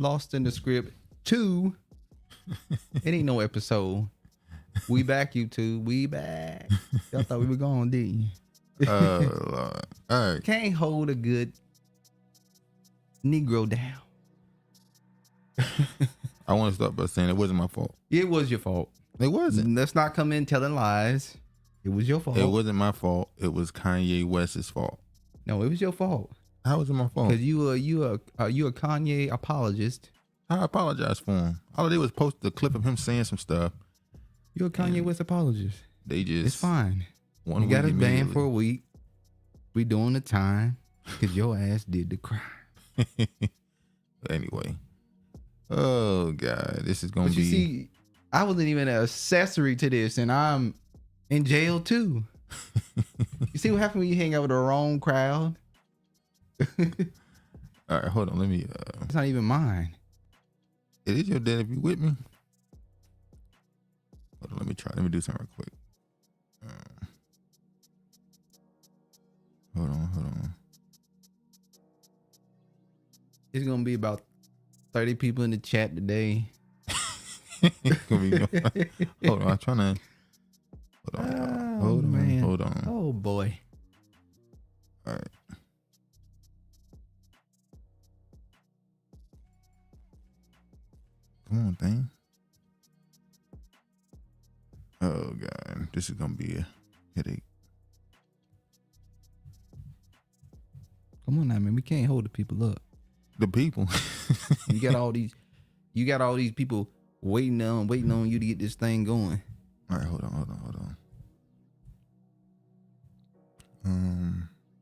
Lost in the Script 2. It ain't no episode. We back, YouTube. We back. Y'all thought we were gone, didn't you? Lord. All right. Can't hold a good Negro down. I want to start by saying it wasn't my fault. It was your fault. It wasn't. Let's not come in telling lies. It was your fault. It wasn't my fault. It was Kanye West's fault. No, it was your fault. How was it my fault? Because you a Kanye apologist. I apologize for him. All I did was post the clip of him saying some stuff. You're a Kanye West apologist. They just... It's fine. You got us banned for a week. We doing the time because your ass did the crime. Anyway. Oh, God. This is going to be... You see, I wasn't even an accessory to this, and I'm in jail, too. You see what happened when you hang out with the wrong crowd? All right, hold on. Let me... It's not even mine. It is your dad if you with me. Hold on, let me try. Let me do something real quick. Hold on. It's going to be about 30 people in the chat today. Hold on, I'm trying to... Hold on. Oh, boy. All right. Come on, thing. Oh, God. This is going to be a headache. Come on now, man. We can't hold the people up. The people. You got all these people waiting on you to get this thing going. All right, hold on.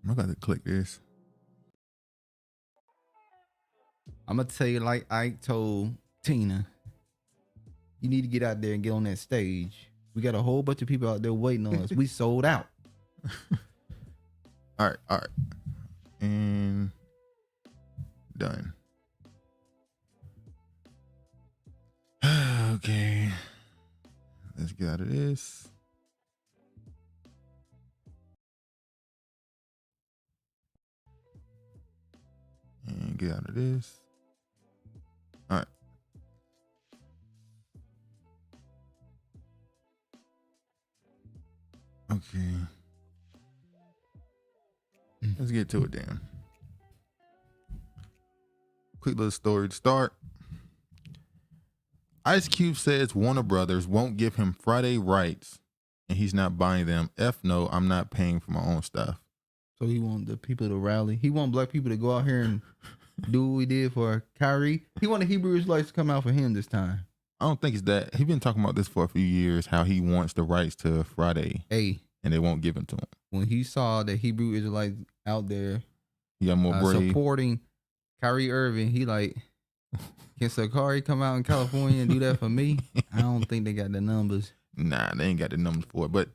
I got to click this. I'm gonna tell you like Ike told Tina, you need to get out there and get on that stage. We got a whole bunch of people out there waiting on us. We sold out. All right. And done. Okay. Let's get out of this. And get out of this. All right. Okay. Let's get to it then. Quick little story to start. Ice Cube says Warner Brothers won't give him Friday rights and he's not buying them. F no, I'm not paying for my own stuff. So he want the people to rally. He want black people to go out here and do what we did for Kyrie. He want the Hebrew Israelites to come out for him this time. I don't think it's that. He's been talking about this for a few years, how he wants the rights to Friday. Hey. And they won't give them to him. When he saw the Hebrew Israelites out there he got more brave. Supporting Kyrie Irving, he like, can Sakari come out in California and do that for me? I don't think they got the numbers. Nah, they ain't got the numbers for it. But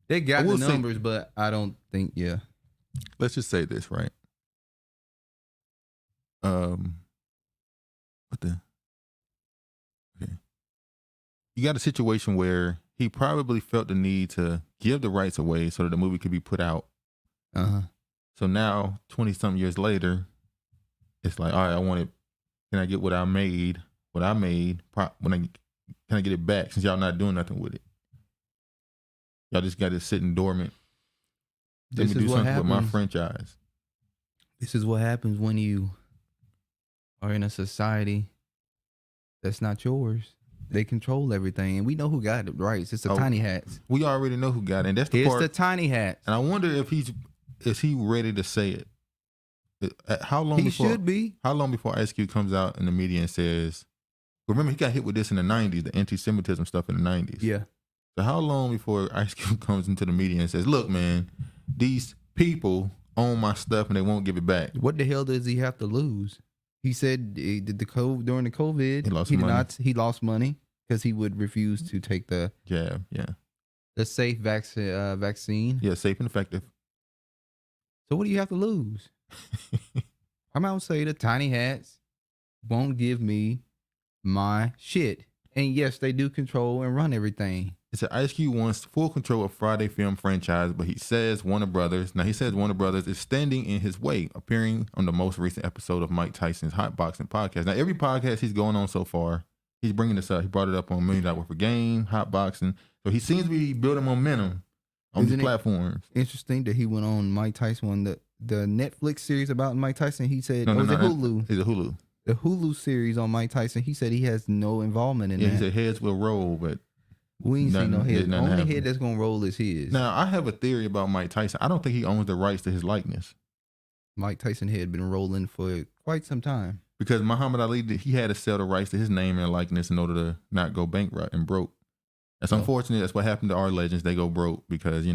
they got the numbers, but I don't think, yeah. Let's just say this, right? Okay. You got a situation where he probably felt the need to give the rights away so that the movie could be put out. So now, 20-something years later, it's like, all right, can I get what I made? Can I get it back since y'all not doing nothing with it? Y'all just got it sitting dormant. Let me do something with my franchise. This is what happens when you are in a society that's not yours. They control everything, and we know who got the rights. It's the tiny hats. We already know who got it, and that's the part. It's the tiny hats. And I wonder if is he ready to say it? How long before Ice Cube comes out in the media and says, remember he got hit with this in the 90s, the anti-Semitism stuff in the 90s. Yeah. So how long before Ice Cube comes into the media and says, look, man, these people own my stuff and they won't give it back? What the hell does he have to lose? He said during the COVID, he lost money because he would refuse to take the jab, the safe vaccine. Yeah, safe and effective. So what do you have to lose? I'm out and say the tiny hats won't give me my shit. And yes, they do control and run everything. It said Ice Cube wants full control of Friday film franchise, but he says Warner Brothers is standing in his way, appearing on the most recent episode of Mike Tyson's Hot Boxing podcast. Now, every podcast he's going on so far, he's bringing this up. He brought it up on $1 Million Worth of Game, Hot Boxing. So he seems to be building momentum on these platforms. Interesting that he went on Mike Tyson on the Netflix series about Mike Tyson. He said, Hulu. It's a Hulu. The Hulu series on Mike Tyson. He said he has no involvement in that. He said heads will roll, but we ain't seen no head. The only head that's gonna roll is his. Now, I have a theory about Mike Tyson. I don't think he owns the rights to his likeness. Mike Tyson had been rolling for quite some time. Because Muhammad Ali, he had to sell the rights to his name and likeness in order to not go bankrupt and broke. That's unfortunate. That's what happened to our legends. They go broke because,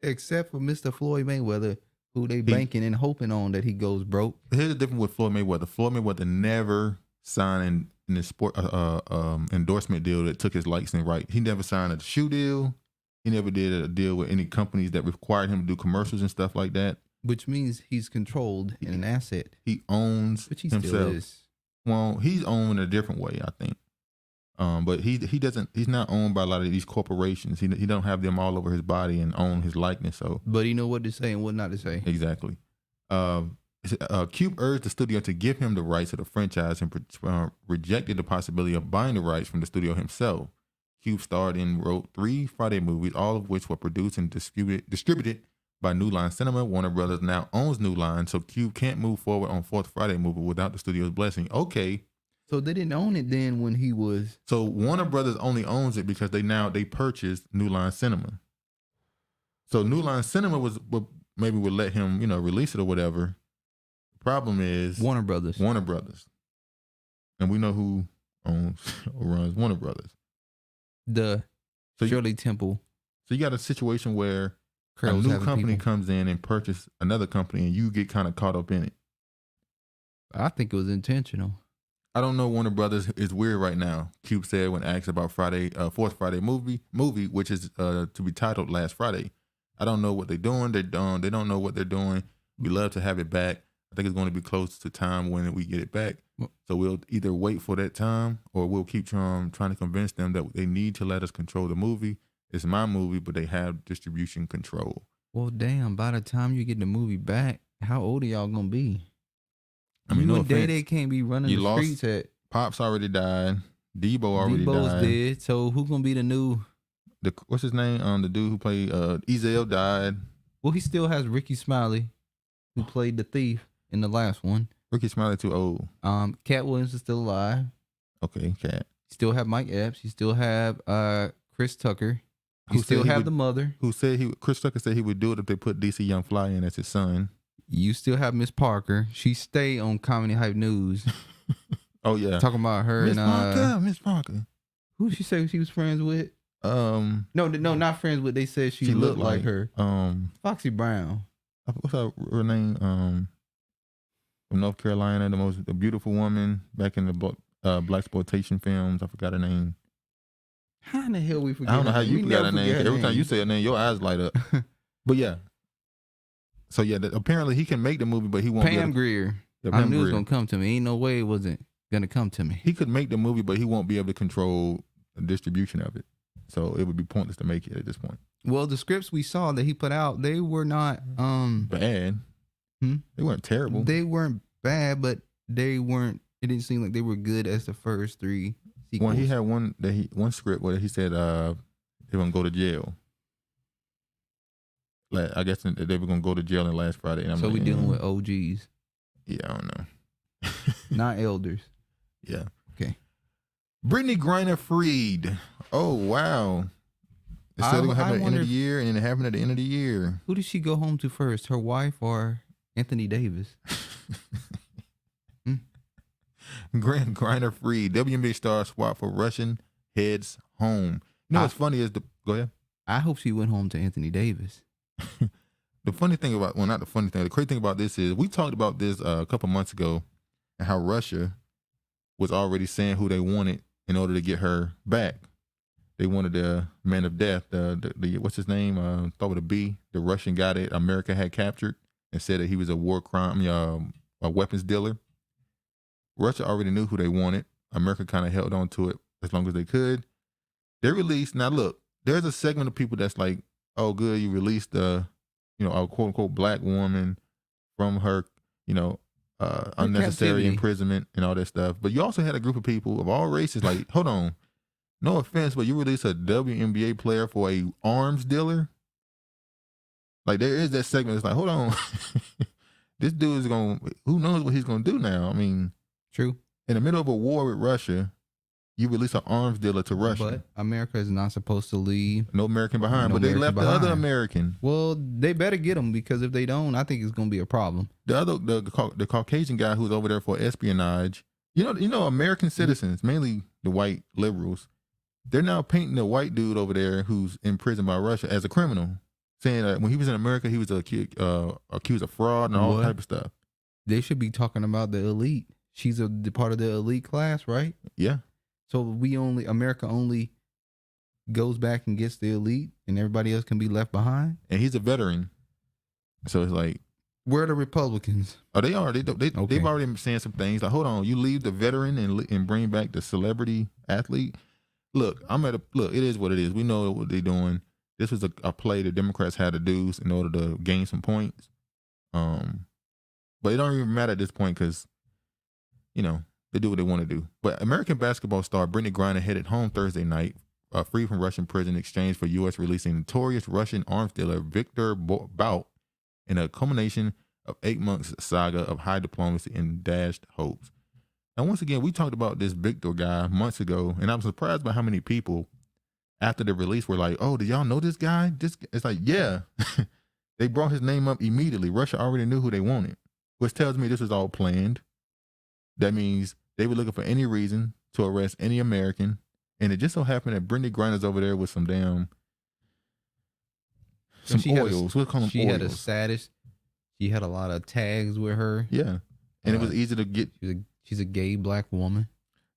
Except for Mr. Floyd Mayweather, who they banking and hoping on that he goes broke. Here's the difference with Floyd Mayweather. Floyd Mayweather never signed in the sport endorsement deal that took his licensing right. He never signed a shoe deal. He never did a deal with any companies that required him to do commercials and stuff like that. Which means he's controlled in an asset. He owns himself. Still is. Well, he's owned in a different way, I think. But he's not owned by a lot of these corporations. He don't have them all over his body and own his likeness. So, but he know what to say and what not to say. Exactly. Cube urged the studio to give him the rights to the franchise and rejected the possibility of buying the rights from the studio himself. Cube starred and wrote 3 Friday movies, all of which were produced and distributed by New Line Cinema. Warner Brothers now owns New Line, so Cube can't move forward on 4th Friday movie without the studio's blessing. Okay. So they didn't own it then when he was... So Warner Brothers only owns it because they purchased New Line Cinema. So New Line Cinema would let him, release it or whatever. The problem is... Warner Brothers. And we know who owns or runs Warner Brothers. Shirley Temple. So you got a situation where a new company comes in and purchases another company and you get kind of caught up in it. I think it was intentional. I don't know. Warner Brothers is weird right now. Cube said when asked about 4th Friday movie, which is to be titled Last Friday. I don't know what they're doing. They don't know what they're doing. We love to have it back. I think it's going to be close to time when we get it back. So we'll either wait for that time or we'll keep trying to convince them that they need to let us control the movie. It's my movie, but they have distribution control. Well, damn, by the time you get the movie back, how old are y'all going to be? I mean, no offense. They can't be running the streets at... Pops already died. Debo's died. Dead. So who's going to be the new... What's his name? The dude who played... Ezel died. Well, he still has Ricky Smiley, who played the thief in the last one. Ricky Smiley too old. Cat Williams is still alive. Okay, Cat. You still have Mike Epps. You still have Chris Tucker. You still have the mother. Chris Tucker said he would do it if they put DC Young Fly in as his son. You still have Miss Parker. She stay on Comedy Hype News. Oh yeah, talking about her Miss Parker. Who she say she was friends with? No, not friends with. They said she looked like her. Foxy Brown. What's her name? From North Carolina, the beautiful woman back in the blaxploitation films. I forgot her name. How in the hell we forget? I don't know how you forgot her name. Every time you say her name, your eyes light up. But yeah. So yeah, apparently he can make the movie, but he won't. Pam Grier. I knew it was gonna come to me. Ain't no way it wasn't gonna come to me. He could make the movie, but he won't be able to control the distribution of it. So it would be pointless to make it at this point. Well, the scripts we saw that he put out, they were not bad. They weren't terrible. They weren't bad, but they weren't. It didn't seem like they were good as the first 3 sequels. When he had one script where he said they were gonna go to jail. I guess they were gonna go to jail on last Friday. And so we dealing with OGs. Yeah, I don't know. Not elders. Yeah. Okay. Brittany Griner freed. Oh wow. They said it was happening at the end of the year, and then it happened at the end of the year. Who did she go home to first? Her wife or Anthony Davis? Griner freed. WNBA star swapped for Russian heads home. You know what's funny is go ahead. I hope she went home to Anthony Davis. The funny thing about, well, not the funny thing, the crazy thing about this is we talked about this a couple months ago and how Russia was already saying who they wanted in order to get her back. They wanted the man of death, the what's his name? Thought with a B, the Russian guy that America had captured and said that he was a war crime, a weapons dealer. Russia already knew who they wanted. America kind of held on to it as long as they could. They released, now look, there's a segment of people that's like, oh, good, you released a quote unquote black woman from her, unnecessary imprisonment and all that stuff. But you also had a group of people of all races like, hold on, no offense, but you release a WNBA player for a arms dealer. Like there is that segment. It's like, hold on, this dude is who knows what he's gonna do now? I mean, true. In the middle of a war with Russia, you release an arms dealer to Russia. But America is not supposed to leave. No American behind, but they left the other American. Well, they better get them, because if they don't, I think it's going to be a problem. The Caucasian guy who's over there for espionage, American citizens, mainly the white liberals, they're now painting the white dude over there who's in prison by Russia as a criminal, saying that when he was in America, he was accused of fraud and all type of stuff. They should be talking about the elite. She's a part of the elite class, right? Yeah. So America only goes back and gets the elite, and everybody else can be left behind. And he's a veteran, so it's like, where are the Republicans? Oh, they are. They've already been saying some things like, hold on, you leave the veteran and bring back the celebrity athlete. Look, it is what it is. We know what they're doing. This was a play the Democrats had to do in order to gain some points. But it don't even matter at this point because, they do what they want to do. But American basketball star Brittany Griner headed home Thursday night, free from Russian prison in exchange for U.S. releasing notorious Russian arms dealer Victor Bout in a culmination of 8 months saga of high diplomacy and dashed hopes. Now, once again, we talked about this Victor guy months ago, and I'm surprised by how many people after the release were like, oh, did y'all know this guy? It's like, yeah. They brought his name up immediately. Russia already knew who they wanted, which tells me this was all planned. That means they were looking for any reason to arrest any American. And it just so happened that Brittany Griner's over there with some oils. We'll call them oils. She had a status. She had a lot of tags with her. Yeah. And it was easy to get. She's a gay black woman.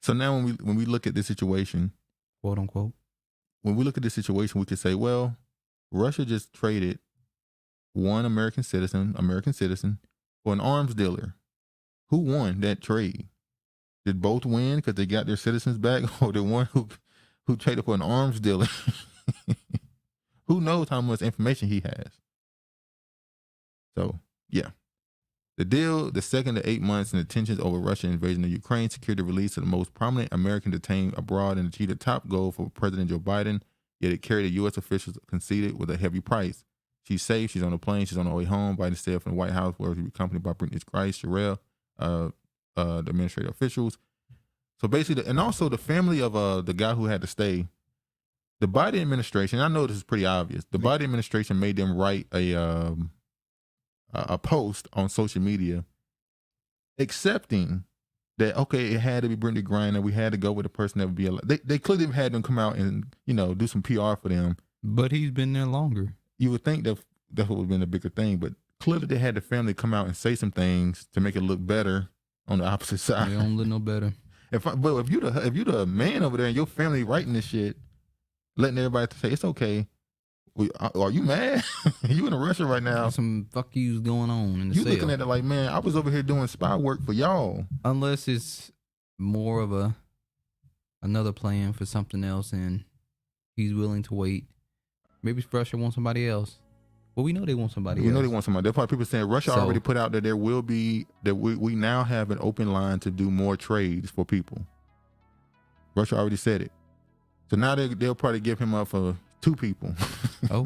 So now when we look at this situation, quote unquote, when we look at this situation, we could say, well, Russia just traded one American citizen for an arms dealer. Who won that trade? Did both win because they got their citizens back, or the one who traded for an arms dealer? Who knows how much information he has? So, yeah. The deal, the second to 8 months, and the tensions over Russian invasion of Ukraine secured the release of the most prominent American detained abroad and achieved a top goal for President Joe Biden, yet it carried a U.S. officials conceded with a heavy price. She's safe. She's on a plane. She's on her way home. Biden said from the White House, where she was accompanied by Brittany Griner, the administrative officials. So basically, and also the family of the guy who had to stay, the Biden administration, I know this is pretty obvious, the Biden administration made them write a post on social media accepting that, okay, it had to be Brittany Griner. We had to go with the person that would be alive. They clearly had them come out and, do some PR for them. But he's been there longer. You would think that what would have been a bigger thing, but clearly they had the family come out and say some things to make it look better on the opposite side. They don't look no better. But if you the man over there and your family writing this shit, letting everybody say it's okay, are you mad? You in Russia right now? There's some fuck yous going on in the You cell. looking at it like, man, I was over here doing spy work for y'all. Unless it's more of another plan for something else, and he's willing to wait. Maybe Russia wants somebody else. Well, we know they want somebody else. We know they want somebody. There are probably people saying Russia already put out that there will be, that we now have an open line to do more trades for people. Russia already said it. So now they'll probably give him up for 2 people. Oh.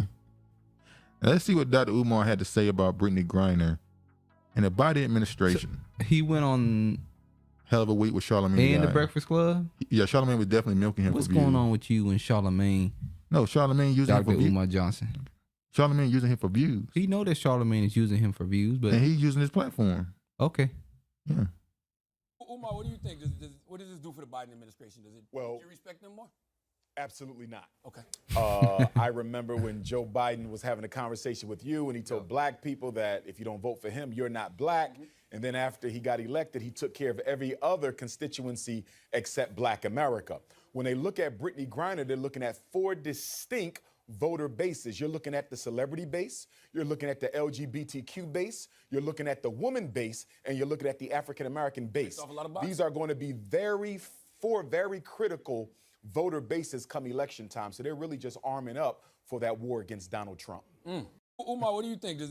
Now let's see what Dr. Umar had to say about Brittany Griner and the Biden administration. So he went on hell of a week with Charlamagne. And the Breakfast Club? Yeah, Charlamagne was definitely milking him for views. What's going on with you and Charlamagne? No, Charlamagne using him for views. Umar Johnson. Charlamagne using him for views. He know that Charlamagne is using him for views, but and he's using his platform. Okay. Yeah. Umar, what do you think? What does this do for the Biden administration? Do you respect them more? Absolutely not. Okay. I remember when Joe Biden was having a conversation with you and he told black people that if you don't vote for him, you're not black. Mm-hmm. And then after he got elected, he took care of every other constituency except Black America. When they look at Brittany Griner, they're looking at 4 distinct voter bases. You're looking at the celebrity base, you're looking at the LGBTQ base, you're looking at the woman base, and you're looking at the African American base. These are going to be 4 very critical voter bases come election time. So they're really just arming up for that war against Donald Trump. Umar, what do you think?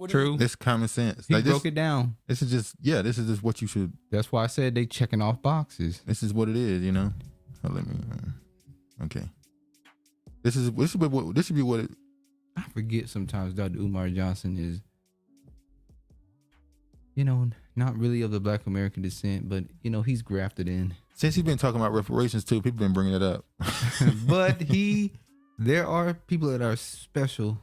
True. It's common sense. He like broke it down. This is just what you should. That's why I said they checking off boxes. This is what it is, you know. Oh, let me. Okay. This should be what it. I forget sometimes Dr. Umar Johnson is, you know, not really of the Black American descent, but you know he's grafted in. Since he's been talking about reparations too, people been bringing it up. But there are people that are special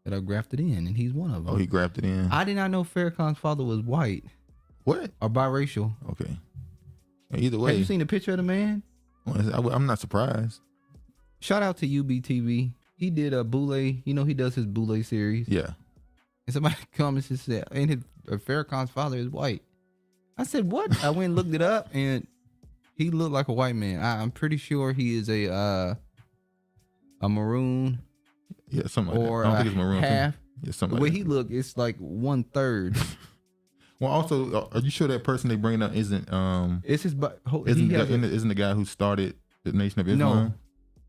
that are grafted in, and he's one of them. Oh, he grafted in. I did not know Farrakhan's father was white. What? Or biracial. Okay. Either way. Have you seen the picture of the man? I'm not surprised. Shout out to UBTV. He did a Boule. You know he does his Boule series. Yeah. And somebody comments and said, and Farrakhan's father is white. I said, what? I went and looked it up, and he looked like a white man. I'm pretty sure he is a maroon. Yeah, something like or that. I don't think it's maroon. Half. Yeah, something the way like he look, it's like 1/3. Well, also, are you sure that person they bring up isn't It's his. Isn't the guy who started the Nation of Islam? No,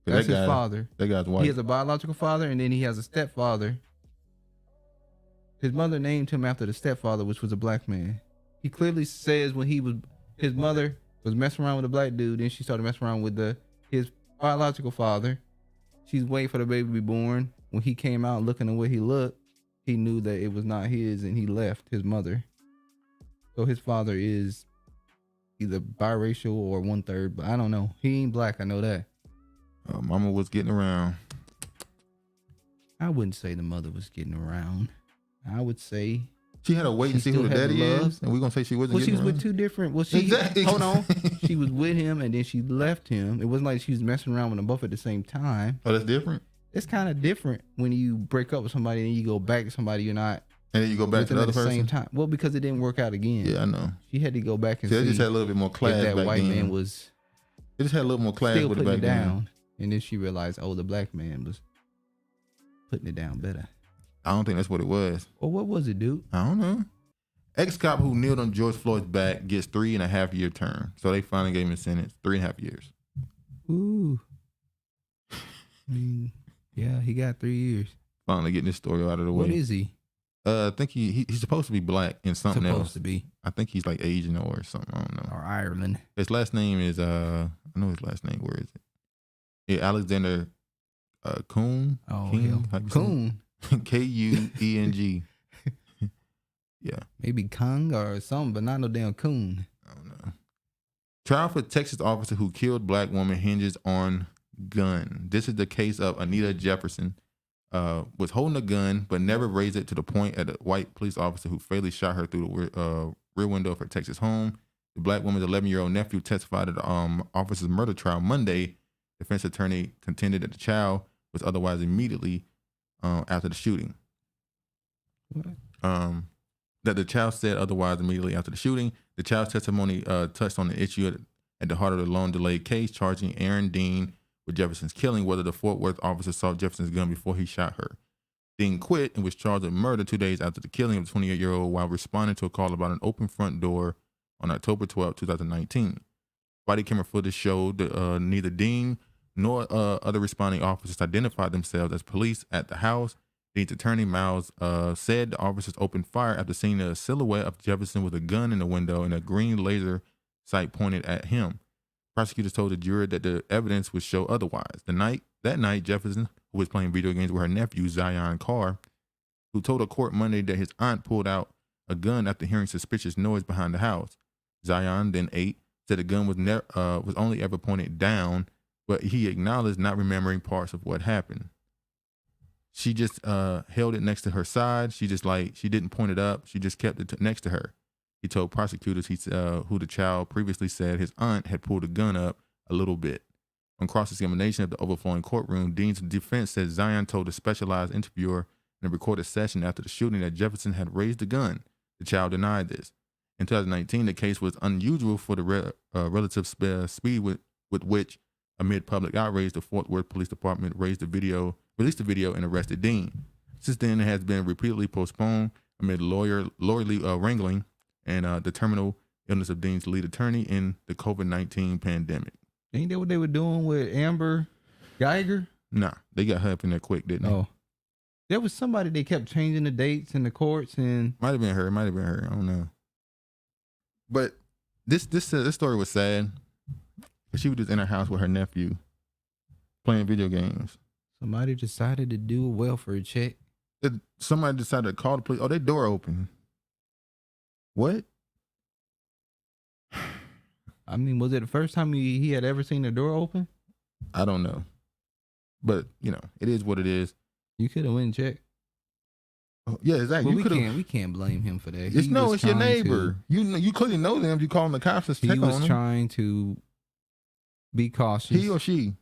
that's his father. That guy's white. He has a biological father, and then he has a stepfather. His mother named him after the stepfather, which was a black man. He clearly says when his mother was messing around with a black dude, then she started messing around with his biological father. She's waiting for the baby to be born. When he came out looking the way he looked, he knew that it was not his, and he left his mother. So his father is either biracial or 1/3, but I don't know. He ain't black, I know that. Mama was getting around. I wouldn't say the mother was getting around. I would say she had to wait and see who the daddy is, and we're gonna say she wasn't. Well, she was around? with two different. Well, she exactly. Hold on. She was with him, and then she left him. It wasn't like she was messing around with them both at the same time. Oh, that's different. It's kind of different when you break up with somebody and you go back to somebody you're not. And then you go back to the other person. Same time. Well, because it didn't work out again. Yeah, I know. She had to go back and see. They just had a little bit more class. That back white then. man was. It just had a little more class still with putting it back it down, then. And then she realized, oh, the black man was putting it down better. I don't think that's what it was. Well, what was it, dude? I don't know. Ex-cop who kneeled on George Floyd's back gets 3.5-year term. So they finally gave him a sentence, 3.5 years. Ooh. I mean, yeah, he got 3 years. Finally getting this story out of the way. What is he? I think he's supposed to be black and something else. Supposed to be. I think he's like Asian or something. I don't know. Or Ireland. His last name is I know his last name. Where is it? Yeah, Alexander Kuhn. Oh, Kuhn. Kueng. Yeah. Maybe Kung or something, but not no damn Kuhn. I don't know. Trial for Texas officer who killed black woman hinges on gun. This is the case of Atatiana Jefferson. Was holding a gun but never raised it to the point at a white police officer who fatally shot her through the rear window of her Texas home. The black woman's 11-year-old nephew testified at the officer's murder trial Monday. Defense attorney contended that the child was otherwise immediately after the shooting. What? That the child said otherwise immediately after the shooting. The child's testimony touched on the issue at the heart of the long-delayed case, charging Aaron Dean with Jefferson's killing, whether the Fort Worth officer saw Jefferson's gun before he shot her. Dean quit and was charged with murder 2 days after the killing of the 28-year-old while responding to a call about an open front door on October 12, 2019. Body camera footage showed neither Dean nor other responding officers identified themselves as police at the house. Dean's attorney, Miles, said the officers opened fire after seeing a silhouette of Jefferson with a gun in the window and a green laser sight pointed at him. Prosecutors told the jury that the evidence would show otherwise. That night, Jefferson, who was playing video games with her nephew, Zion Carr, who told a court Monday that his aunt pulled out a gun after hearing suspicious noise behind the house. Zion, then 8, said the gun was only ever pointed down, but he acknowledged not remembering parts of what happened. She just held it next to her side. She didn't point it up. She just kept it next to her. He told prosecutors who the child previously said his aunt had pulled the gun up a little bit. On cross-examination of the overflowing courtroom, Dean's defense said Zion told a specialized interviewer in a recorded session after the shooting that Jefferson had raised the gun. The child denied this. In 2019, the case was unusual for the relative speed with which, amid public outrage, the Fort Worth Police Department released the video and arrested Dean. Since then, it has been repeatedly postponed amid lawyerly wrangling and the terminal illness of Dean's lead attorney in the COVID-19 pandemic. Ain't that what they were doing with Amber Geiger? Nah, they got her up in there quick, didn't they? Oh. There was somebody they kept changing the dates in the courts and Might have been her. I don't know. But this story was sad. She was just in her house with her nephew playing video games. somebody decided to do a welfare check. Somebody decided to call the police. Oh, their door open. What? I mean, was it the first time he had ever seen the door open? I don't know. But, it is what it is. You could have went and checked. Oh, yeah, exactly. But we can't blame him for that. It's your neighbor. You clearly know them. You calling the cops to check on them. He was trying to be cautious. He or she?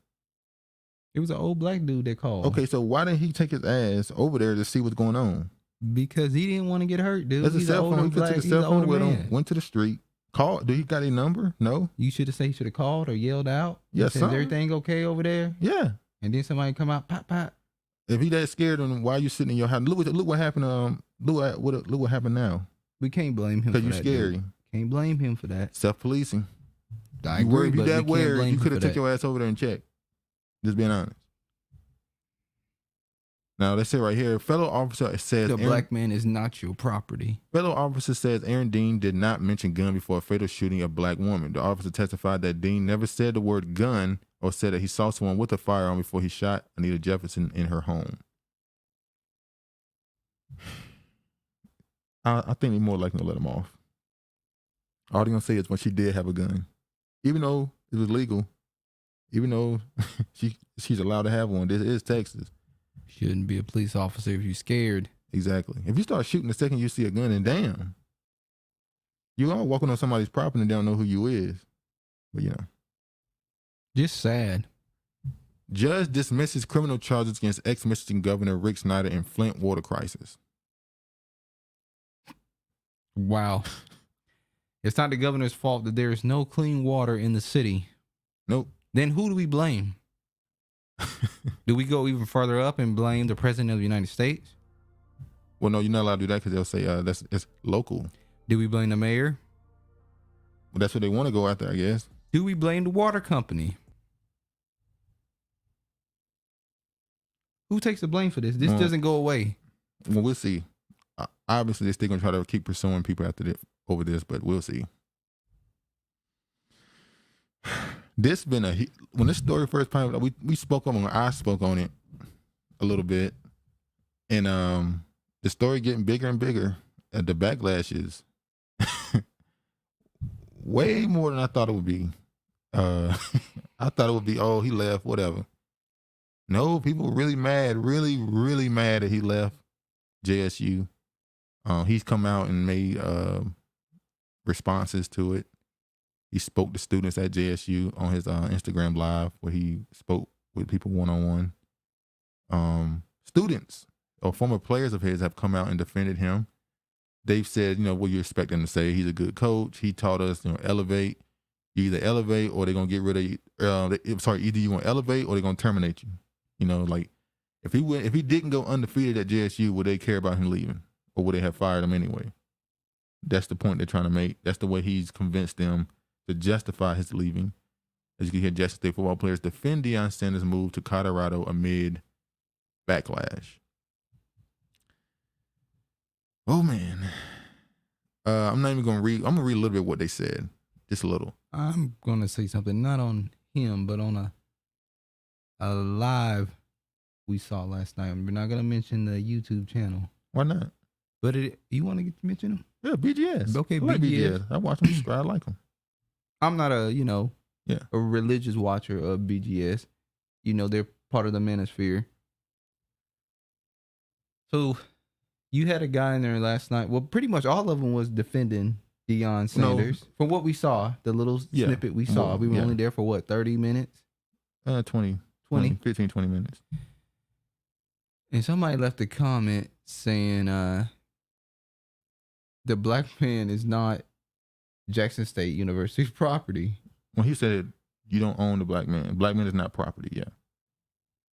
It was an old black dude that called. Okay, so why didn't he take his ass over there to see what's going on? Because he didn't want to get hurt, dude. That's a cell phone. He could take a cell phone with him, went to the street, called. Do he got a number? No. You should have called or yelled out. Yes, Is everything okay over there? Yeah. And then somebody come out, pop, pop. If he that scared, then why are you sitting in your house? Look what happened. Look what happened now. We can't blame him for that. Because you're scary. Dude. Can't blame him for that. Self-policing. I agree, but that where you could have took took your ass over there and checked. Just being honest. Now, let's say right here, fellow officer says... The black man is not your property. Fellow officer says Aaron Dean did not mention gun before a fatal shooting of black woman. The officer testified that Dean never said the word gun or said that he saw someone with a firearm before he shot Anita Jefferson in her home. I think they're more likely to let him off. All they're going to say is when she did have a gun. Even though it was legal, even though she's allowed to have one, this is Texas. Shouldn't be a police officer if you're scared. Exactly. If you start shooting the second you see a gun, and damn, you are walking on somebody's property and they don't know who you is. But just sad. Judge dismisses criminal charges against ex-Michigan Governor Rick Snyder in Flint water crisis. Wow. It's not the governor's fault that there is no clean water in the city. Nope. Then who do we blame? Do we go even further up and blame the president of the United States? Well, no, you're not allowed to do that because they'll say it's local. Do we blame the mayor? Well, that's what they want to go after, I guess. Do we blame the water company? Who takes the blame for this? This doesn't go away. Well, we'll see. Obviously, they're still going to try to keep pursuing people over this, but we'll see. This been when this story first came out, I spoke on it a little bit, and the story getting bigger and bigger. The backlash is way more than I thought it would be. I thought it would be, oh, he left, whatever. No, people really mad, really, really mad that he left JSU. He's come out and made responses to it. He spoke to students at JSU on his Instagram Live where he spoke with people one-on-one. Students or former players of his have come out and defended him. They've said, what you expect them to say. He's a good coach. He taught us, elevate. You either elevate or they're going to get rid of you. Either you want to elevate or they're going to terminate you. Like if he didn't go undefeated at JSU, would they care about him leaving? Or would they have fired him anyway? That's the point they're trying to make. That's the way he's convinced them to justify his leaving. As you can hear, Jackson State football players defend Deion Sanders' move to Colorado amid backlash. Oh, man. I'm not even going to read. I'm going to read a little bit of what they said. Just a little. I'm going to say something, not on him, but on a live we saw last night. We're not going to mention the YouTube channel. Why not? But you want to mention them? Yeah, BGS. Okay, I like BGS. I watch them. I like them. I'm not a religious watcher of BGS. They're part of the manosphere. So you had a guy in there last night. Well, pretty much all of them was defending Deion Sanders. No. From what we saw, the little snippet we saw, we were only there for what, 30 minutes? 15, 20 minutes. And somebody left a comment saying the black man is not Jackson State University's property. When he said you don't own the black man. Black man is not property, yeah.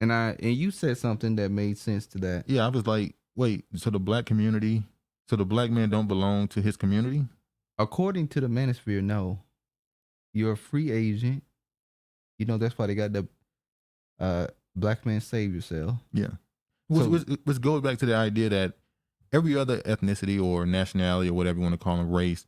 And you said something that made sense to that. Yeah, I was like, wait, so the black man don't belong to his community? According to the manosphere, no. You're a free agent. You know, that's why they got the black man save yourself. Yeah. So- Which goes back to the idea that every other ethnicity or nationality or whatever you want to call them, race,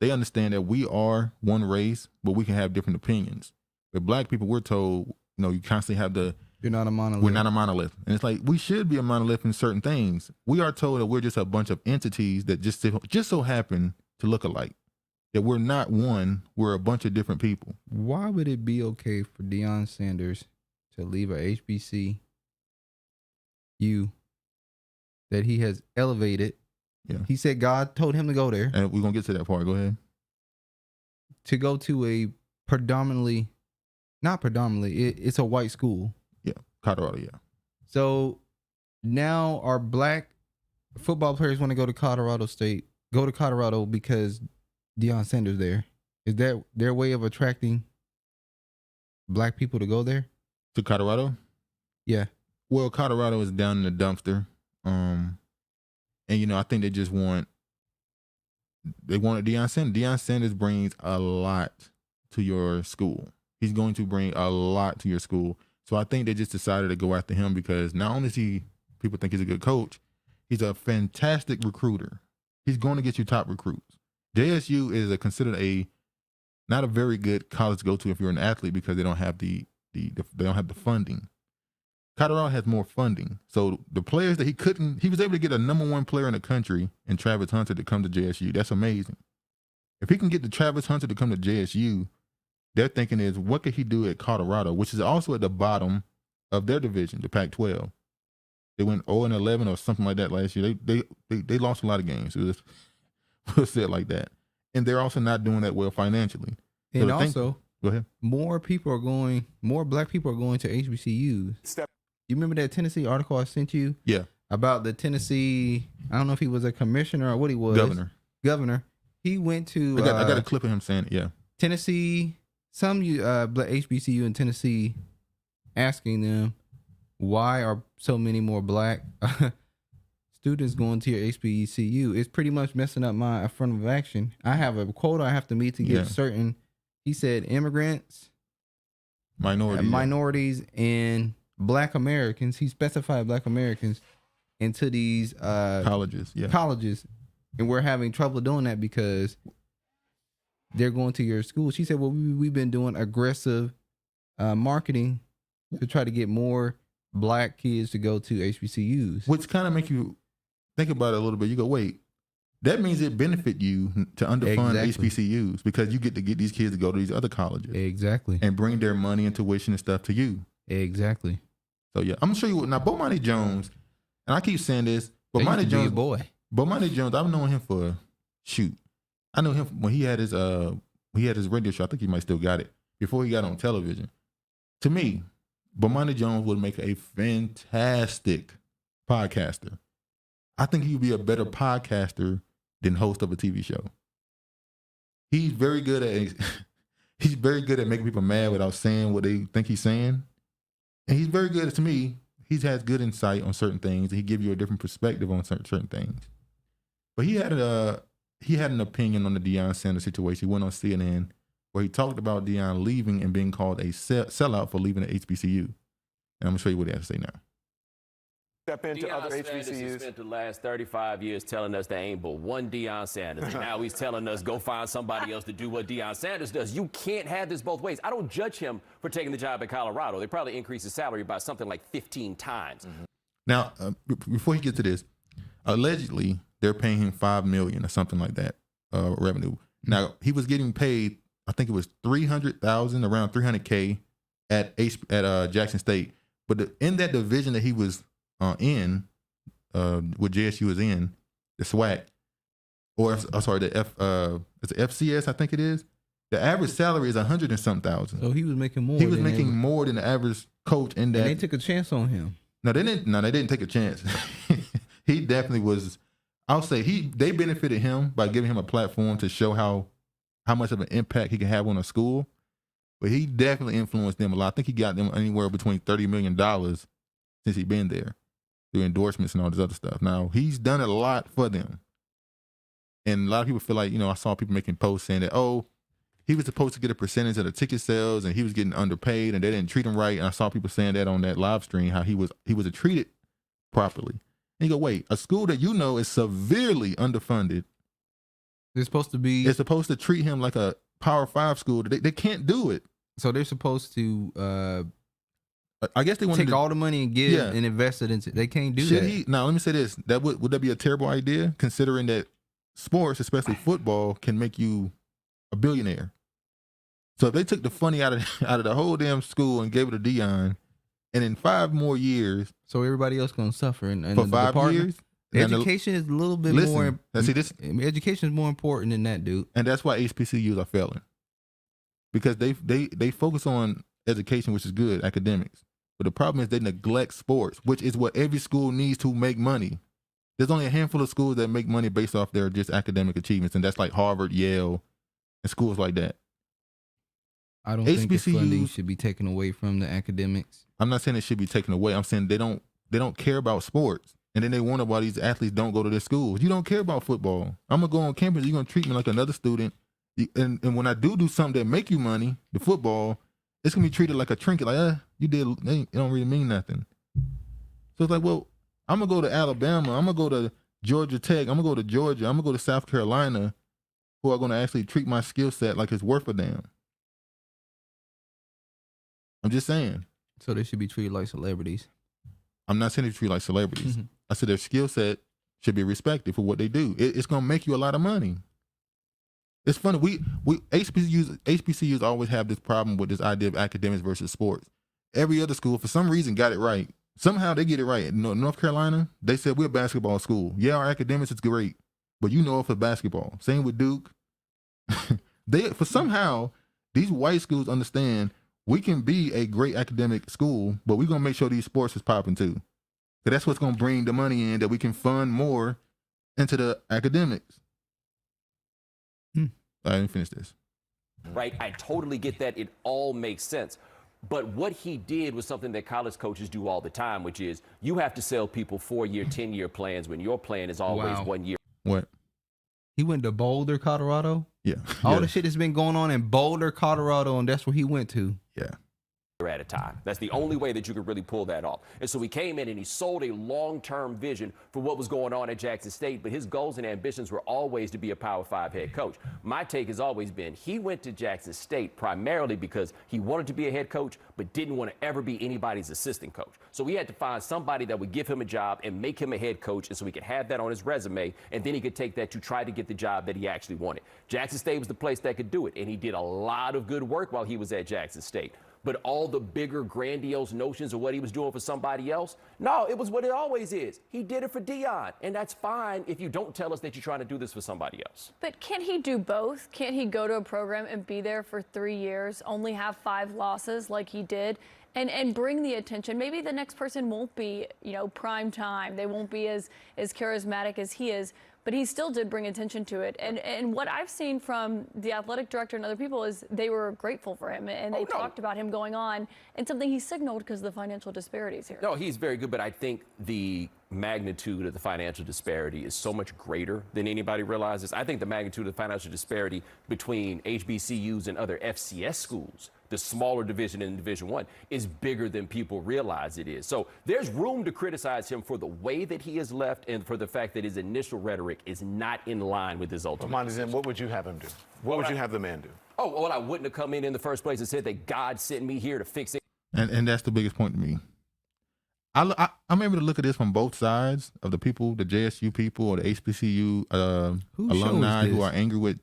they understand that we are one race, but we can have different opinions. But black people, we're told, you constantly have You're not a monolith. we're not a monolith. And it's like, we should be a monolith in certain things. We are told that we're just a bunch of entities that just so happen to look alike. That we're not one, we're a bunch of different people. Why would it be okay for Deion Sanders to leave a HBCU that he has elevated? Yeah. He said God told him to go there. And we're going to get to that part. Go ahead. To go to a it's a white school. Yeah. Colorado, yeah. So now our black football players want to go to Colorado because Deion Sanders there. Is that their way of attracting black people to go there? To Colorado? Yeah. Well, Colorado is down in the dumpster. And I think they just wanted Deion Sanders. Deion Sanders brings a lot to your school. He's going to bring a lot to your school. So I think they just decided to go after him because not only does people think he's a good coach, he's a fantastic recruiter. He's going to get you top recruits. JSU is considered not a very good college to go to if you're an athlete because they don't have the funding. Colorado has more funding. So the players that he was able to get a number one player in the country in Travis Hunter to come to JSU. That's amazing. If he can get the Travis Hunter to come to JSU, their thinking is, what could he do at Colorado, which is also at the bottom of their division, the Pac-12. They went 0-11 or something like that last year. They lost a lot of games. We'll say it like that. And they're also not doing that well financially. And go ahead. More black people are going to HBCUs. You remember that Tennessee article I sent you? Yeah. About the Tennessee, I don't know if he was a commissioner or what he was. Governor. He went to... I got a clip of him saying it, yeah. Tennessee, some black HBCU in Tennessee asking them, why are so many more black students going to your HBCU? It's pretty much messing up my affirmative action. I have a quota I have to meet to get certain... He said immigrants, minorities, and black Americans. He specified black Americans into these colleges. And we're having trouble doing that because they're going to your school. She said, well, we've been doing aggressive marketing to try to get more black kids to go to HBCUs. Which kind of make you think about it a little bit. You go, wait, that means it benefit you to underfund HBCUs because you get these kids to go to these other colleges. Exactly. And bring their money and tuition and stuff to you. Exactly. So, yeah, I'm going to show you now, Bomani Jones, and I keep saying this, Bomani Jones, Bomani Jones, I've known him I know him when he had his radio show. I think he might still got it before he got on television. To me, Bomani Jones would make a fantastic podcaster. I think he would be a better podcaster than host of a TV show. He's very good at making people mad without saying what they think he's saying. And he's very good, to me, he has good insight on certain things. He gives you a different perspective on certain things. But he had an opinion on the Deion Sanders situation. He went on CNN where he talked about Deion leaving and being called a sellout for leaving the HBCU. And I'm going to show you what he has to say now. Step into Deion other Sanders HBCUs. has spent the last 35 years telling us there ain't but one Deion Sanders. And now he's telling us go find somebody else to do what Deion Sanders does. You can't have this both ways. I don't judge him for taking the job at Colorado. They probably increased his salary by something like 15 times. Mm-hmm. Now, before he gets to this, allegedly they're paying him $5 million or something like that revenue. Now he was getting paid, I think it was $300,000, around $300K at Jackson State. But in that division that he was what JSU is in, the SWAC, it's the FCS, I think it is. The average salary is $100 and some thousand. So he was making more. He was making more than the average coach in that. And they took a chance on him. No, they didn't take a chance. He definitely was. I'll say they benefited him by giving him a platform to show how much of an impact he can have on a school. But he definitely influenced them a lot. I think he got them anywhere between $30 million since he's been there through endorsements and all this other stuff. Now, he's done a lot for them. And a lot of people feel like, I saw people making posts saying that, he was supposed to get a percentage of the ticket sales, and he was getting underpaid, and they didn't treat him right. And I saw people saying that on that live stream, how he was treated properly. And you go, wait, a school that you know is severely underfunded. They're supposed to be. It's supposed to treat him like a Power 5 school. They can't do it. So they're supposed to. I guess they want to take all the money and give and invest it into. They can't do that. Now let me say this: that would that be a terrible idea, considering that sports, especially football, can make you a billionaire. So if they took the funny out of the whole damn school and gave it to Deion, and in 5 more years, so everybody else gonna suffer. And for 5 years, education is a little bit more. See, this education is more important than that, dude. And that's why HBCUs are failing, because they focus on education, which is good, academics. But the problem is they neglect sports, which is what every school needs to make money. There's only a handful of schools that make money based off their just academic achievements, and that's like Harvard, Yale, and schools like that. I don't think the funding should be taken away from the academics. I'm not saying it should be taken away. I'm saying they don't care about sports, and then they wonder why these athletes don't go to their schools. You don't care about football. I'm gonna go on campus. You're gonna treat me like another student, and when I do something that make you money, the football, it's gonna be treated like a trinket. Like, you did, it don't really mean nothing. So it's like, well, I'm gonna go to Alabama, I'm gonna go to Georgia Tech, I'm gonna go to Georgia, I'm gonna go to South Carolina, who are gonna actually treat my skill set like it's worth a damn. I'm just saying. So they should be treated like celebrities. I'm not saying they treat like celebrities. Mm-hmm. I said their skill set should be respected for what they do. It's gonna make you a lot of money. It's funny. We HBCUs always have this problem with this idea of academics versus sports. Every other school, for some reason, got it right. Somehow they get it right. In North Carolina, they said we're a basketball school. Yeah, our academics is great, but you know it for basketball. Same with Duke. Somehow these white schools understand we can be a great academic school, but we're gonna make sure these sports is popping too. Because that's what's gonna bring the money in that we can fund more into the academics. I didn't finish this. Right, I totally get that. It all makes sense. But what he did was something that college coaches do all the time, which is you have to sell people 4-year, 10-year plans when your plan is always 1 year. What? He went to Boulder, Colorado? Yeah. All the shit that's been going on in Boulder, Colorado, and that's where he went to. Yeah. At a time. That's the only way that you could really pull that off. And so he came in and he sold a long-term vision for what was going on at Jackson State, but his goals and ambitions were always to be a Power 5 head coach. My take has always been he went to Jackson State primarily because he wanted to be a head coach, but didn't want to ever be anybody's assistant coach. So we had to find somebody that would give him a job and make him a head coach, and so he could have that on his resume, and then he could take that to try to get the job that he actually wanted. Jackson State was the place that could do it, and he did a lot of good work while he was at Jackson State. But all the bigger, grandiose notions of what he was doing for somebody else, no, it was what it always is. He did it for Deion, and that's fine if you don't tell us that you're trying to do this for somebody else. But can he do both? Can't he go to a program and be there for 3 years, only have 5 losses like he did, and bring the attention? Maybe the next person won't be, prime time. They won't be as charismatic as he is. But he still did bring attention to it. And what I've seen from the athletic director and other people is they were grateful for him. And they talked about him going on, and something he signaled because of the financial disparities here. No, he's very good, but I think the magnitude of the financial disparity is so much greater than anybody realizes. I think the magnitude of the financial disparity between HBCUs and other FCS schools, the smaller division in Division I, is bigger than people realize it is. So there's room to criticize him for the way that he has left and for the fact that his initial rhetoric is not in line with his ultimate. Bomani, what would you have him do? What would you have the man do? Oh, well, I wouldn't have come in the first place and said that God sent me here to fix it. And that's the biggest point to me. I'm able to look at this from both sides of the people, the JSU people or the HBCU alumni who are angry with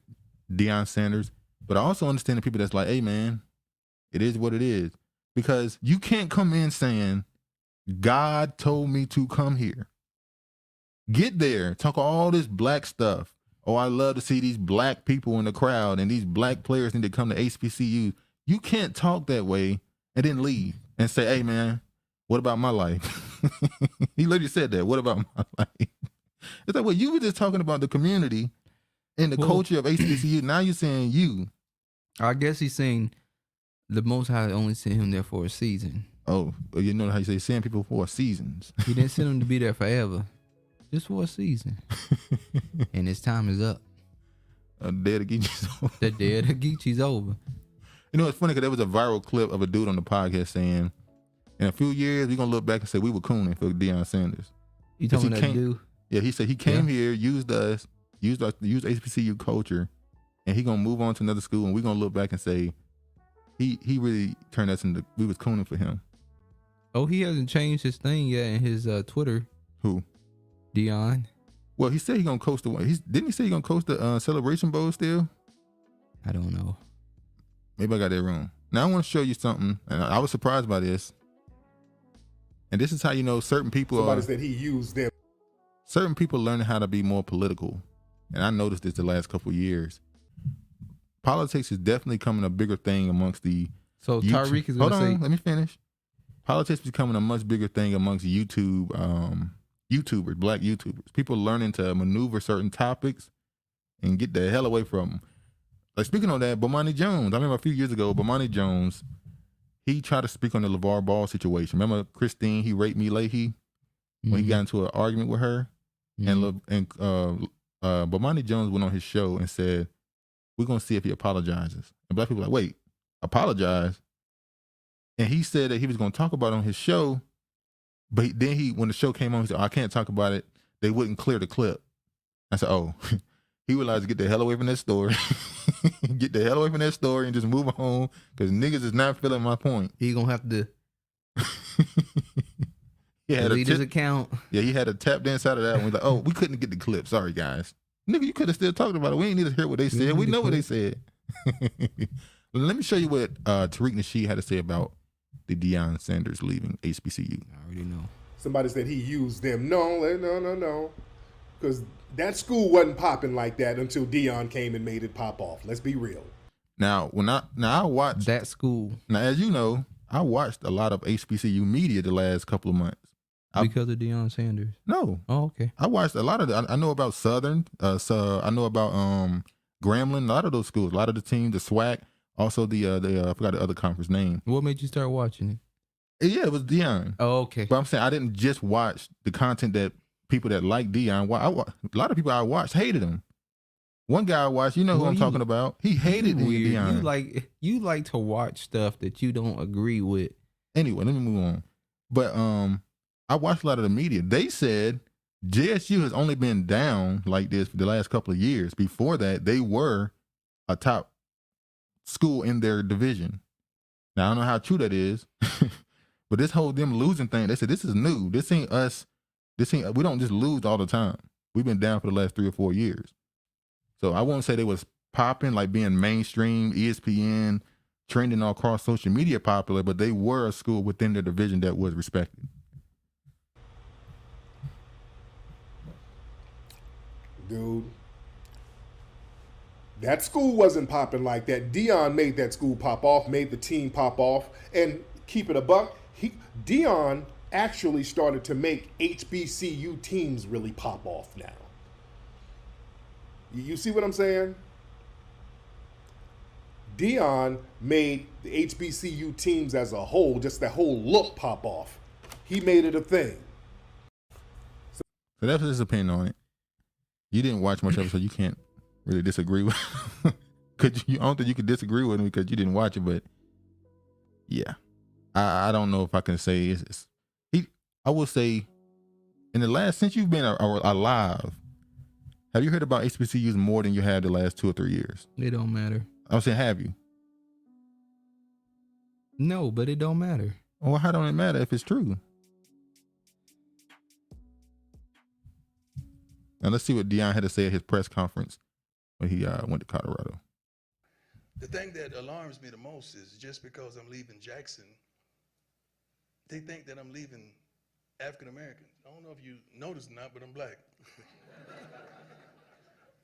Deion Sanders. But I also understand the people that's like, hey, man, it is what it is. Because you can't come in saying, God told me to come here. Get there, talk all this black stuff. Oh, I love to see these black people in the crowd and these black players need to come to HBCU. You can't talk that way and then leave and say, hey, man, what about my life? He literally said that. What about my life? It's like, well, you were just talking about the community and the culture of HBCU. Now you're saying you. I guess he's saying the Most High only sent him there for a season. Oh, you know how you say send people for seasons. He didn't send him to be there forever. Just for a season. And his time is up. dead of Geechee's over. The dead of Geechee's over. You know, it's funny because there was a viral clip of a dude on the podcast saying, in a few years, we're going to look back and say we were cooning for Deion Sanders. You talking about that dude? Yeah, he said he came here, used us, used HBCU culture, and he going to move on to another school, and we're going to look back and say he really turned us into, we was cooning for him. Oh, he hasn't changed his thing yet in his Twitter. Who? Deion. Well, he said he going to coast the one. Didn't he say he going to coast the Celebration Bowl still? I don't know. Maybe I got that wrong. Now I want to show you something, and I was surprised by this. And this is how you know certain people Somebody said he used them. Certain people learning how to be more political. And I noticed this the last couple of years. Politics is definitely becoming a bigger thing amongst the So Tyreek is going to say... Hold on, let me finish. Politics is becoming a much bigger thing amongst YouTube, YouTubers, black YouTubers. People learning to maneuver certain topics and get the hell away from them. Like, speaking of that, Bomani Jones. I remember a few years ago, Bomani Jones, he tried to speak on the LeVar Ball situation. Remember Christine, he raped me Leahy when he got into an argument with her? And Bomani Jones went on his show and said, we're going to see if he apologizes. And black people were like, wait, apologize? And he said that he was going to talk about it on his show, but then when the show came on, he said, I can't talk about it. They wouldn't clear the clip. I said, oh, he realized to get the hell away from that story. Get the hell away from that story and just move on, because niggas is not feeling my point. He going to have to delete his account. Yeah, he had to tap the inside of that one. He's like, oh, we couldn't get the clip. Sorry, guys. Nigga, you could have still talked about it. We ain't need to hear what they said. We know what they said. Let me show you what Tariq Nasheed had to say about the Deion Sanders leaving HBCU. I already know. Somebody said he used them. No. Because that school wasn't popping like that until Deion came and made it pop off. Let's be real. Now, I watched that school. Now, as you know, I watched a lot of HBCU media the last couple of months. Because of Deion Sanders? No. Oh, okay. I watched a lot of I know about Southern. I know about Grambling. A lot of those schools. A lot of the teams, the SWAC. Also the I forgot the other conference name. What made you start watching it? Yeah, it was Deion. Oh, okay. But I'm saying I didn't just watch the content that people that like Deion. A lot of people I watched hated him. One guy I watched, you know who I'm talking about. He hated Deion. You like to watch stuff that you don't agree with. Anyway, let me move on. But I watched a lot of the media. They said JSU has only been down like this for the last couple of years. Before that, they were a top school in their division. Now, I don't know how true that is, but this whole them losing thing, they said this is new. This ain't us. We don't just lose all the time. We've been down for the last 3 or 4 years. So I won't say they was popping, like being mainstream, ESPN, trending all across social media popular, but they were a school within their division that was respected. Dude, that school wasn't popping like that. Deion made that school pop off, made the team pop off, and keep it a buck. Deion actually started to make HBCU teams really pop off now. You see what I'm saying? Deion made the HBCU teams as a whole, just that whole look pop off. He made it a thing. So that's his opinion on it. You didn't watch much of it, so you can't really disagree with I don't think you could disagree with him because you didn't watch it, but yeah. I don't know if I can say I will say since you've been alive, have you heard about HBCUs more than you had the last 2 or 3 years? It don't matter. I was saying, have you? No, but it don't matter. Well, how don't it matter if it's true? Now let's see what Deion had to say at his press conference when he went to Colorado. The thing that alarms me the most is just because I'm leaving Jackson, they think that I'm leaving African Americans. I don't know if you noticed or not, but I'm black.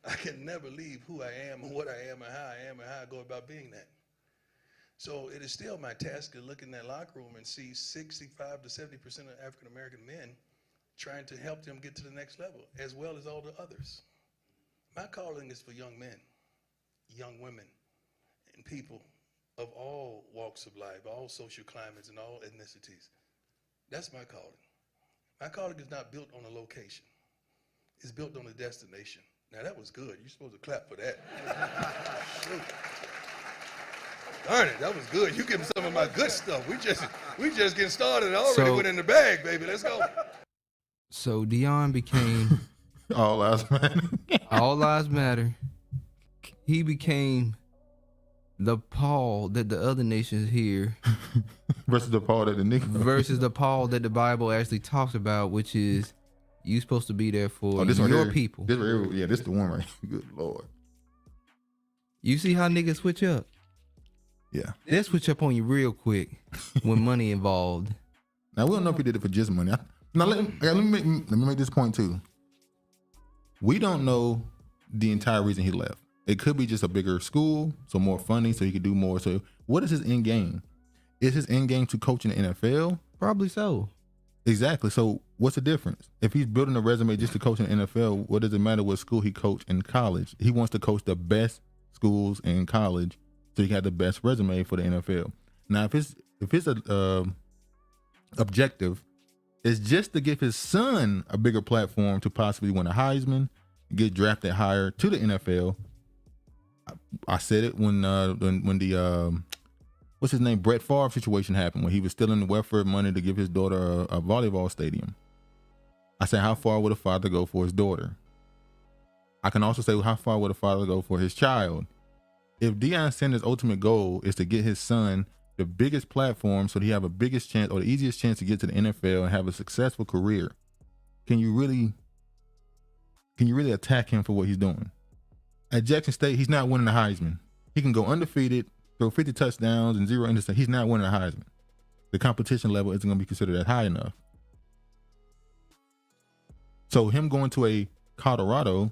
I can never leave who I am and what I am and how I go about being that. So it is still my task to look in that locker room and see 65 to 70% of African American men trying to help them get to the next level, as well as all the others. My calling is for young men, young women, and people of all walks of life, all social climates, and all ethnicities. That's my calling. My calling is not built on a location. It's built on a destination. Now that was good. You're supposed to clap for that. Shoot. Darn it, that was good. You give me some of my good stuff. We just getting started. I already went in the bag, baby. Let's go. So Deion became All lives matter. All Lives Matter. He became the Paul that the other nations hear Versus the Paul that the nigga. versus the Paul that the Bible actually talks about, which is you supposed to be there for this your right here. people. This right here, yeah, this the one right here. Good Lord. You see how niggas switch up? Yeah. They switch up on you real quick when money involved. Now we don't know if he did it for just money. Now let me make this point too. We don't know the entire reason he left. It could be just a bigger school, so more funding, so he could do more. So what is his end game? Is his end game to coach in the NFL? Probably so. Exactly. So what's the difference? If he's building a resume just to coach in the NFL, what does it matter what school he coached in college? He wants to coach the best schools in college so he can have the best resume for the NFL. Now, if his objective is just to give his son a bigger platform to possibly win a Heisman, get drafted higher to the NFL, I said it when the what's his name, Brett Favre situation happened, when he was stealing the welfare money to give his daughter a volleyball stadium. I said, how far would a father go for his daughter? I can also say, how far would a father go for his child? If Deion Sanders' ultimate goal is to get his son the biggest platform so that he have a biggest chance or the easiest chance to get to the NFL and have a successful career, can you really attack him for what he's doing? At Jackson State, he's not winning the Heisman. He can go undefeated, throw 50 touchdowns and 0 interceptions. He's not winning a Heisman. The competition level isn't going to be considered that high enough. So him going to a Colorado,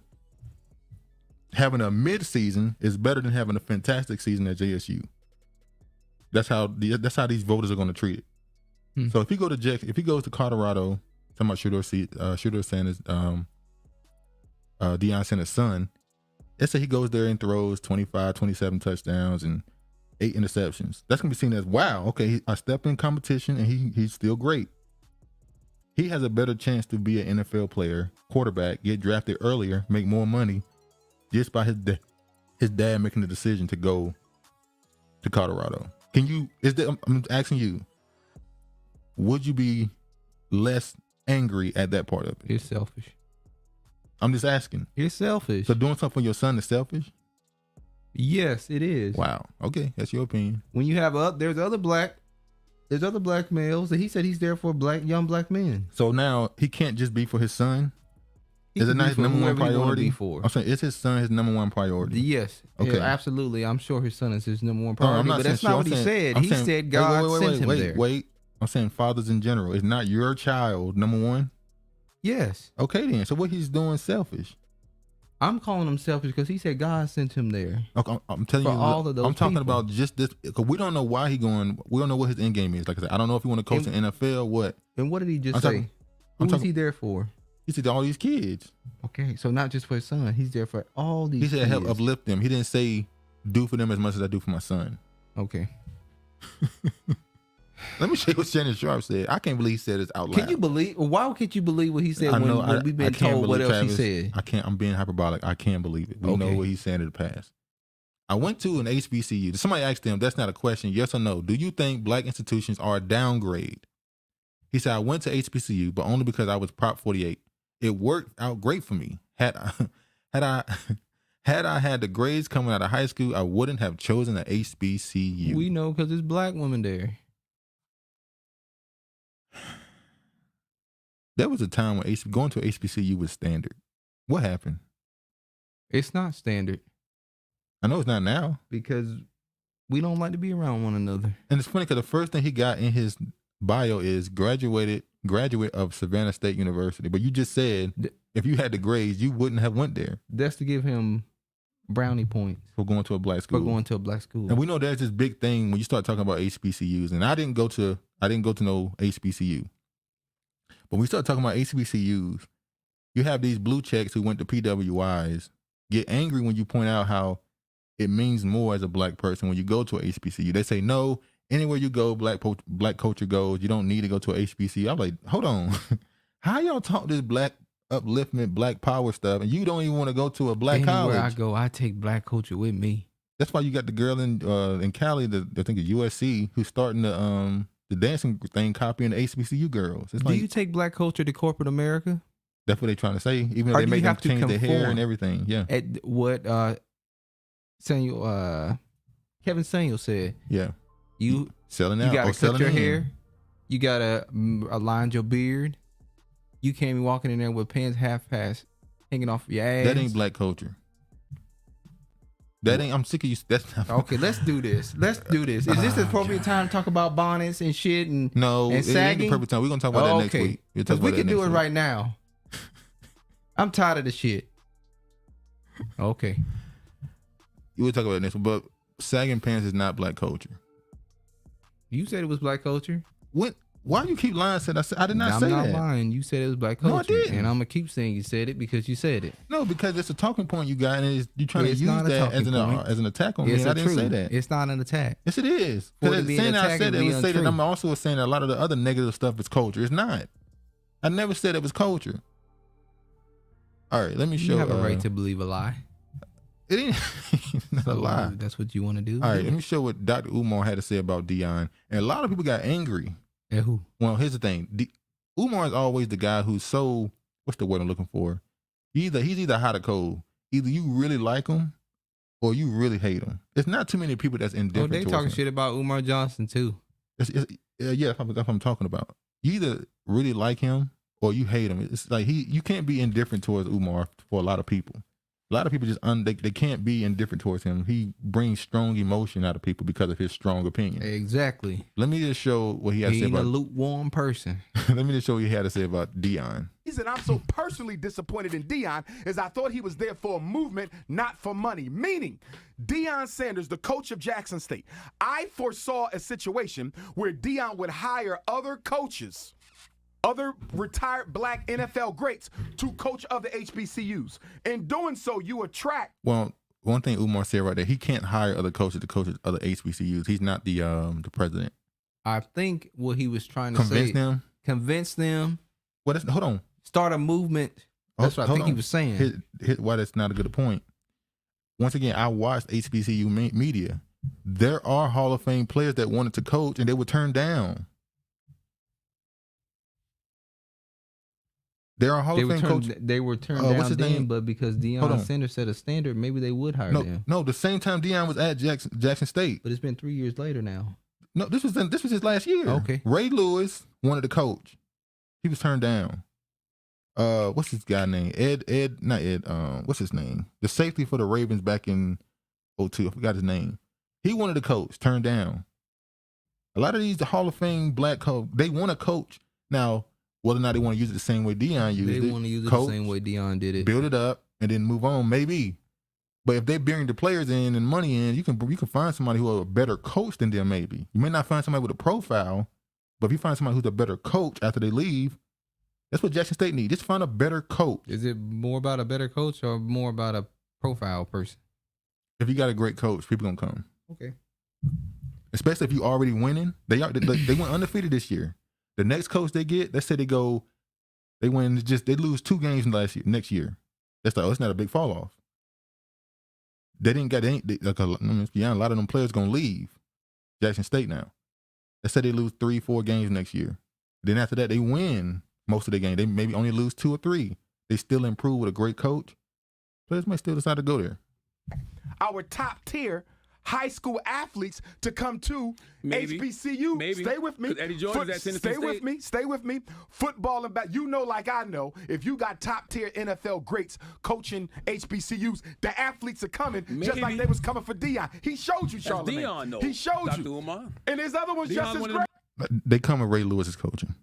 having a mid-season is better than having a fantastic season at JSU. That's how these voters are going to treat it. So if he goes to Colorado, talking about Shooter Sanders, Deion Sanders' son, let's say he goes there and throws 25, 27 touchdowns and 8 interceptions. That's going to be seen as, wow, okay, I stepped in competition and he's still great. He has a better chance to be an NFL player, quarterback, get drafted earlier, make more money, just by his dad making the decision to go to Colorado. I'm asking you, would you be less angry at that part of it? It's selfish. I'm just asking. It's selfish. So doing something for your son is selfish? Yes, it is. Wow. Okay, that's your opinion. When you have there's other black males that he said he's there for young black men. So now he can't just be for his son? Is it not his number one priority? I'm saying, is his son his number one priority? Yes. Okay. Yeah, absolutely. I'm sure his son is his number one priority. No, but that's not what he said. He said God sent him there. Wait. I'm saying fathers in general. Is not your child number one? Yes. Okay then. So what he's doing selfish? I'm calling him selfish because he said God sent him there. Okay, I'm telling you. All of those I'm talking people. about just this because we don't know why he's going. We don't know what his end game is. Like I said, I don't know if he want to coach in NFL. What? And what did he just say? Who is he there for? He said all these kids. Okay, so not just for his son. He's there for all these kids. He said help uplift them. He didn't say do for them as much as I do for my son. Okay. Let me show you what Shannon Sharpe said. I can't believe he said this out loud. Can you believe? Why can't you believe what he said when we've been told what else Travis, he said? I can't. I'm being hyperbolic. I can't believe it. We know what he's saying in the past. I went to an HBCU. Somebody asked him, that's not a question, yes or no. Do you think black institutions are a downgrade? He said, I went to HBCU, but only because I was Prop 48. It worked out great for me. Had I had the grades coming out of high school, I wouldn't have chosen an HBCU. We know because there's black women there. There was a time when going to HBCU was standard. What happened? It's not standard. I know it's not now. Because we don't like to be around one another. And it's funny because the first thing he got in his bio is graduate of Savannah State University. But you just said if you had the grades, you wouldn't have went there. That's to give him brownie points. For going to a black school. And we know there's this big thing when you start talking about HBCUs. And I didn't go to no HBCU. But when we start talking about HBCUs, you have these blue checks who went to PWIs get angry when you point out how it means more as a black person when you go to a HBCU. They say, no, anywhere you go, black culture goes. You don't need to go to a HBCU. I'm like, hold on. How y'all talk this black upliftment, black power stuff, and you don't even want to go to a black college. Anywhere I go, I take black culture with me. That's why you got the girl in Cali, I think at USC, who's starting the dancing thing, copying the HBCU girls. It's Do you take black culture to corporate America? That's what they're trying to say. Even though they make them change their hair and everything. Yeah. At what Kevin Samuel said. Yeah. You selling out. You gotta cut your hair. You gotta align your beard. You can't be walking in there with pants half-past hanging off your ass. That ain't black culture. That ain't. I'm sick of you. That's not, okay. Let's do this. Is this the appropriate time to talk about bonnets and shit and no? And it sagging? ain't the perfect time. We're gonna talk about that next week. Because we can do it right now. I'm tired of the shit. Okay. We'll talk about it next week. But sagging pants is not black culture. You said it was black culture. What? Why do you keep lying? I did not say that. I'm not lying. You said it was black culture. No, I didn't. And I'm gonna keep saying you said it because you said it. No, because it's a talking point you got, and you're trying to use that as an attack on me. I didn't say that. It's not an attack. Yes, it is. Saying I said it was say that I'm also saying that a lot of the other negative stuff is culture. It's not. I never said it was culture. All right, let me show. You have a right to believe a lie. It ain't not a lie. That's what you want to do. All right, let me show what Dr. Umar had to say about Deion. And a lot of people got angry. At who? Well, here's the thing. Umar is always the guy who's so, what's the word I'm looking for? He's either hot or cold. Either you really like him or you really hate him. It's not too many people that's indifferent. They talking shit about Umar Johnson too. Yeah, that's what I'm talking about. You either really like him or you hate him. It's like you can't be indifferent towards Umar for a lot of people. A lot of people just they can't be indifferent towards him. He brings strong emotion out of people because of his strong opinion. Exactly. Let me just show what he has to say about. He's a lukewarm person. Let me just show what he had to say about Deion. He said, I'm so personally disappointed in Deion as I thought he was there for a movement, not for money. Meaning, Deion Sanders, the coach of Jackson State, I foresaw a situation where Deion would hire other coaches, other retired black NFL greats to coach other HBCUs. In doing so, you attract. Well, one thing Umar said right there, he can't hire other coaches to coach other HBCUs. He's not the president. I think what he was trying to say. Convince them. Well, hold on. Start a movement. That's what I think he was saying. Why that's not a good point. Once again, I watched HBCU media. There are Hall of Fame players that wanted to coach and they were turned down. There are Hall of Fame coaches. They were turned down then, but because Deion Sanders set a standard, maybe they would hire them. No, the same time Deion was at Jackson State. But it's been 3 years later now. No, this was his last year. Okay. Ray Lewis wanted to coach. He was turned down. What's his guy name? Not Ed. What's his name? The safety for the Ravens back in 2002. I forgot his name. He wanted to coach, turned down. A lot of these Hall of Fame black coach, they want to coach. Now, whether or not they want to use it the same way Deion used it. They want to use it the same way Deion did it. Build it up and then move on, maybe. But if they bring the players in and money in, you can find somebody who is a better coach than them, maybe. You may not find somebody with a profile, but if you find somebody who's a better coach after they leave, that's what Jackson State needs. Just find a better coach. Is it more about a better coach or more about a profile person? If you got a great coach, people gonna come. Okay. Especially if you already winning. They went undefeated this year. The next coach they get, let's say they lose 2 games next year. That's like, it's not a big fall off. A lot of them players gonna leave Jackson State now. Let's say they lose 3-4 games next year. Then after that, they win most of the game. They maybe only lose 2 or 3. They still improve with a great coach. Players might still decide to go there. Our top tier high school athletes to come to HBCU. Maybe. Stay with me. Eddie George is at Tennessee State. Stay with me. Football and back. You know, like I know, if you got top tier NFL greats coaching HBCUs, the athletes are coming just like they was coming for Deion. He showed you, Charlamagne. Deion, though. He showed Dr. you. Umar. And his other ones just as great. They come with Ray Lewis is coaching.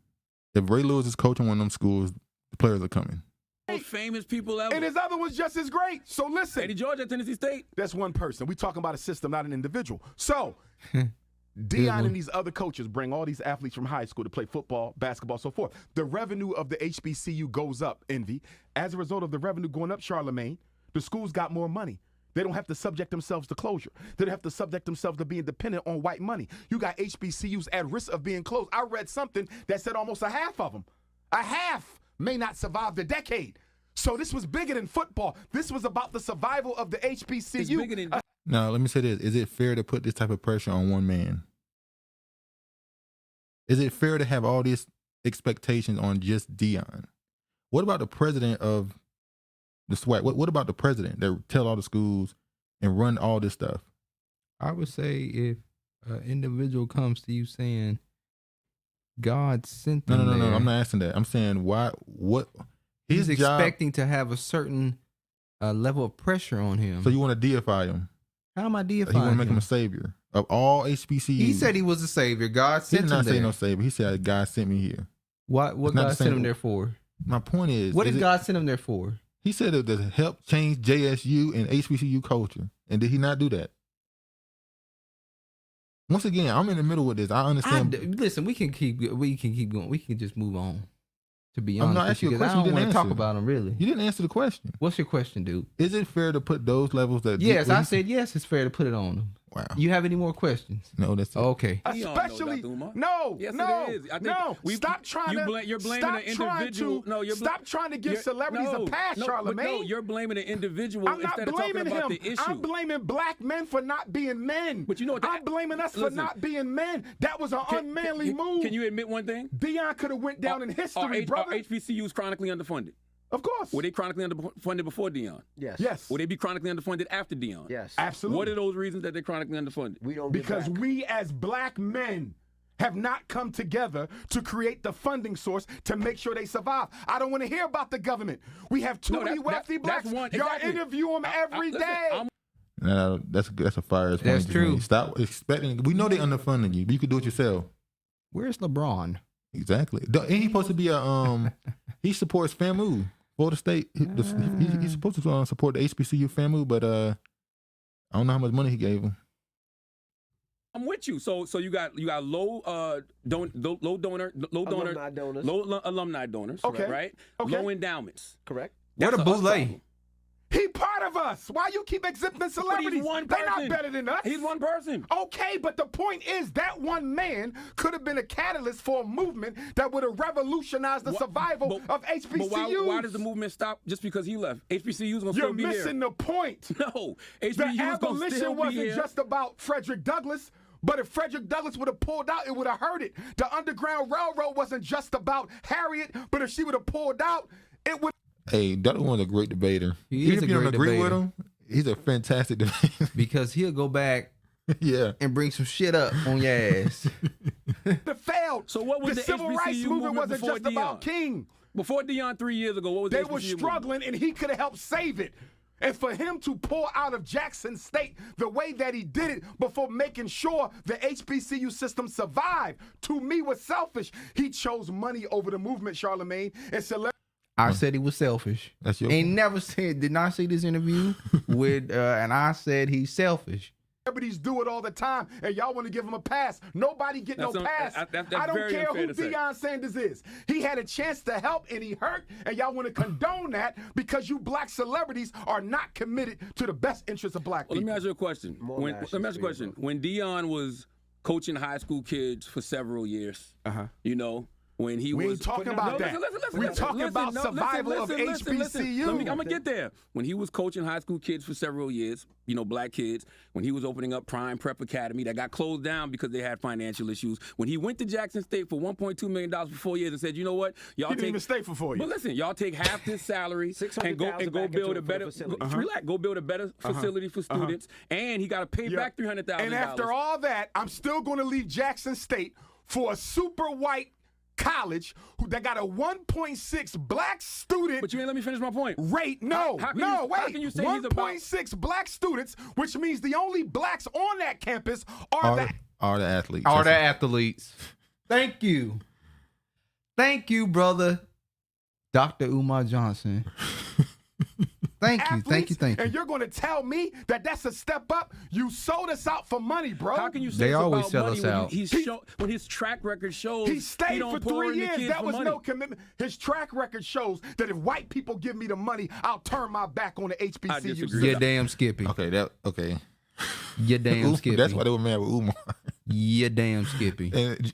If Ray Lewis is coaching one of them schools, the players are coming. Most famous people ever. And his other one's just as great. So listen. Eddie George at Tennessee State. That's one person. We're talking about a system, not an individual. So Deion and these other coaches bring all these athletes from high school to play football, basketball, so forth. The revenue of the HBCU goes up, Envy. As a result of the revenue going up, Charlamagne, the schools got more money. They don't have to subject themselves to closure. They don't have to subject themselves to being dependent on white money. You got HBCUs at risk of being closed. I read something that said almost a half of them. A half may not survive the decade. So this was bigger than football. This was about the survival of the HBCU. It's bigger than Now, let me say this. Is it fair to put this type of pressure on one man? Is it fair to have all these expectations on just Deion? What about the president of the SWAC? What about the president that tell all the schools and run all this stuff? I would say if an individual comes to you saying God sent them No. there, I'm not asking that. I'm saying why? What? he's His job- expecting to have a certain level of pressure on him. So you want to deify him? How am I You deifying want to make him him? a savior of all HBCUs? He said he was a savior. God He sent did him not say there. no savior. He said God sent me here. What It's not God the sent same- him there for? My point is, What is did it- God send him there for? He said it to help change JSU and HBCU culture, and did he not do that? Once again, I'm in the middle with this. I understand. Listen, we can keep going. We can just move on. To be I'm honest, not with asking you a because I question. don't You want didn't to talk answer. about him really. You didn't answer the question. What's your question, dude? Is it fair to put those levels that? Yes, I said yes. It's fair to put it on him. Wow. You have any more questions? No, that's it. Okay. Especially Dr. Umar. no, Yes, no, it is. I think no. we- Stop trying you to. bla- you're blaming stop the trying individual. to- No, you're stop trying to give you're- celebrities a pass, but Charlamagne. you're blaming the individual I'm not instead of talking blaming about him. the issue. I'm blaming black men for not being men. But you know what? I'm blaming us for Listen. not being men. That was an unmanly move. Can you admit one thing? Deion could have went down in history, Are brother. HBCUs chronically underfunded? Of course. Were they chronically underfunded before Deion? Yes. Yes. Will they be chronically underfunded after Deion? Yes. Absolutely. What are those reasons that they're chronically underfunded? We don't give Because back. we as black men have not come together to create the funding source to make sure they survive. I don't want to hear about the government. We have too No, many wealthy that's blacks. one- Y'all exactly. interview them every listen, day. I'm- No, that's a fire. That's true. Stop expecting. We know they underfunding you, but you could do it yourself. Where's LeBron? Exactly. Ain't he supposed to be a He supports FAMU, Florida State. He's supposed to support the HBCU FAMU, but I don't know how much money he gave him. I'm with you. So you got low alumni donors, low alumni donors, Okay. right? Okay. Low endowments. Correct. What a That's us boule. problem. He part of us. Why you keep exhibiting celebrities? one They're not person. better than us. He's one person. Okay, but the point is that one man could have been a catalyst for a movement that would have revolutionized the survival of HBCUs. But why does the movement stop just because he left? HBCUs gonna You're still be here. missing the point. No, The HBCUs gonna still abolition be wasn't here. just about Frederick Douglass. But if Frederick Douglass would have pulled out, it would have hurt it. The Underground Railroad wasn't just about Harriet, but if she would have pulled out, it would. Hey, Dr. One's a great debater. He Even is if a you don't great agree with debater. him, he's a fantastic debater. Because he'll go back Yeah. and bring some shit up on your ass. That failed. So what was the civil rights HBCU movement wasn't before just about Deion? King. Before Deion 3 years ago, what was They the were HBCU struggling, and he could have helped save it. And for him to pull out of Jackson State the way that he did it before making sure the HBCU system survived, to me was selfish. He chose money over the movement, Charlamagne, and celebrity. I said he was selfish. That's your Ain't never said, did not see this interview with, and I said he's selfish. Celebrities do it all the time, and y'all want to give him a pass. Nobody get That's no un- pass. that's I don't very care unfair who to say. Deion Sanders is. He had a chance to help, and he hurt, and y'all want to condone that because you black celebrities are not committed to the best interests of black Well, let people. me ask you a question. Let me ask you a question. When Deion was coaching high school kids for several years, you know, when he We was ain't talking about that. We're talking about survival of HBCU. I'm gonna get there. When he was coaching high school kids for several years, you know, black kids, when he was opening up Prime Prep Academy that got closed down because they had financial issues. When he went to Jackson State for $1.2 million for 4 years and said, you know what, y'all He didn't take even stay for 4 years. But listen, y'all take half this salary and go $600,000 back build into a better facility. relax, go build a better facility for students, and he got to pay back $300,000. And after all that, I'm still going to leave Jackson State for a super white college that got a 1.6 black student. But you ain't let me finish my point. Rate. How can you say he's about 1.6 black students, which means the only blacks on that campus Are the athletes. Are the athletes. Thank you. Thank you, brother. Dr. Umar Johnson. Thank you. Thank you. Thank And you. you're going to tell me that that's a step up? You sold us out for money, bro. How can you say They it's always about sell money us when out. when his track record shows He stayed don't for pour 3 in the years. kids That for was money. no commitment. His track record shows that if white people give me the money, I'll turn my back on the HBCU disagree. system. You damn Skippy. Okay, You damn Skippy. That's why they were mad with Umar. Yeah, damn Skippy. And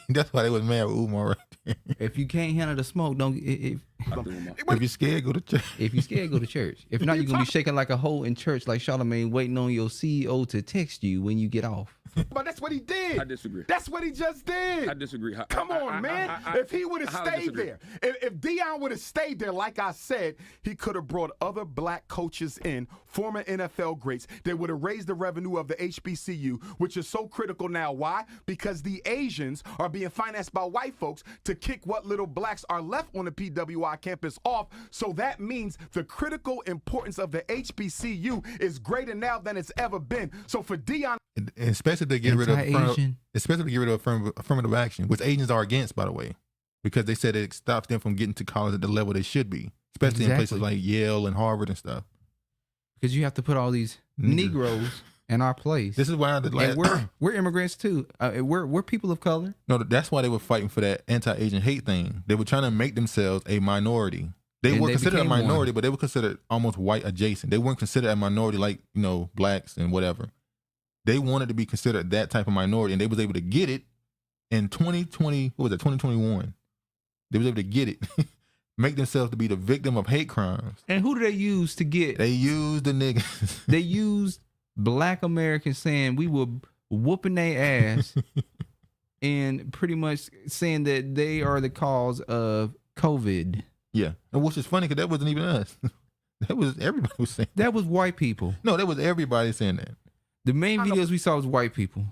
that's why they was mad with Umar right there. If you can't handle the smoke, don't. If you're scared, go to church. If you're scared, go to church. If not, you're gonna be shaking like a hoe in church, like Charlemagne, waiting on your CEO to text you when you get off. But that's what he did. I disagree. That's what he just did. I disagree. Come on, man. If he would have stayed there, if Deion would have stayed there, like I said, he could have brought other black coaches in, former NFL greats. They would have raised the revenue of the HBCU, which is so critical now. Why? Because the Asians are being financed by white folks to kick what little blacks are left on the PWI campus off. So that means the critical importance of the HBCU is greater now than it's ever been. So for Deion, especially to get rid of affirmative action, which Asians are against, by the way, because they said it stops them from getting to college at the level they should be, especially in places like Yale and Harvard and stuff. Because you have to put all these Negroes in our place. This is why we're immigrants too. We're people of color. No, that's why they were fighting for that anti-Asian hate thing. They were trying to make themselves a minority. They were considered a minority, but they were considered almost white adjacent. They weren't considered a minority like, blacks and whatever. They wanted to be considered that type of minority, and they was able to get it in 2021. They was able to get it, make themselves to be the victim of hate crimes. And who do they use to get? They used the niggas. They used black Americans saying we were whooping their ass and pretty much saying that they are the cause of COVID. Yeah, and which is funny because that wasn't even us. That was everybody was saying that was white people. No, that was everybody saying that. The main videos we saw was white people.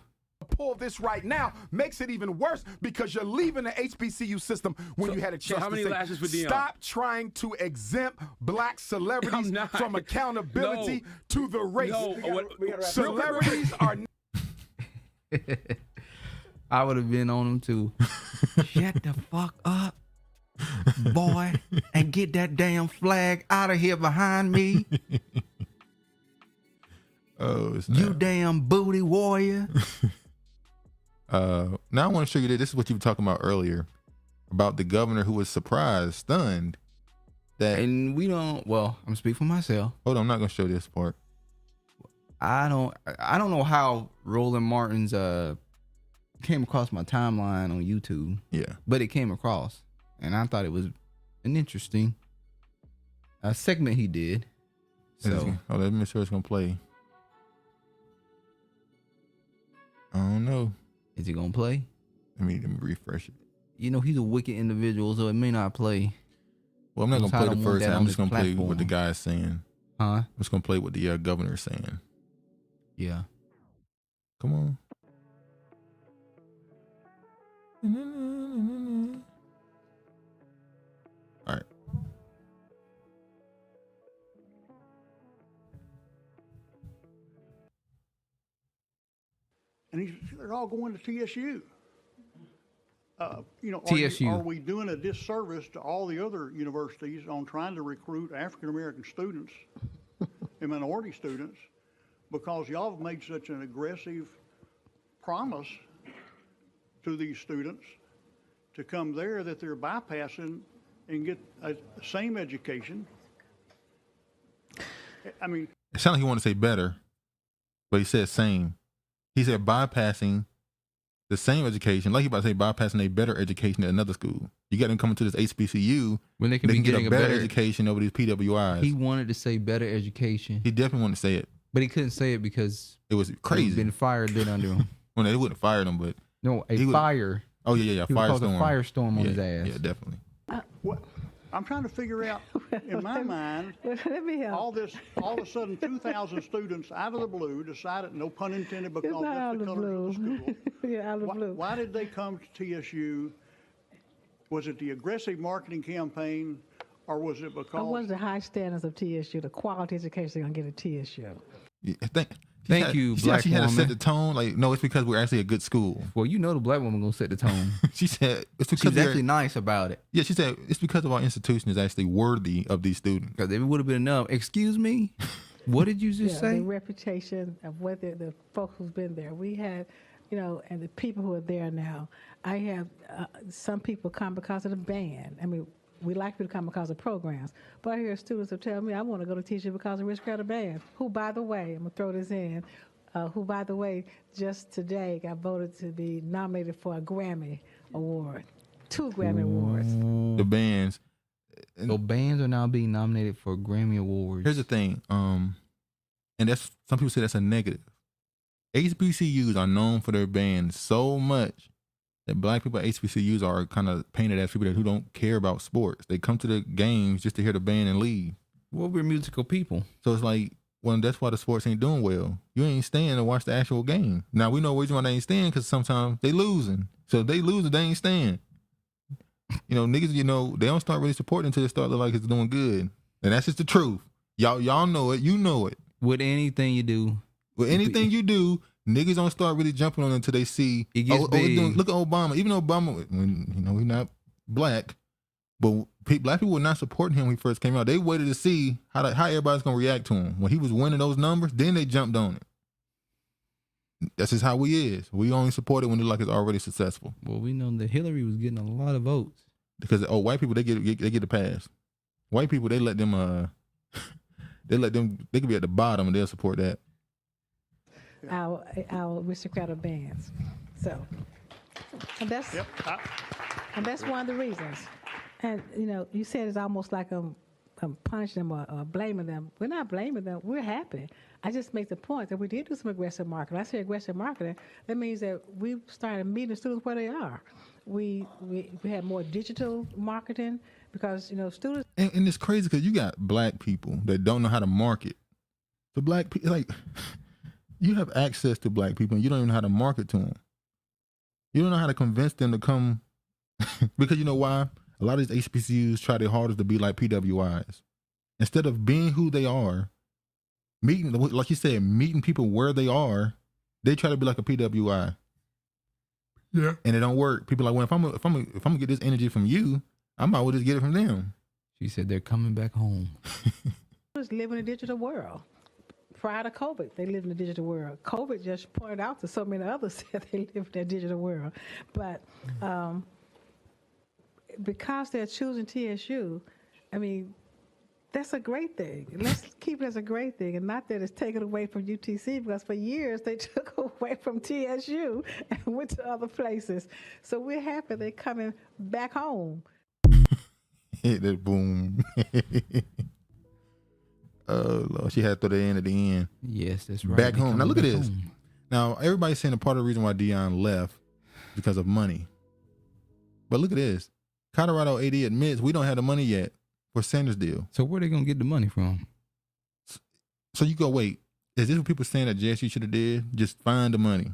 Pull this right now makes it even worse because you're leaving the HBCU system when you had a chance how many to lashes for Deion? Stop trying to exempt black celebrities from accountability to the race. Celebrities are. I would have been on them too. Shut the fuck up, boy, and get that damn flag out of here behind me. Oh, you damn booty warrior. Now I want to show you that this is what you were talking about earlier about the governor who was surprised, stunned that. And we don't. Well, I'm speaking for myself. Hold on, I'm not gonna show this part. I don't know how Roland Martin's came across my timeline on YouTube. Yeah, but it came across, and I thought it was an interesting segment he did. So let me make sure it's gonna play. I don't know. Is it gonna play? Let me refresh it. He's a wicked individual, so it may not play. Well, I'm not gonna play the first time. I'm just gonna play what the guy is saying. Huh? I'm just gonna play what the governor is saying. Yeah. Come on. All right. And they're all going to TSU. TSU. Are we doing a disservice to all the other universities on trying to recruit African American students and minority students because y'all have made such an aggressive promise to these students to come there that they're bypassing and get a same education? I mean, it sounds like he wanted to say better, but he said same. He said bypassing the same education, like he about to say bypassing a better education at another school. You got them coming to this HBCU when they can get a better education over these PWIs. He wanted to say better education. He definitely wanted to say it, but he couldn't say it because it was crazy. He'd been fired then under him. Well, they wouldn't have fired him, but fire. Oh yeah, he firestorm. A firestorm on his ass. Yeah, definitely. I'm trying to figure out, in my mind, all of a sudden 2,000 students out of the blue decided, no pun intended, because that's the color of the school. Yeah, out of the blue. Why did they come to TSU? Was it the aggressive marketing campaign, or was it because? Or was the high standards of TSU, the quality education they're going to get at TSU? Yeah, Thank you, black she woman. had to set the tone. Like, no, it's because we're actually a good school. Well, the black woman gonna set the tone. She said it's because she's actually nice about it. Yeah, she said it's because of our institution is actually worthy of these students. Because if it would have been enough. Excuse me, what did you just say? The reputation of what the folks who's been there. We had, and the people who are there now. I have some people come because of the band. I mean, we like people to come because of programs. But I hear students who tell me, I want to go to TSU because of Rich Credit Band, who, by the way, I'm going to throw this in, who, by the way, just today got voted to be nominated for a Grammy Award, 2 Grammy Awards. The bands. So bands are now being nominated for Grammy Awards. Here's the thing, and that's some people say that's a negative. HBCUs are known for their bands so much that black people at HBCUs are kind of painted as people who don't care about sports. They come to the games just to hear the band and leave. Well, we're musical people. So it's like, well, that's why the sports ain't doing well. You ain't staying to watch the actual game. Now, we know the reason why they ain't staying because sometimes they losing. So if they losing, they ain't staying. You know, niggas, they don't start really supporting until they start looking like it's doing good. And that's just the truth. Y'all know it. You know it. With anything you do. Niggas don't start really jumping on it until they see. It gets big. Look at Obama. Even Obama, he's not black, but black people were not supporting him when he first came out. They waited to see how everybody's going to react to him. When he was winning those numbers, then they jumped on it. That's just how we is. We only support it when it's like it's already successful. Well, we know that Hillary was getting a lot of votes. Because white people, they get a pass. White people, they let them they could be at the bottom and they'll support that. Our aristocratic bands. So, and that's one of the reasons. And you said it's almost like I'm punishing them or blaming them. We're not blaming them. We're happy. I just make the point that we did do some aggressive marketing. I say aggressive marketing. That means that we started meeting students where they are. We had more digital marketing because students. And it's crazy because you got black people that don't know how to market. The black people, like, you have access to black people and you don't even know how to market to them. You don't know how to convince them to come because you know why? A lot of these HBCUs try their hardest to be like PWIs. Instead of being who they are, meeting, like you said, meeting people where they are, they try to be like a PWI. Yeah. And it don't work. People are like, well, if I'm gonna get this energy from you, I might as well just get it from them. She said they're coming back home. Just live in a digital world. Prior to COVID, they lived in the digital world. COVID just pointed out to so many others that they live in that digital world. But because they're choosing TSU, I mean, that's a great thing. Let's keep it as a great thing, and not that it's taken away from UTC, because for years they took away from TSU and went to other places. So we're happy they're coming back home. Hit that boom. Oh, Lord, she had to throw that in at the end. Yes, that's right. Back home. Now look at this. Now everybody's saying a part of the reason why Deion left because of money. But look at this. Colorado AD admits we don't have the money yet for Sanders' deal. So where are they gonna get the money from? So you go, wait, is this what people saying that JSU should have did? Just find the money.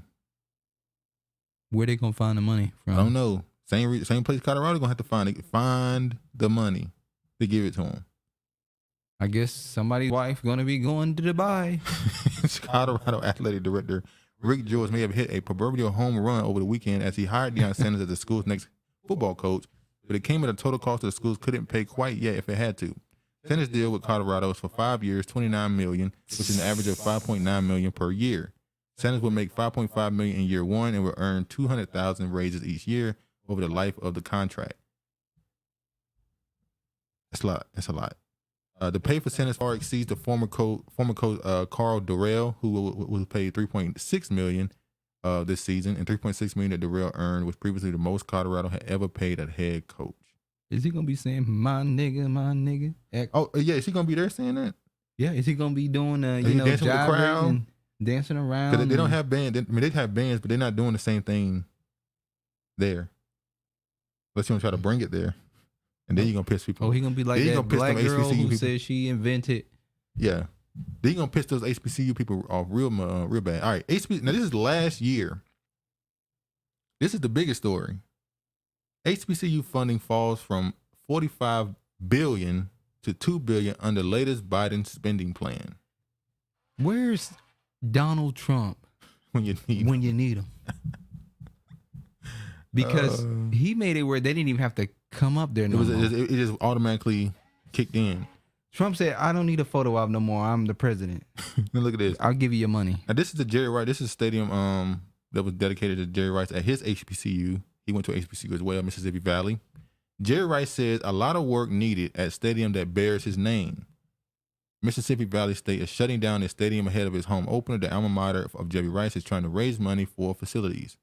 Where they gonna find the money from? I don't know. Same place Colorado gonna have to find the money to give it to them. I guess somebody's wife gonna be going to Dubai. Colorado athletic director Rick George may have hit a proverbial home run over the weekend as he hired Deion Sanders as the school's next football coach, but it came at a total cost that the schools couldn't pay quite yet if it had to. Sanders' deal with Colorado is for 5 years, $29 million, which is an average of $5.9 million per year. Sanders will make $5.5 million in year one and will earn $200,000 raises each year over the life of the contract. That's a lot. That's a lot. The pay for Sanders far exceeds the former coach Carl Durrell, who was paid $3.6 million this season, and $3.6 million that Durrell earned was previously the most Colorado had ever paid a head coach. Is he gonna be saying "my nigga, my nigga"? Oh yeah, is he gonna be there saying that? Yeah, is he gonna be doing dancing with the crowd, and dancing around? Because they don't have bands. They have bands, but they're not doing the same thing there. Unless you want to try to bring it there. And then you're going to piss people off. Oh, he going to be like that black girl who said she invented. Yeah. Then you're going to piss those HBCU people off real bad. All right. Now, this is last year. This is the biggest story. HBCU funding falls from $45 billion to $2 billion under latest Biden spending plan. Where's Donald Trump when you need him? Because he made it where they didn't even have to come up there no more. It just automatically kicked in. Trump said, I don't need a photo op no more. I'm the president. Now look at this. I'll give you your money. Now this is the Jerry Rice. This is a stadium that was dedicated to Jerry Rice at his HBCU. He went to HBCU as well, Mississippi Valley. Jerry Rice says a lot of work needed at stadium that bears his name. Mississippi Valley State is shutting down its stadium ahead of its home opener. The alma mater of Jerry Rice is trying to raise money for facilities.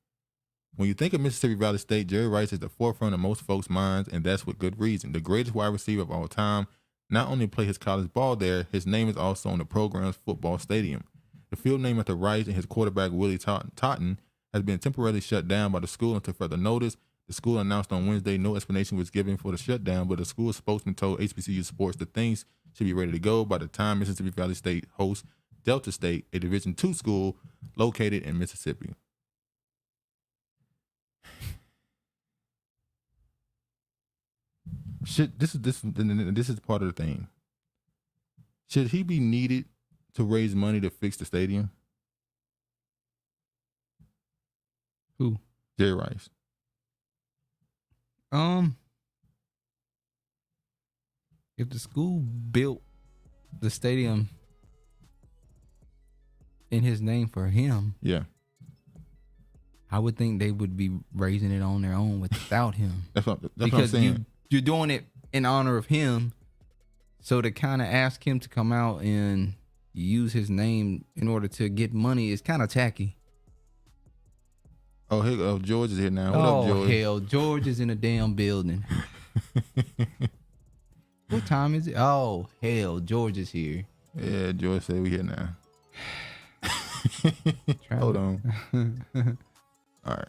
When you think of Mississippi Valley State, Jerry Rice is the forefront of most folks' minds, and that's with good reason. The greatest wide receiver of all time not only played his college ball there, his name is also on the program's football stadium. The field named after Rice and his quarterback Willie Totten has been temporarily shut down by the school until further notice. The school announced on Wednesday no explanation was given for the shutdown, but the school spokesman told HBCU Sports that things should be ready to go by the time Mississippi Valley State hosts Delta State, a Division II school located in Mississippi. This is part of the thing. Should he be needed to raise money to fix the stadium? Who? Jerry Rice. If the school built the stadium in his name for him, yeah, I would think they would be raising it on their own without him. That's what I'm saying. You're doing it in honor of him, so to kind of ask him to come out and use his name in order to get money is kind of tacky. Oh, George is here now. What up, George? Hell, George is in a damn building. What time is it? Oh, hell, George is here. Yeah, George said we here now. Hold on. All right.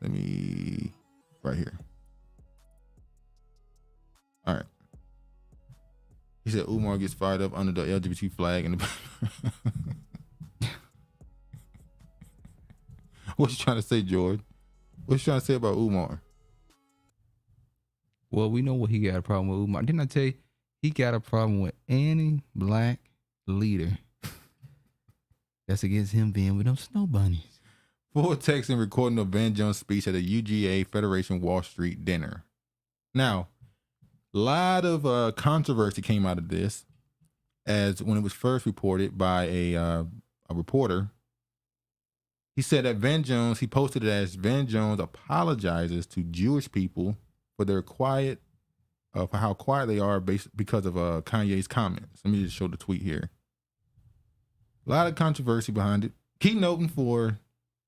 Let me, right here. All right. He said Umar gets fired up under the LGBT flag and What you trying to say, George? What you trying to say about Umar? Well, we know what he got a problem with Umar. Didn't I tell you? He got a problem with any black leader that's against him being with them snow bunnies. For texting recording of Van Jones' speech at the UJA-Federation Wall Street Dinner. Now, a lot of controversy came out of this, as when it was first reported by a reporter. He said that Van Jones, he posted it as Van Jones apologizes to Jewish people for their for how quiet they are because of Kanye's comments. Let me just show the tweet here. A lot of controversy behind it. Keynoting for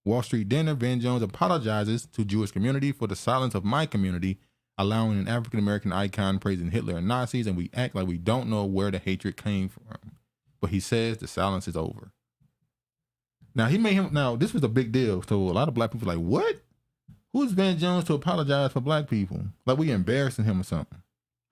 Wall Street Dinner, Van Jones apologizes to Jewish community for the silence of my community, allowing an African-American icon praising Hitler and Nazis, and we act like we don't know where the hatred came from. But he says the silence is over. Now, this was a big deal. So a lot of black people were like, what? Who's Van Jones to apologize for black people? Like we embarrassing him or something.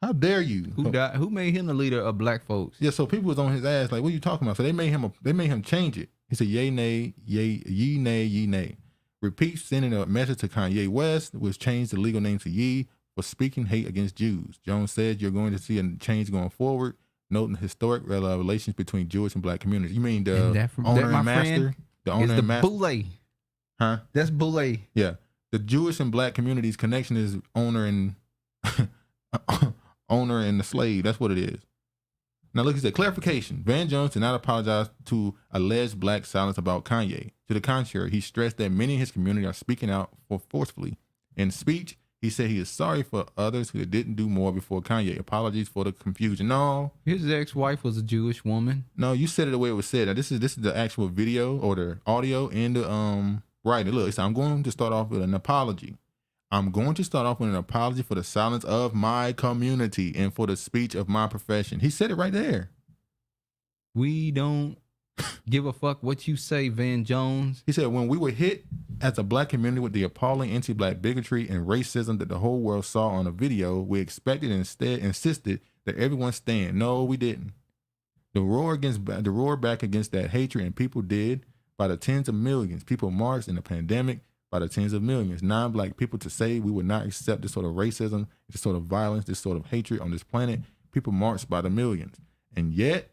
How dare you? Who made him the leader of black folks? Yeah, so people was on his ass like, what are you talking about? So they made him change it. He said, yay, nay, yay, ye, nay, ye, nay. Repeat sending a message to Kanye West, which changed the legal name to Ye, for speaking hate against Jews. Jones said you're going to see a change going forward, noting historic relations between Jewish and black communities. You mean the owner and master? The owner and master? Boule. Huh? That's Boule. Yeah. The Jewish and black communities connection is owner and the slave. That's what it is. Now look, he said, clarification. Van Jones did not apologize to alleged black silence about Kanye. To the contrary, he stressed that many in his community are speaking out forcefully. In speech, he said he is sorry for others who didn't do more before Kanye. Apologies for the confusion. No. His ex-wife was a Jewish woman. No, you said it the way it was said. Now, this is the actual video or the audio and the writing. Look, so I'm going to start off with an apology. I'm going to start off with an apology for the silence of my community and for the speech of my profession. He said it right there. We don't give a fuck what you say, Van Jones. He said, when we were hit as a black community with the appalling anti-black bigotry and racism that the whole world saw on a video, we expected and instead insisted that everyone stand. No, we didn't. The roar back against that hatred, and people did by the tens of millions. People marched in the pandemic by the tens of millions. Non-black people to say we would not accept this sort of racism, this sort of violence, this sort of hatred on this planet. People marched by the millions. And yet,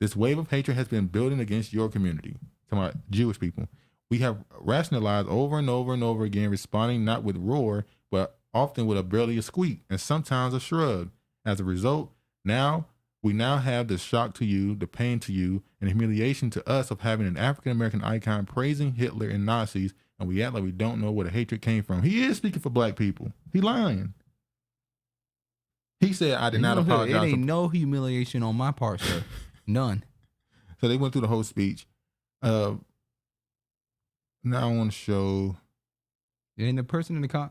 this wave of hatred has been building against your community. Talking about Jewish people. We have rationalized over and over and over again, responding not with roar, but often with barely a squeak, and sometimes a shrug. As a result, we now have the shock to you, the pain to you, and the humiliation to us of having an African-American icon praising Hitler and Nazis, and we act like we don't know where the hatred came from. He is speaking for black people. He lying. He said, I did not apologize. It ain't no humiliation on my part, sir. None. So they went through the whole speech. Now I want to show. And the person in the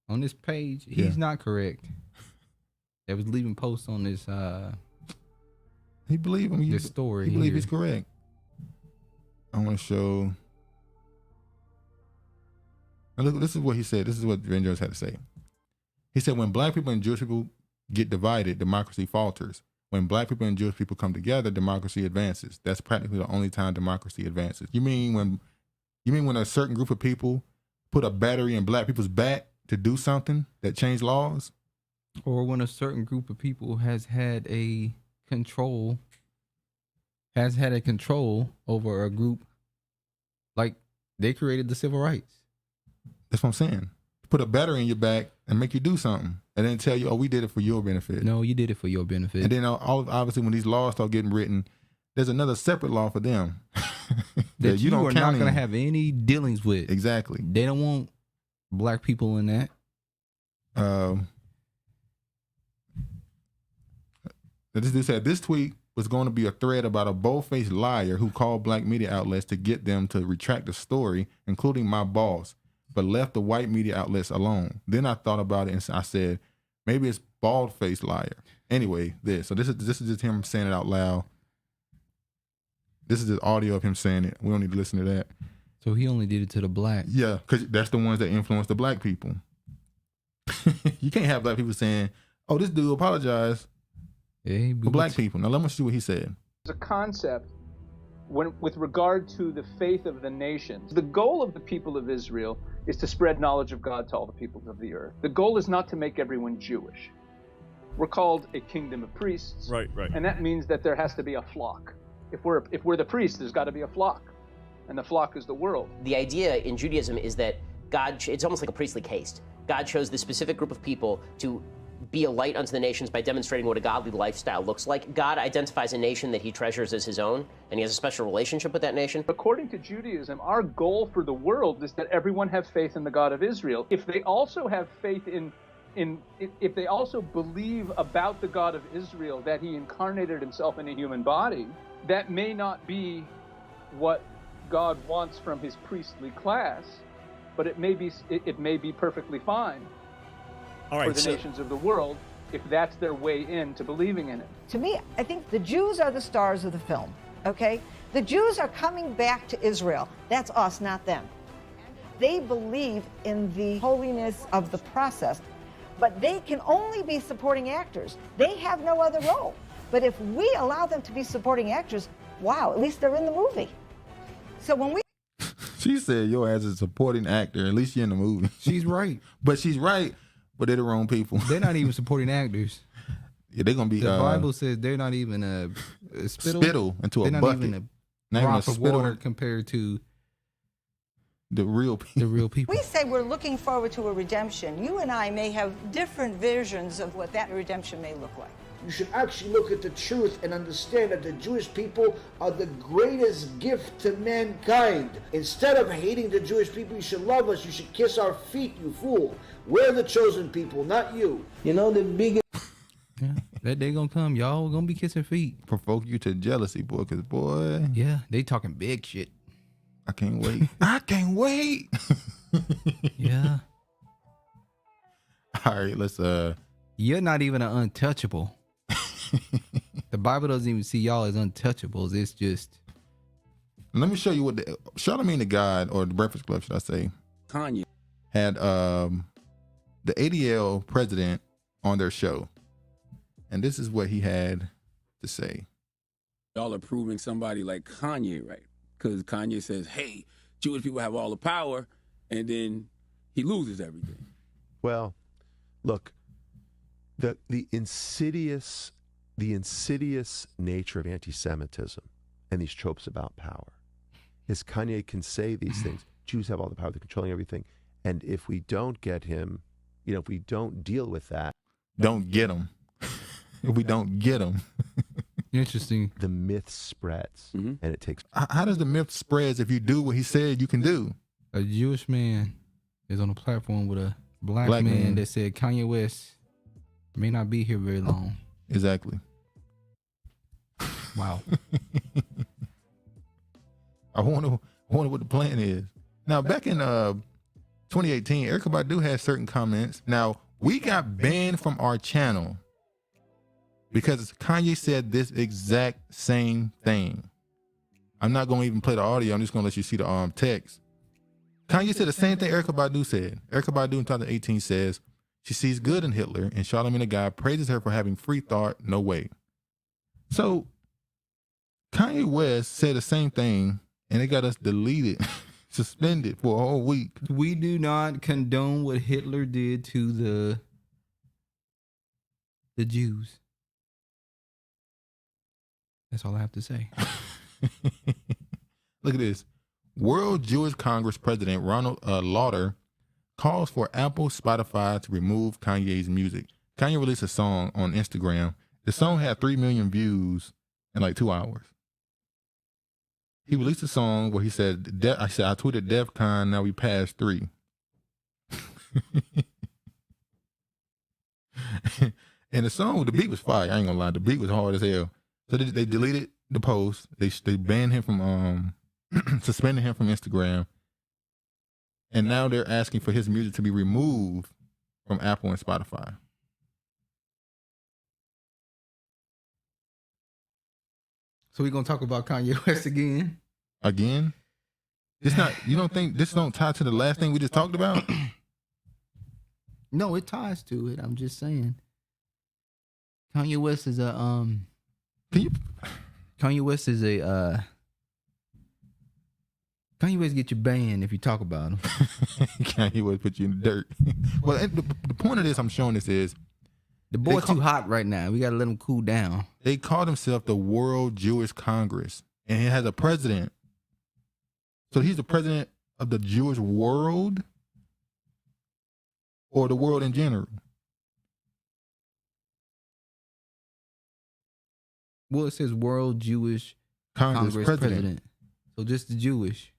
on this page, he's not correct. That was leaving posts on this. He believe him. This story. He believe he's correct. I want to show. Now look, this is what he said. This is what Rangers had to say. He said, when black people and Jewish people get divided, democracy falters. When black people and Jewish people come together, democracy advances. That's practically the only time democracy advances. You mean when a certain group of people put a battery in black people's back to do something that changed laws? Or when a certain group of people has had a control over a group, like they created the civil rights. That's what I'm saying. Put a battery in your back and make you do something, and then tell you, "Oh, we did it for your benefit." No, you did it for your benefit. And then obviously, when these laws start getting written, there's another separate law for them that you are not going to have any dealings with. Exactly. They don't want black people in that. This dude said this tweet was going to be a thread about a bold-faced liar who called black media outlets to get them to retract the story, including my boss, but left the white media outlets alone. Then I thought about it and I said, maybe it's bald-faced liar. Anyway, so this is just him saying it out loud. This is the audio of him saying it. We don't need to listen to that. So he only did it to the black. Yeah, because that's the ones that influence the black people. You can't have black people saying, "Oh, this dude apologized." For black people. Now let me see what he said. There's a concept with regard to the faith of the nations. The goal of the people of Israel is to spread knowledge of God to all the peoples of the earth. The goal is not to make everyone Jewish. We're called a kingdom of priests. Right. And that means that there has to be a flock. If we're the priests, there's got to be a flock. And the flock is the world. The idea in Judaism is that it's almost like a priestly caste. God chose this specific group of people to be a light unto the nations by demonstrating what a godly lifestyle looks like. God identifies a nation that he treasures as his own, and he has a special relationship with that nation. According to Judaism, our goal for the world is that everyone have faith in the God of Israel. If they also have faith if they also believe about the God of Israel, that he incarnated himself in a human body, that may not be what God wants from his priestly class, but it may be perfectly fine. All right, for the nations of the world, if that's their way into believing in it. To me, I think the Jews are the stars of the film, okay? The Jews are coming back to Israel. That's us, not them. They believe in the holiness of the process, but they can only be supporting actors. They have no other role. But if we allow them to be supporting actors, wow, at least they're in the movie. So when we... She said your ass is a supporting actor, at least you're in the movie. She's right. But she's right. But they're the wrong people. They're not even supporting actors. Yeah, they're gonna be. The Bible says they're not even a spittle into a they're bucket. Not even a drop of water compared to the real people. The real people. We say we're looking forward to a redemption. You and I may have different visions of what that redemption may look like. You should actually look at the truth and understand that the Jewish people are the greatest gift to mankind. Instead of hating the Jewish people, you should love us. You should kiss our feet, you fool. We're the chosen people, not you. You know, the biggest... Yeah, that day gonna come. Y'all gonna be kissing feet. Provoke you to jealousy, boy, because, boy... Yeah, they talking big shit. I can't wait. I can't wait. Yeah. All right, let's... You're not even an untouchable. The Bible doesn't even see y'all as untouchables. It's just... Let me show you what Charlamagne the God, or the Breakfast Club, should I say, Kanye had the ADL president on their show. And this is what he had to say. Y'all are proving somebody like Kanye right. Because Kanye says, hey, Jewish people have all the power, and then he loses everything. Well, look, the insidious nature of anti-Semitism and these tropes about power is Kanye can say these things. Jews have all the power, they're controlling everything. And if we don't get him, if we don't deal with that. Don't get him. If we don't get him. Interesting. The myth spreads, and it takes... How does the myth spread if you do what he said you can do? A Jewish man is on a platform with a black man that said Kanye West May not be here very long. Exactly. Wow. I wonder what the plan is. Now, back in 2018, Erykah Badu had certain comments. Now, we got banned from our channel because Kanye said this exact same thing. I'm not going to even play the audio. I'm just going to let you see the text. Kanye said the same thing Erykah Badu said. Erykah Badu in 2018 says she sees good in Hitler, and Charlamagne the God praises her for having free thought. No way. So Kanye West said the same thing, and it got us deleted, suspended for a whole week. We do not condone what Hitler did to the Jews. That's all I have to say. Look at this. World Jewish Congress President Ronald Lauder calls for Apple, Spotify to remove Kanye's music. Kanye released a song on Instagram. The song had 3 million views in like 2 hours. He released a song where he said, I tweeted DEF CON, now we passed 3. And the song, the beat was fire. I ain't gonna lie, the beat was hard as hell. So they deleted the post. They banned him from, suspended him from Instagram. And now they're asking for his music to be removed from Apple and Spotify. So we're gonna talk about Kanye West again? Again? It's not. You don't think this don't tie to the last thing we just talked about? No, it ties to it. I'm just saying. Kanye West is a Kanye West is a Kanye West get you banned if you talk about him. Kanye West put you in the dirt. Well, the point of this I'm showing this is the boy too hot right now. We gotta let him cool down. They call themselves the World Jewish Congress, and it has a president. So he's the president of the Jewish world, or the world in general. Well, it says World Jewish Congress president. So just the Jewish.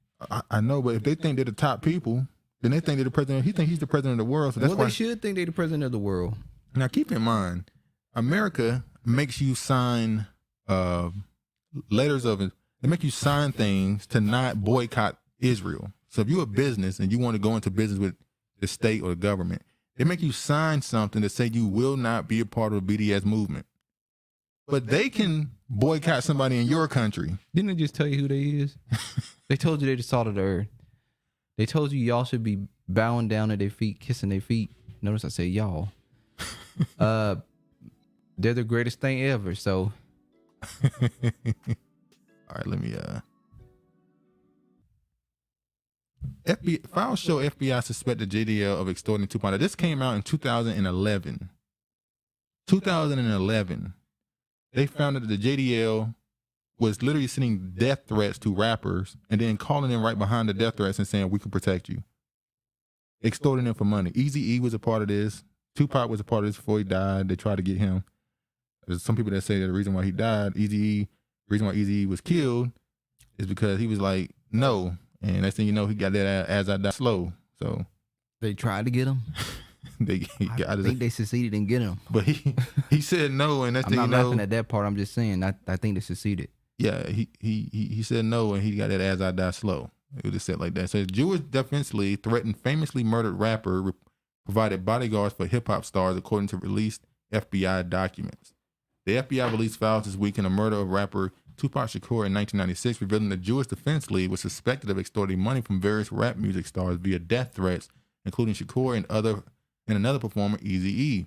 I know, but if they think they're the top people, then they think they're the president. He thinks he's the president of the world. So that's well, why they should think they're the president of the world. Now, keep in mind, America makes you sign letters of it. They make you sign things to not boycott Israel. So if you're a business and you want to go into business with the state or the government, they make you sign something to say you will not be a part of the BDS movement. But they can boycott somebody in your country. Didn't they just tell you who they is? They told you they're the salt of the earth. They told you y'all should be bowing down at their feet, kissing their feet. Notice I say y'all. They're the greatest thing ever. So, all right, let me. Files show FBI suspected JDL of extorting Tupac. Now, this came out in 2011. 2011. They found that the JDL was literally sending death threats to rappers and then calling them right behind the death threats and saying, we can protect you. Extorting them for money. Eazy-E was a part of this. Tupac was a part of this before he died. They tried to get him. There's some people that say that the reason why he died, the reason why Eazy-E was killed is because he was like, no. And next thing you know, he got that as I die slow. So they tried to get him. I think they succeeded in getting him. But he said no, and that's I'm not laughing at that part. I'm just saying I think they succeeded. Yeah, he said no, and he got that as I die slow. It was just said like that. So the Jewish Defense League threatened famously murdered rapper, provided bodyguards for hip hop stars, according to released FBI documents. The FBI released files this week in a murder of rapper Tupac Shakur in 1996, revealing the Jewish Defense League was suspected of extorting money from various rap music stars via death threats, including Shakur and another performer, Eazy-E.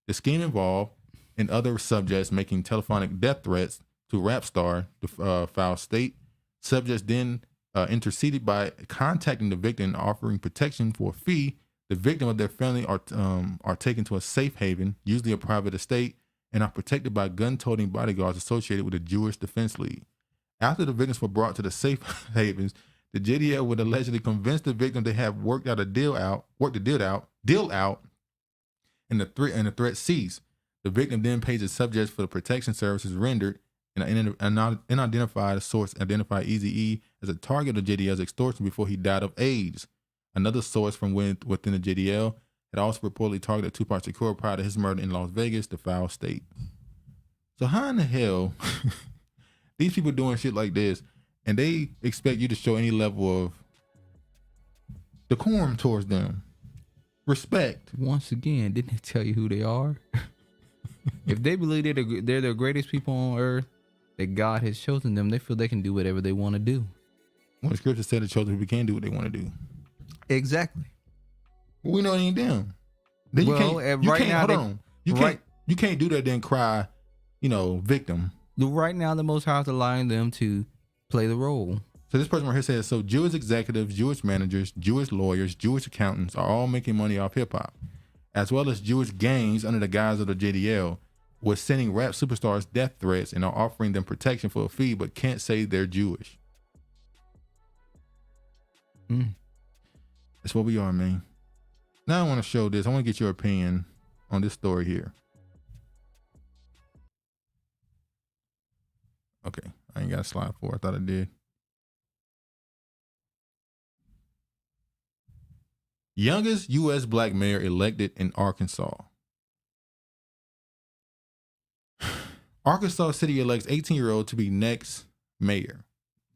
The scheme involved and other subjects making telephonic death threats to rap star, the file state. Subjects then interceded by contacting the victim and offering protection for a fee. The victim or their family are taken to a safe haven, usually a private estate, and are protected by gun-toting bodyguards associated with the Jewish Defense League. After the victims were brought to the safe havens, the JDL would allegedly convince the victim they have worked the deal out, and the threat ceased. The victim then pays the subjects for the protection services rendered, and an unidentified source identified Eazy-E as a target of JDL's extortion before he died of AIDS. Another source from within the JDL had also reportedly targeted Tupac Shakur prior to his murder in Las Vegas, the foul state. So how in the hell these people doing shit like this, and they expect you to show any level of decorum towards them? Respect. Once again, didn't they tell you who they are? If they believe they're the greatest people on earth, that God has chosen them, they feel they can do whatever they want to do. When the scripture said the chosen people can do what they want to do. Exactly. Well, we know it ain't them. Then you can't do that then cry, victim. Right now, the Most High is allowing them to play the role. So this person right here says, so Jewish executives, Jewish managers, Jewish lawyers, Jewish accountants are all making money off hip hop, as well as Jewish gangs under the guise of the JDL, was sending rap superstars death threats and are offering them protection for a fee, but can't say they're Jewish. That's what we are, man. Now I want to show this. I want to get your opinion on this story here. Okay, I ain't got a slide for it. I thought I did. Youngest U.S. black mayor elected in Arkansas. Arkansas City elects 18-year-old to be next mayor.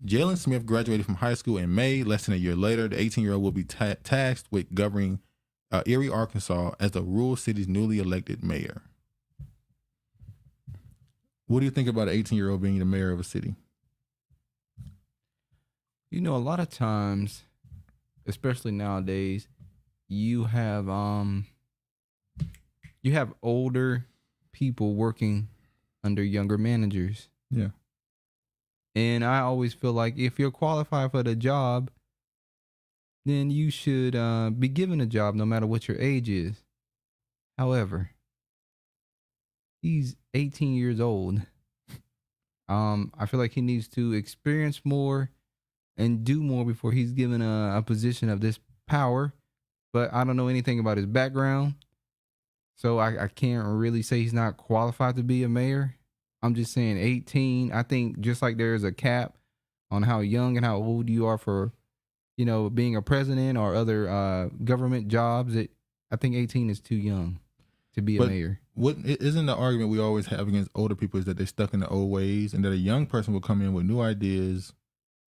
Jalen Smith graduated from high school in May. Less than a year later, the 18-year-old will be tasked with governing Erie, Arkansas as the rural city's newly elected mayor. What do you think about an 18-year-old being the mayor of a city? A lot of times, especially nowadays, you have older people working under younger managers. Yeah. And I always feel like if you're qualified for the job, then you should be given a job no matter what your age is. However, he's 18 years old. I feel like he needs to experience more and do more before he's given a position of this power. But I don't know anything about his background, so I can't really say he's not qualified to be a mayor. I'm just saying 18. I think just like there's a cap on how young and how old you are for, being a president or other government jobs, I think 18 is too young to be a mayor. What isn't the argument we always have against older people is that they're stuck in the old ways, and that a young person will come in with new ideas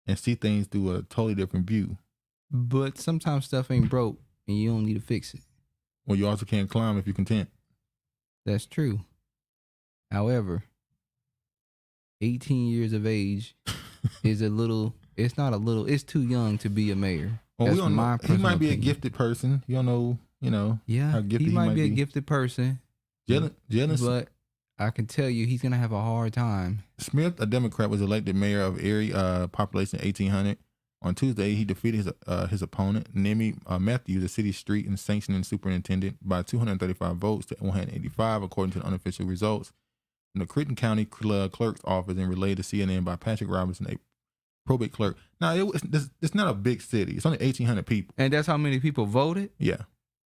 and see things through a totally different view. But sometimes stuff ain't broke and you don't need to fix it. Well, you also can't climb if you're content. That's true. However, 18 years of age is it's too young to be a mayor. Well, That's we don't my know. He might be opinion. a gifted person. You don't know, Yeah, how gifted he might be a gifted person. But I can tell you he's going to have a hard time. Smith, a Democrat, was elected mayor of Erie, population 1,800. On Tuesday, he defeated his opponent, Nemi Matthews, the city's street and sanctioning superintendent, by 235 votes to 185, according to the unofficial results. In the Creighton County Clerk's office and relayed to CNN by Patrick Robinson, a probate clerk. Now, it's not a big city. It's only 1,800 people. And that's how many people voted? Yeah.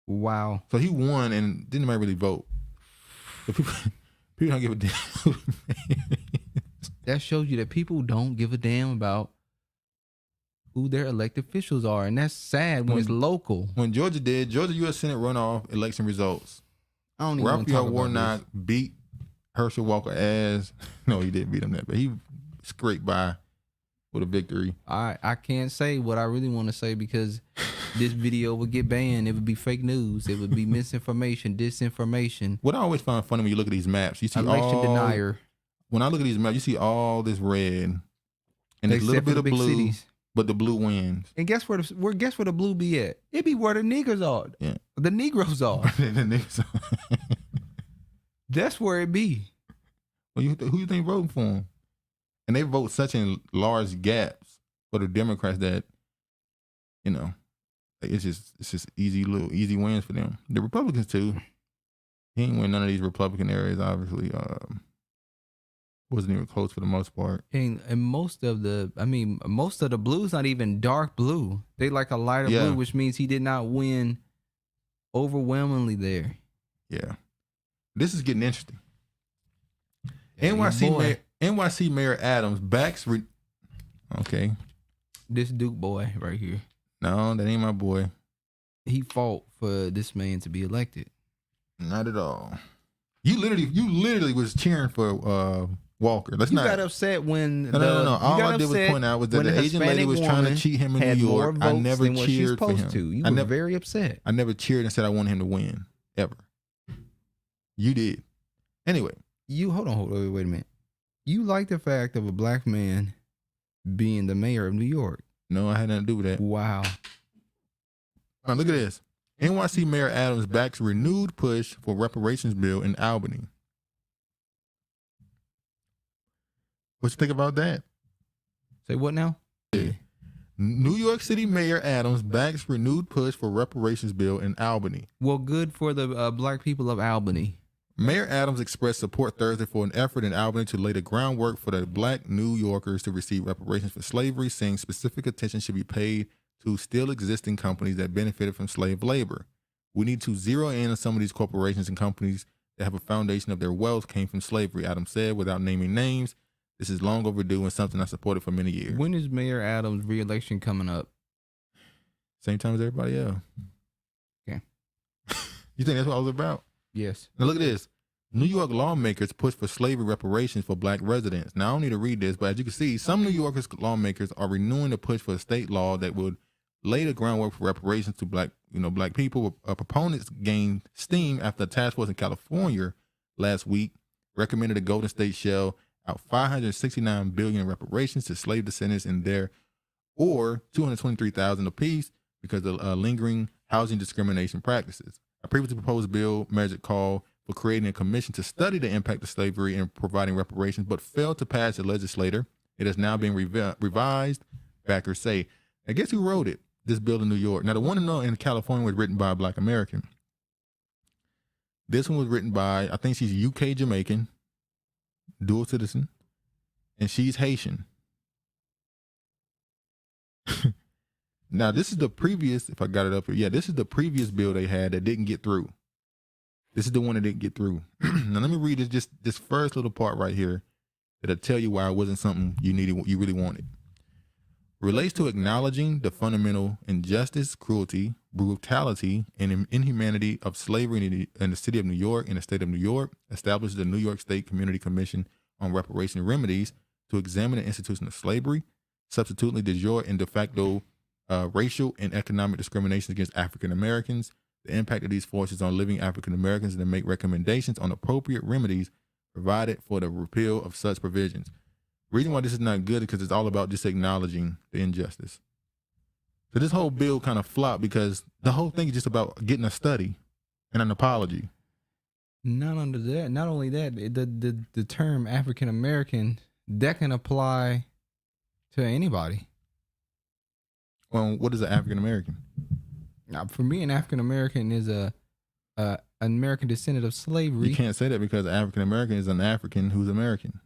Wow. So he won and didn't really vote. So people don't give a damn. That shows you that people don't give a damn about who their elected officials are. And that's sad when it's local. When Georgia U.S. Senate runoff election results, I don't even want to talk Raphael about Warnock beat Herschel Walker ass. No, he didn't beat him that, but he scraped by with a victory. I can't say what I really want to say because this video would get banned. It would be fake news. It would be misinformation, disinformation. What I always find funny when you look at these maps, you see election denier. When I look at these maps, you see all this red and a little bit of blue, cities. But the blue wins. And guess where the blue be at? It be where the niggers are. Yeah. The Negroes are. The Negroes are. That's where it be. Well, who you think voting for him? And they vote such in large gaps for the Democrats that, it's just easy wins for them. The Republicans too. He ain't win none of these Republican areas. Obviously, wasn't even close for the most part. And most of the blue's not even dark blue. They like a lighter blue, which means he did not win overwhelmingly there. Yeah, this is getting interesting. NYC Mayor Adams backs. Okay, this Duke boy right here. No, that ain't my boy. he fought for this man to be elected. Not at all. You literally was cheering for Walker. You got upset when no. All I did was point out was that the Asian lady was trying to cheat him in New York. I never cheered for him. You were very upset. I never cheered and said I wanted him to win ever. You did. Anyway, hold on, wait a minute. You like the fact of a black man being the mayor of New York? No, I had nothing to do with that. Wow. All right, look at this. NYC Mayor Adams backs renewed push for reparations bill in Albany. What you think about that? Say what now? New York City Mayor Adams backs renewed push for reparations bill in Albany. Well, good for the black people of Albany. Mayor Adams expressed support Thursday for an effort in Albany to lay the groundwork for the black New Yorkers to receive reparations for slavery, saying specific attention should be paid to still existing companies that benefited from slave labor. We need to zero in on some of these corporations and companies that have a foundation of their wealth came from slavery, Adams said, without naming names. This is long overdue and something I supported for many years. When is Mayor Adams' re-election coming up? Same time as everybody else. Okay. You think that's what I was about? Yes. Now look at this. New York lawmakers push for slavery reparations for black residents. Now I don't need to read this, but as you can see, some New Yorkers lawmakers are renewing the push for a state law that would lay the groundwork for reparations to black people. Proponents gained steam after a task force in California last week recommended the Golden State shell out $569 billion in reparations to slave descendants in there, or $223,000 apiece because of lingering housing discrimination practices. A previously proposed bill measured call for creating a commission to study the impact of slavery and providing reparations, but failed to pass the legislature. It is now being revised, backers say. I guess who wrote it? This bill in New York. Now, the one in California was written by a black American. This one was written by, I think she's UK Jamaican, dual citizen, and she's Haitian. Now, this is the previous, if I got it up here. Yeah, this is the previous bill they had that didn't get through. This is the one that didn't get through. Now, let me read this first little part right here that'll tell you why it wasn't something you really wanted. Relates to acknowledging the fundamental injustice, cruelty, brutality, and inhumanity of slavery in the city of New York and the state of New York, establishes the New York State Community Commission on Reparation Remedies to examine the institution of slavery, subsequently de jure and de facto racial and economic discrimination against African Americans, the impact of these forces on living African Americans, and to make recommendations on appropriate remedies provided for the repeal of such provisions. The reason why this is not good is because it's all about just acknowledging the injustice. So this whole bill kind of flopped because the whole thing is just about getting a study and an apology. Not only that, the term African American, that can apply to anybody. Well, what is an African American? Now, for me, an African American is an American descendant of slavery. You can't say that because African American is an African who's American.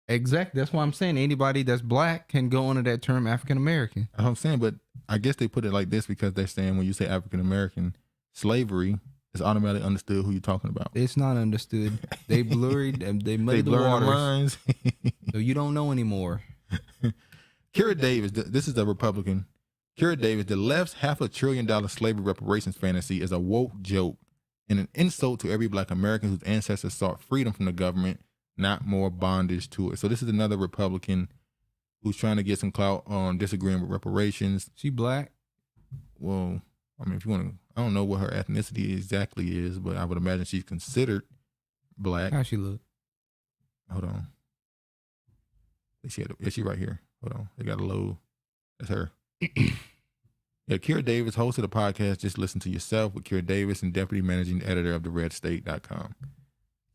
Exactly. That's why I'm saying anybody that's black can go under that term African American. That's what I'm saying, but I guess they put it like this because they're saying when you say African American, slavery is automatically understood who you're talking about. It's not understood. They blurred, they muddied the waters. Lines. So you don't know anymore. Kira Davis, this is a Republican. Kira Davis, the left's $500 billion slavery reparations fantasy is a woke joke and an insult to every black American whose ancestors sought freedom from the government, not more bondage to it. So this is another Republican who's trying to get some clout on disagreeing with reparations. She black? Well, I mean, if you want to, I don't know what her ethnicity exactly is, but I would imagine she's considered black. How she look? Hold on. Is she right here? Hold on. They got a load. That's her. Yeah, Kira Davis hosted a podcast, Just Listen to Yourself, with Kira Davis and deputy managing editor of TheRedState.com.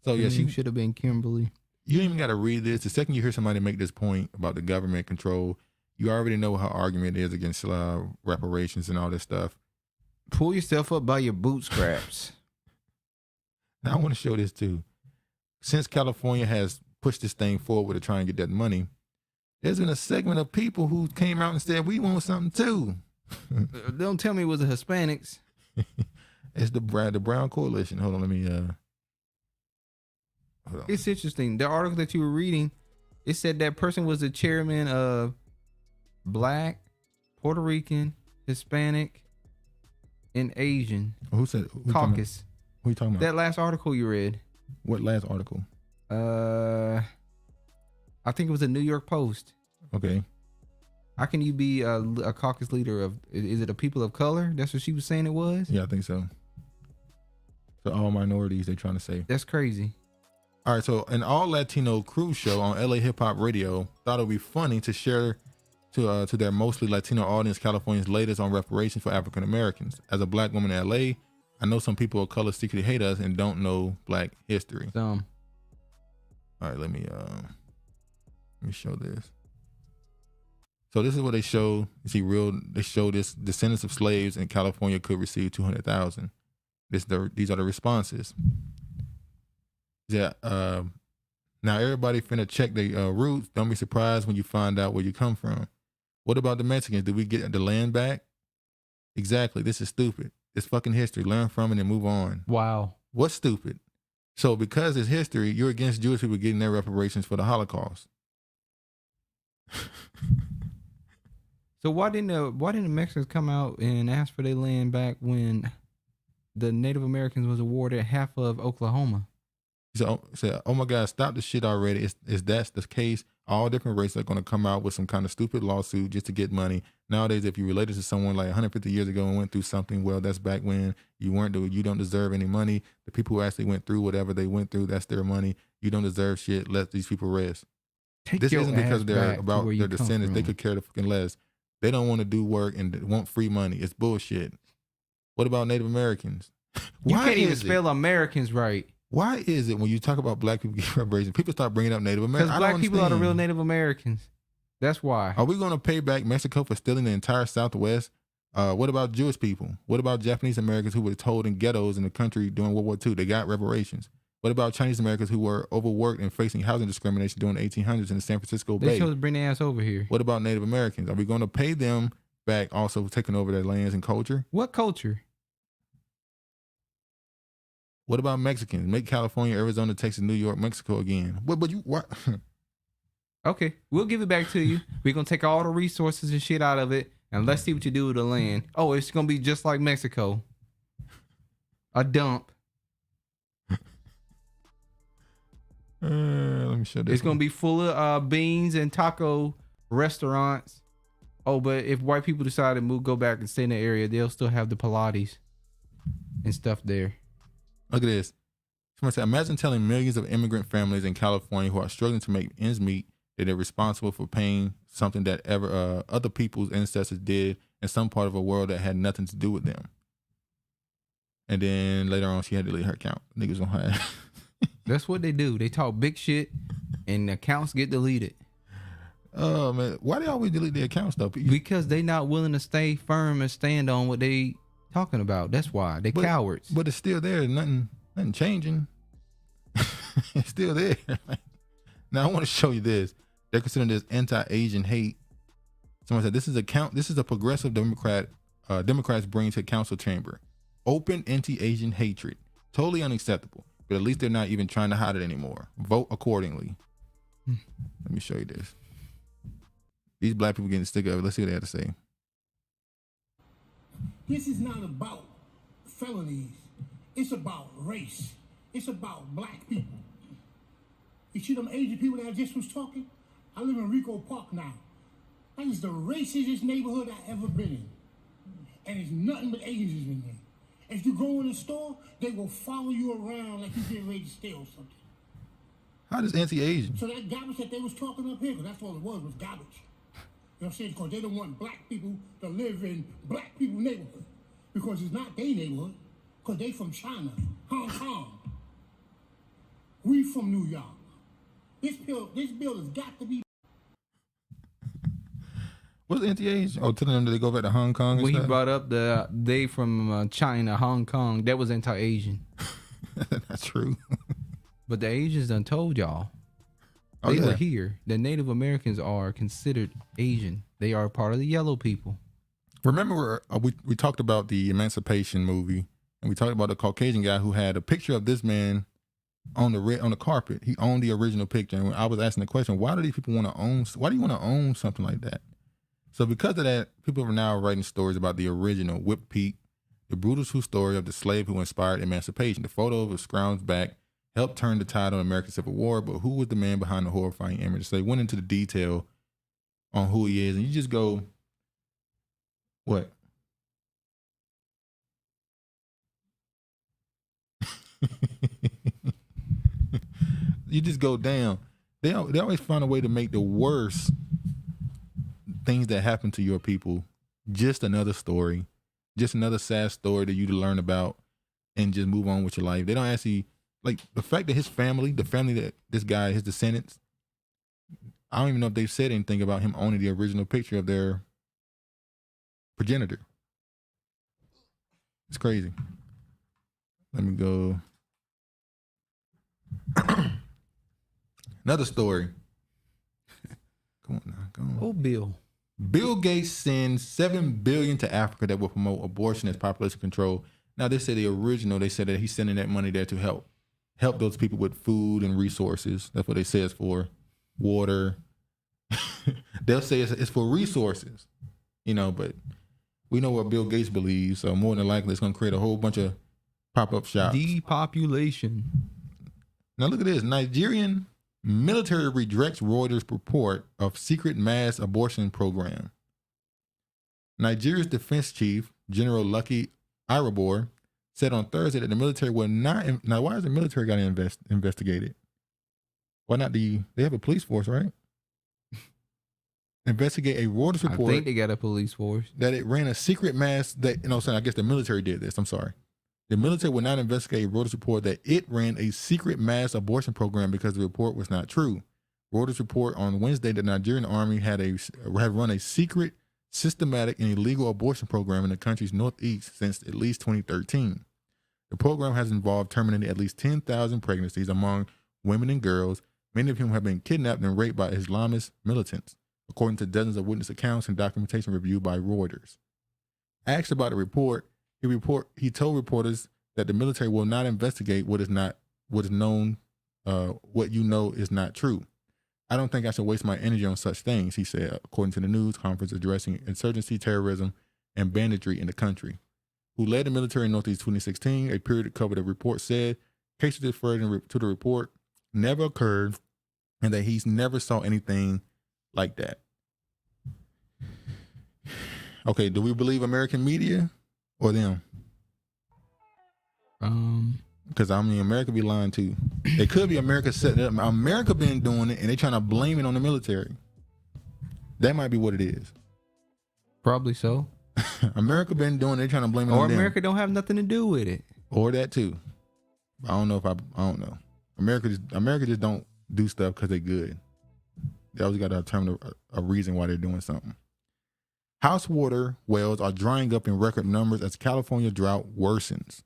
So yeah, she should have been Kimberly. You don't even got to read this. The second you hear somebody make this point about the government control, you already know what her argument is against reparations and all this stuff. Pull yourself up by your bootstraps. Now I want to show this too. Since California has pushed this thing forward to try and get that money, there's been a segment of people who came out and said, we want something too. Don't tell me it was the Hispanics. It's the Brown Coalition. Hold on, let me hold on. It's interesting. The article that you were reading, it said that person was the chairman of Black, Puerto Rican, Hispanic, and Asian. Who said caucus? Who you talking about? That last article you read. What last article? I think it was a New York Post. Okay. How can you be a caucus leader of? Is it a people of color? That's what she was saying it was. Yeah, I think so. So all minorities, they trying to say. That's crazy. All right, so an all Latino cruise show on LA Hip Hop Radio thought it would be funny to share to their mostly Latino audience California's latest on reparations for African Americans. As a black woman in LA, I know some people of color secretly hate us and don't know black history. Some. All right, let me show this. So this is what they show. You see, they show this: descendants of slaves in California could receive $200,000. These are the responses. Yeah. Now everybody finna check their roots. Don't be surprised when you find out where you come from. What about the Mexicans? Did we get the land back? Exactly. This is stupid. It's fucking history. Learn from it and move on. Wow. What's stupid? So because it's history, you're against Jewish people getting their reparations for the Holocaust. So why didn't the Mexicans come out and ask for their land back when the Native Americans was awarded half of Oklahoma? So oh my God, stop the shit already. Is that's the case? All different races are going to come out with some kind of stupid lawsuit just to get money. Nowadays, if you related to someone like 150 years ago and went through something, well, that's back when you don't deserve any money. The people who actually went through whatever they went through, that's their money. You don't deserve shit. Let these people rest. This isn't because they're about their descendants. They could care the fucking less. They don't want to do work and want free money. It's bullshit. What about Native Americans? You can't even spell Americans right. Why is it when you talk about black people getting reparations, people start bringing up Native Americans? Because black people are the real Native Americans. That's why. Are we going to pay back Mexico for stealing the entire Southwest? What about Jewish people? What about Japanese Americans who were told in ghettos in the country during World War II? They got reparations. What about Chinese Americans who were overworked and facing housing discrimination during the 1800s in the San Francisco Bay? They chose to bring their ass over here. What about Native Americans? Are we going to pay them back also taking over their lands and culture? What culture? What about Mexicans? Make California, Arizona, Texas, New York, Mexico again. What? Okay, we'll give it back to you. We're going to take all the resources and shit out of it, and let's see what you do with the land. Oh, it's going to be just like Mexico. A dump. Let me show this. It's going to be full of beans and taco restaurants. Oh, but if white people decide to go back and stay in the area, they'll still have the Pilates and stuff there. Look at this. Someone said, imagine telling millions of immigrant families in California who are struggling to make ends meet that they're responsible for paying something that other people's ancestors did in some part of a world that had nothing to do with them. And then later on, she had to delete her account. Niggas don't have. That's what they do. They talk big shit, and accounts get deleted. Oh man, why do they always delete their accounts though? Because they not willing to stay firm and stand on what they talking about. That's why they cowards. But it's still there. Nothing changing. It's still there. Now I want to show you this. They're considering this anti-Asian hate. Someone said this is a progressive Democrats bring to council chamber. Open anti-Asian hatred. Totally unacceptable. But at least they're not even trying to hide it anymore. Vote accordingly. Let me show you this. These black people getting sick of it. Let's see what they have to say. This is not about felonies. It's about race. It's about black people. You see them Asian people that I just was talking? I live in Rico Park now. That is the racistest neighborhood I've ever been in. And it's nothing but Asians in there. If you go in the store, they will follow you around like you getting ready to steal something. How does anti-Asian? So that garbage that they was talking up here, because that's all it was garbage. You know what I'm saying? Because they don't want black people to live in black people's neighborhood. Because it's not their neighborhood. Because they from China, Hong Kong. We from New York. This bill has got to be. What's anti-Asian? Oh, telling them that they go back to Hong Kong and When stuff? he brought up they from China, Hong Kong, that was anti-Asian. That's true. But the Asians done told y'all. They were here. The Native Americans are considered Asian. They are part of the yellow people. Remember, we talked about the Emancipation movie, and we talked about the Caucasian guy who had a picture of this man on the carpet. He owned the original picture. And I was asking the question, why do these people want to own? Why do you want to own something like that? So because of that, people are now writing stories about the original Whip Pete, the brutal true story of the slave who inspired emancipation. The photo of Scroung's back helped turn the tide on the American Civil War, but who was the man behind the horrifying image? So they went into the detail on who he is, and you just go, what? You just go down. They always find a way to make the worst things that happen to your people just another story, just another sad story that you to learn about and just move on with your life. They don't actually, like, the fact that his family, the family that this guy, his descendants, I don't even know if they've said anything about him owning the original picture of their progenitor. It's crazy. Let me go. Another story. Come on now, come on. Oh, Bill. Bill Gates sends $7 billion to Africa that will promote abortion as population control. Now, they said they said that he's sending that money there to help those people with food and resources. That's what they say it's for. Water. They'll say it's for resources, but we know what Bill Gates believes. So more than likely, it's going to create a whole bunch of pop-up shops. Depopulation. Now look at this. Nigerian military rejects Reuters report of secret mass abortion program. Nigeria's defense chief, General Lucky Irabor, said on Thursday that the military will not. Now, why is the military got to investigate it? Why not they have a police force, right? Investigate a Reuters report. I think they got a police force. That it ran a secret mass I guess the military did this. I'm sorry. The military would not investigate a Reuters report that it ran a secret mass abortion program because the report was not true. Reuters report on Wednesday that the Nigerian army had run a secret, systematic, and illegal abortion program in the country's northeast since at least 2013. The program has involved terminating at least 10,000 pregnancies among women and girls, many of whom have been kidnapped and raped by Islamist militants, according to dozens of witness accounts and documentation reviewed by Reuters. Asked about the report, he told reporters that the military will not investigate what is known, what you know is not true. I don't think I should waste my energy on such things, he said, according to the news conference addressing insurgency, terrorism, and banditry in the country. Who led the military in Northeast 2016, a period that covered the report, said cases referred to the report never occurred and that he's never saw anything like that. Okay, do we believe American media or them? Because America be lying too. It could be America setting it up. America been doing it, and they trying to blame it on the military. That might be what it is. Probably so. America been doing it. They trying to blame it on them. Or America don't have nothing to do with it. Or that too. I don't know. America just don't do stuff because they're good. They always got to determine a reason why they're doing something. House water wells are drying up in record numbers as California drought worsens.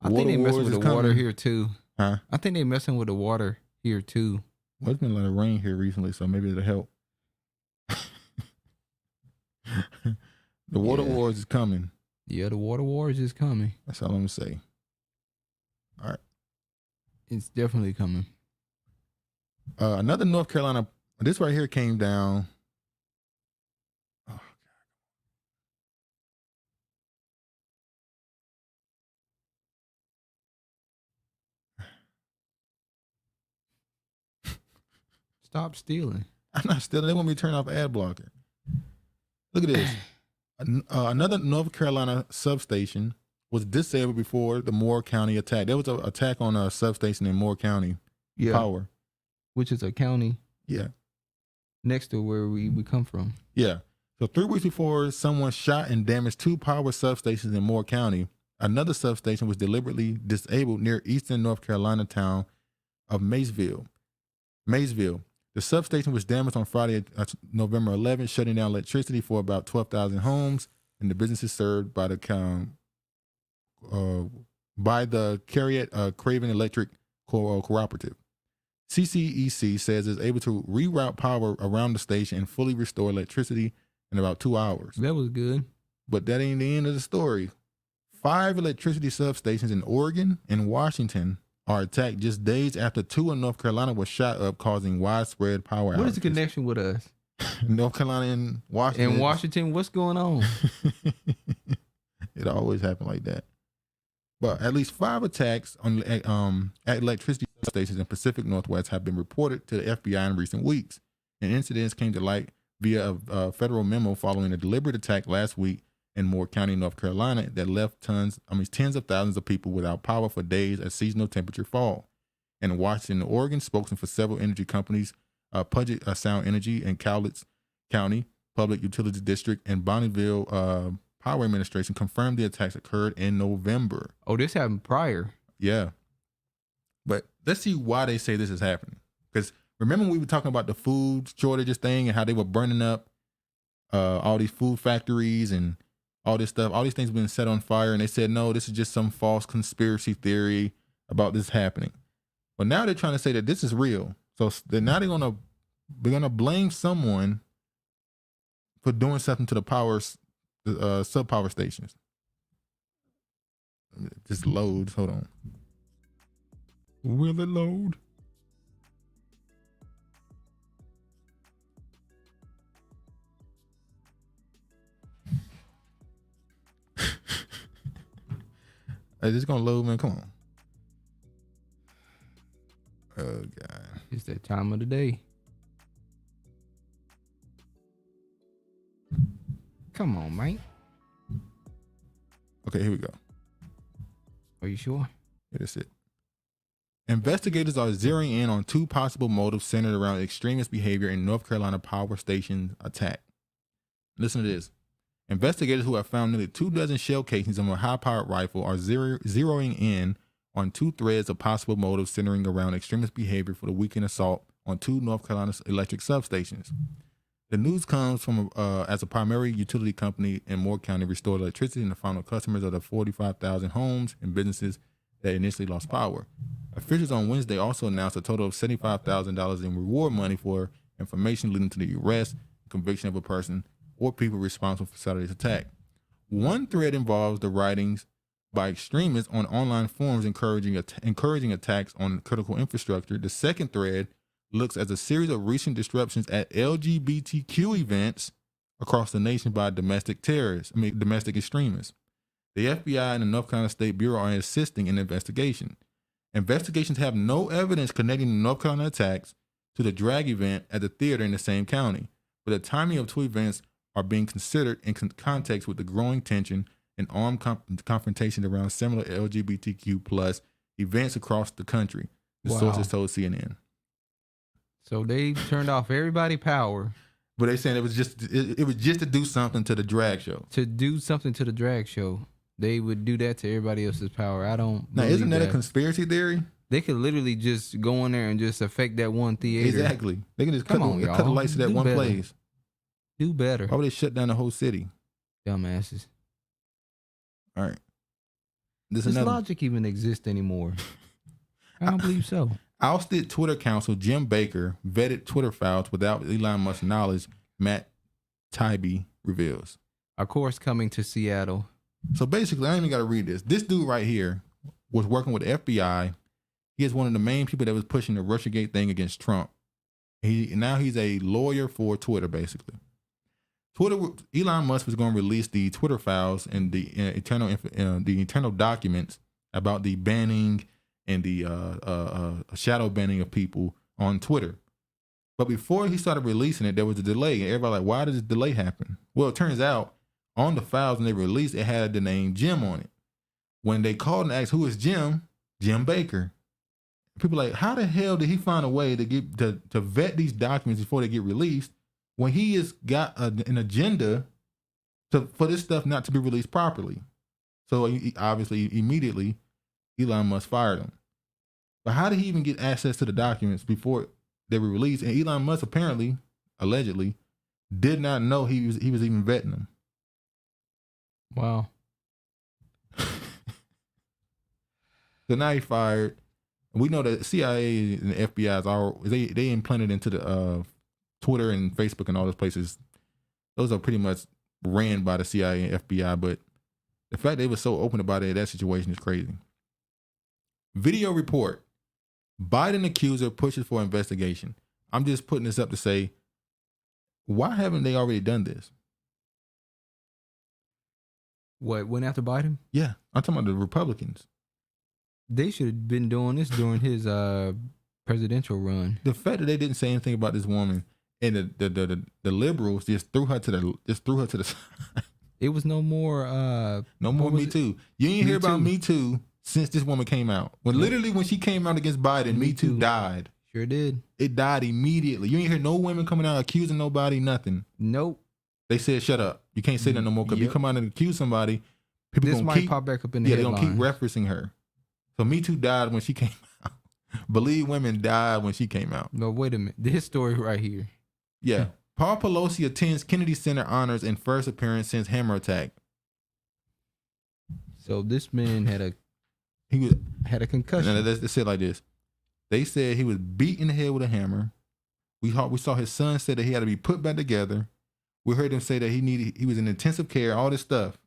I think they messing with the water here too. Huh? I think they messing with the water here too. Well, it's been a lot of rain here recently, so maybe it'll help. The water wars is coming. Yeah, the water wars is coming. That's all I'm gonna say. All right. It's definitely coming. Another North Carolina, this right here came down. Oh, God. Stop stealing. I'm not stealing. They want me to turn off ad blocker. Look at this. Another North Carolina substation was disabled before the Moore County attack. There was an attack on a substation in Moore County Power. Which is a county next to where we come from. Yeah. So 3 weeks before someone shot and damaged 2 power substations in Moore County, another substation was deliberately disabled near eastern North Carolina town of Maysville. The substation was damaged on Friday, November 11th, shutting down electricity for about 12,000 homes and the businesses served by the Craven Electric Cooperative. CCEC says it's able to reroute power around the station and fully restore electricity in about 2 hours. That was good. But that ain't the end of the story. 5 electricity substations in Oregon and Washington are attacked just days after 2 in North Carolina were shot up, causing widespread power outages. What is the connection with us? North Carolina and Washington. In Washington, what's going on? It always happened like that. But at least 5 attacks on at electricity stations in Pacific Northwest have been reported to the FBI in recent weeks. And incidents came to light via a federal memo following a deliberate attack last week in Moore County, North Carolina, that left tens of thousands of people without power for days as seasonal temperature fall. And in Washington, Oregon, spokesman for several energy companies, Puget Sound Energy and Cowlitz County Public Utilities District and Bonneville Power Administration confirmed the attacks occurred in November. Oh, this happened prior. Yeah. But let's see why they say this is happening. Because remember when we were talking about the food shortages thing and how they were burning up all these food factories and all this stuff, all these things have been set on fire, and they said, no, this is just some false conspiracy theory about this happening. But now they're trying to say that this is real. So now they're gonna blame someone for doing something to the sub-power stations. Just loads. Hold on. Will it load? Is this gonna load, man? Come on. Oh God. It's that time of the day. Come on, Mike. Okay, here we go. Are you sure? Yeah, that's it. Investigators are zeroing in on 2 possible motives centered around extremist behavior in North Carolina power station attack. Listen to this. Investigators who have found nearly 24 shell casings of a high-powered rifle are zeroing in on 2 threads of possible motives centering around extremist behavior for the weekend assault on 2 North Carolina electric substations. The news comes from as a primary utility company in Moore County restored electricity and the final customers of the 45,000 homes and businesses that initially lost power. Officials on Wednesday also announced a total of $75,000 in reward money for information leading to the arrest and conviction of a person or people responsible for Saturday's attack. One thread involves the writings by extremists on online forums encouraging attacks on critical infrastructure. The second thread looks at a series of recent disruptions at LGBTQ events across the nation by domestic extremists. The FBI and the North Carolina State Bureau are assisting in the investigation. Investigations have no evidence connecting the North Carolina attacks to the drag event at the theater in the same county, but the timing of 2 events are being considered in context with the growing tension and armed confrontation around similar LGBTQ plus events across the country, the sources told CNN. So they turned off everybody's power. But they saying it was just to do something to the drag show. To do something to the drag show. They would do that to everybody else's power. I don't Now, isn't that a conspiracy theory? They could literally just go in there and just affect that one theater. Exactly. They can just cut the lights to that one place. Do better. Why would they shut down the whole city? Dumbasses. All right. Does logic even exist anymore? I don't believe so. Ousted Twitter counsel Jim Baker vetted Twitter files without Elon Musk's knowledge, Matt Taibbi reveals. Of course, coming to Seattle. So basically, I ain't even got to read this. This dude right here was working with the FBI. He is one of the main people that was pushing the Russiagate thing against Trump. Now he's a lawyer for Twitter, basically. Elon Musk was going to release the Twitter files and the internal documents about the banning and the shadow banning of people on Twitter. But before he started releasing it, there was a delay. And everybody like, why did this delay happen? Well, it turns out on the files when they released, it had the name Jim on it. When they called and asked who is Jim, Jim Baker. People like, how the hell did he find a way to vet these documents before they get released when he has got an agenda for this stuff not to be released properly? So he obviously immediately Elon Musk fired him. But how did he even get access to the documents before they were released? And Elon Musk apparently, allegedly, did not know he was even vetting them. Wow. So now he's fired. We know that CIA and the FBI they implanted into the Twitter and Facebook and all those places. Those are pretty much ran by the CIA and FBI. But the fact they were so open about it, that situation is crazy. Video report. Biden accuser pushes for investigation. I'm just putting this up to say, why haven't they already done this? What, went after Biden? Yeah, I'm talking about the Republicans. They should have been doing this during his presidential run. The fact that they didn't say anything about this woman and the liberals just threw her to the side. It was no more Me Too. You ain't hear about Me Too since this woman came out. Literally when she came out against Biden, Me Too died. Sure did. It died immediately. You ain't hear no women coming out accusing nobody, nothing. Nope. They said shut up. You can't say that no more because you come out and accuse somebody, people this gonna might pop back up in the they're headlines. gonna keep referencing her. So Me Too died when she came out. Believe women died when she came out. No, wait a minute. This story right here. Yeah. Paul Pelosi attends Kennedy Center honors and first appearance since hammer attack. So this man had a concussion. No, let's say it like this. They said he was beat in the head with a hammer. We saw his son say that he had to be put back together. We heard him say that he was in intensive care, all this stuff.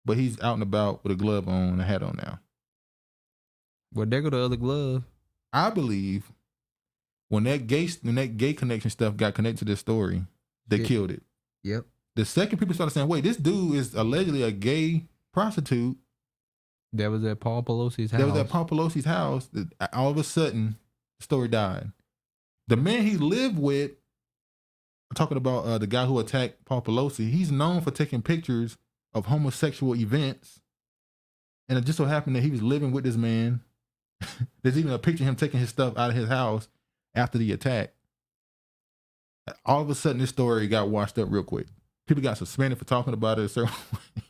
But he's out and about with a glove on and a hat on now. Well, there go the other glove. I believe when that gay connection stuff got connected to this story, they killed it. Yep. The second people started saying, wait, this dude is allegedly a gay prostitute. That was at Paul Pelosi's house. All of a sudden, the story died. The man he lived with, talking about the guy who attacked Paul Pelosi, he's known for taking pictures of homosexual events. And it just so happened that he was living with this man. There's even a picture of him taking his stuff out of his house after the attack. All of a sudden, this story got washed up real quick. People got suspended for talking about it a certain way.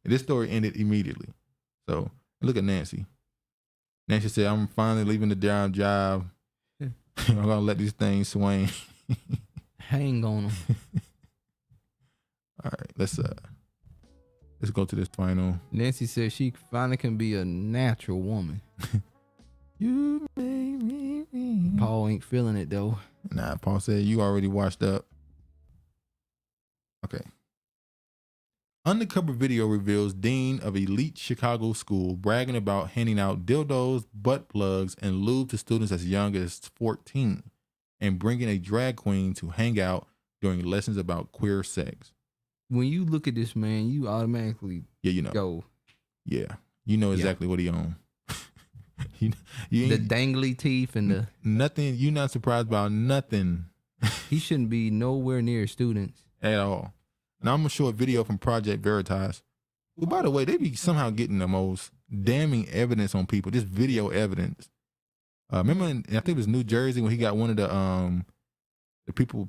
And this story ended immediately. So look at Nancy. Nancy said, I'm finally leaving the job. I'm going to let these things swing. Hang on them. All right, let's go to this final. Nancy said she finally can be a natural woman. You made me. Paul ain't feeling it though. Nah, Paul said you already washed up. Okay. Undercover video reveals dean of elite Chicago school bragging about handing out dildos, butt plugs, and lube to students as young as 14 and bringing a drag queen to hang out during lessons about queer sex. When you look at this man, you automatically go. Yeah, you know exactly what he on. you the dangly teeth and the nothing. You're not surprised about nothing. He shouldn't be nowhere near students at all. And I'm gonna show a video from Project Veritas. Well, by the way, they be somehow getting the most damning evidence on people. Just video evidence. Remember, I think it was New Jersey when he got one of the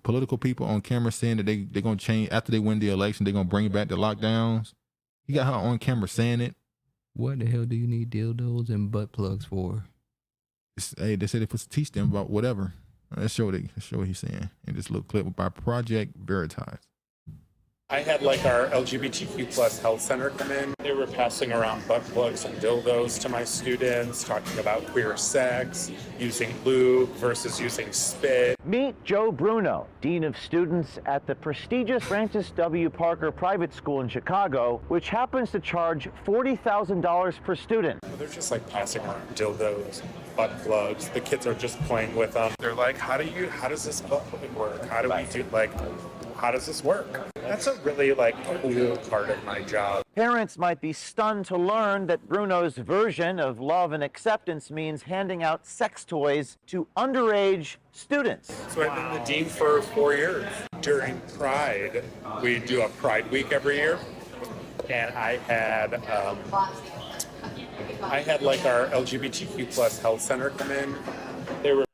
political people on camera saying that they're gonna change after they win the election. They're gonna bring back the lockdowns. He got her on camera saying it. What the hell do you need dildos and butt plugs for? Hey, they said they're supposed to teach them about whatever. Let's show what he's saying in this little clip by Project Veritas. I had like our LGBTQ plus health center come in. They were passing around butt plugs and dildos to my students, talking about queer sex, using lube versus using spit. Meet Joe Bruno, Dean of Students at the prestigious Francis W. Parker Private School in Chicago, which happens to charge $40,000 per student. They're just like passing around dildos, butt plugs. The kids are just playing with them. They're like, how does this butt plug work? How does this work? That's a really cool part of my job. Parents might be stunned to learn that Bruno's version of love and acceptance means handing out sex toys to underage students. So I've been the dean for 4 years. During Pride, we do a Pride Week every year, and I had like our LGBTQ plus health center come in. They were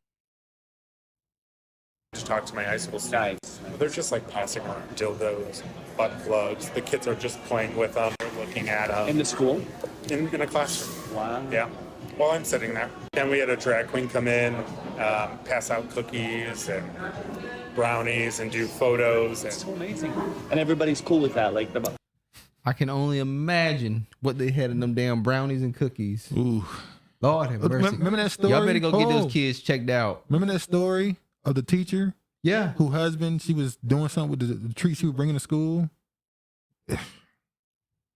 to talk to my high school students. They're just like passing around dildos, butt plugs. The kids are just playing with them. They're looking at them. In the school? In a classroom. Wow. Yeah. While I'm sitting there. Then we had a drag queen come in, pass out cookies and brownies and do photos. That's so amazing. And everybody's cool with that. I can only imagine what they had in them damn brownies and cookies. Ooh. Lord have mercy. Remember that story? Y'all better go get those kids checked out. Remember that story of the teacher? Yeah. Who husband, she was doing something with the treat she was bringing to school?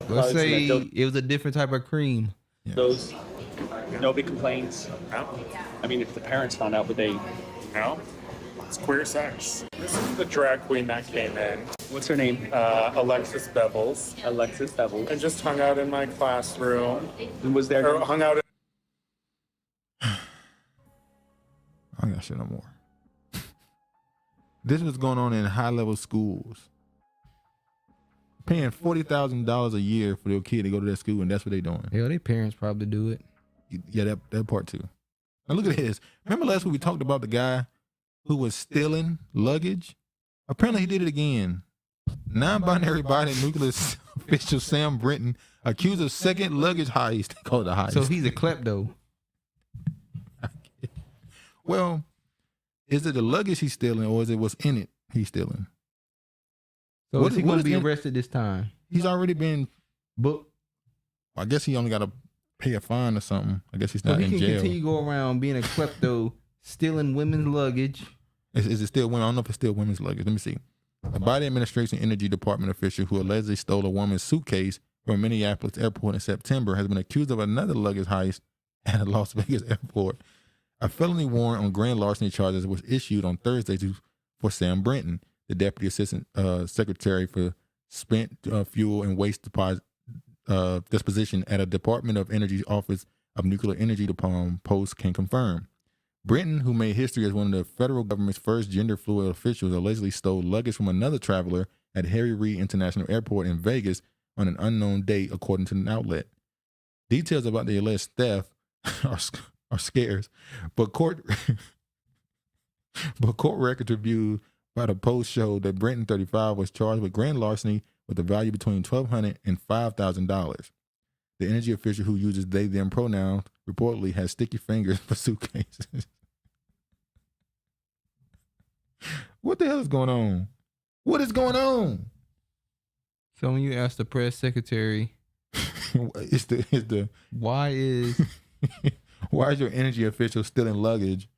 Let's say it was a different type of cream. Yeah. Those, nobody complains. No. I mean, if the parents found out, would they? No. It's queer sex. This is the drag queen that came in. What's her name? Alexis Bevels. Alexis Bevels. And just hung out in my classroom. And was there? Or hung out in I ain't got shit no more. This was going on in high-level schools. Paying $40,000 a year for their kid to go to that school, and that's what they doing. Hell, their parents probably do it. Yeah, that part too. Now look at this. Remember last week we talked about the guy who was stealing luggage? Apparently he did it again. Non-binary body nuclear official Sam Brinton accused of second luggage heist. They call it a heist. So he's a klepto. Well, is it the luggage he's stealing, or is it what's in it he's stealing? So is he going to be arrested this time? He's already been booked. I guess he only got to pay a fine or something. I guess he's not in jail. So he can continue to go around being a klepto, stealing women's luggage. Is it still women? I don't know if it's still women's luggage. Let me see. A Biden administration energy department official who allegedly stole a woman's suitcase from Minneapolis airport in September has been accused of another luggage heist at a Las Vegas airport. A felony warrant on grand larceny charges was issued on Thursday for Sam Brinton, the deputy assistant secretary for spent fuel and waste disposition at a Department of Energy Office of Nuclear Energy, the Post can confirm. Brinton, who made history as one of the federal government's first gender-fluid officials, allegedly stole luggage from another traveler at Harry Reid International Airport in Vegas on an unknown date, according to an outlet. Details about the alleged theft are scarce, but court records reviewed by the Post showed that Brinton, 35, was charged with grand larceny with a value between $1,200 and $5,000. The energy official, who uses they/them pronouns, reportedly has sticky fingers for suitcases. What the hell is going on? What is going on? So when you ask the press secretary, it's the why is your energy official stealing luggage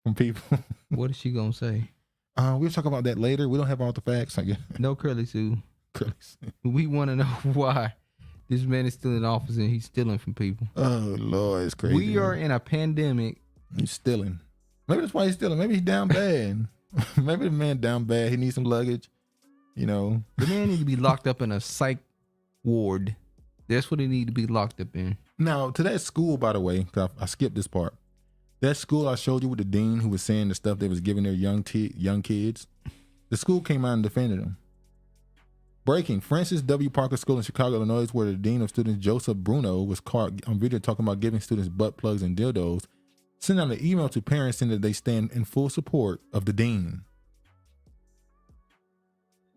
from people? What is she gonna say? We'll talk about that later. We don't have all the facts, I guess. No, Curly Sue. We want to know why this man is still in office and he's stealing from people. Oh Lord, it's crazy. We are in a pandemic. He's stealing. Maybe that's why he's stealing. Maybe he's down bad. Maybe the man down bad. He needs some luggage. You know, the man need to be locked up in a psych ward. That's what he need to be locked up in. Now, to that school, by the way, 'cause I skipped this part. That school I showed you with the dean who was saying the stuff they was giving their young kids, the school came out and defended them. Breaking: Francis W. Parker School in Chicago, Illinois, where the dean of students, Joseph Bruno, was caught on video talking about giving students butt plugs and dildos, sent out an email to parents saying that they stand in full support of the dean.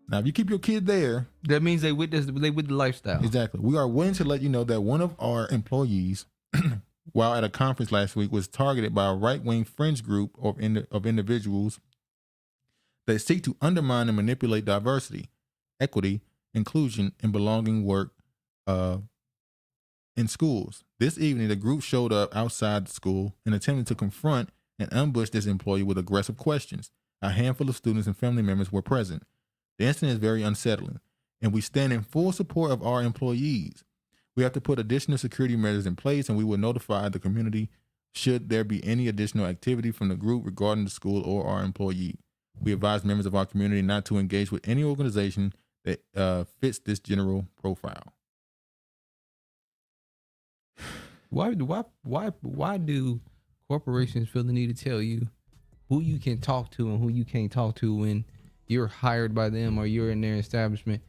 Now, if you keep your kid there, that means they with the lifestyle. Exactly. We are willing to let you know that one of our employees, while at a conference last week, was targeted by a right-wing fringe group of individuals that seek to undermine and manipulate diversity, equity, inclusion, and belonging work in schools. This evening, the group showed up outside the school and attempted to confront and ambush this employee with aggressive questions. A handful of students and family members were present. The incident is very unsettling, and we stand in full support of our employees. We have to put additional security measures in place, and we will notify the community should there be any additional activity from the group regarding the school or our employee. We advise members of our community not to engage with any organization that fits this general profile. Why do corporations feel the need to tell you who you can talk to and who you can't talk to when you're hired by them or you're in their establishment?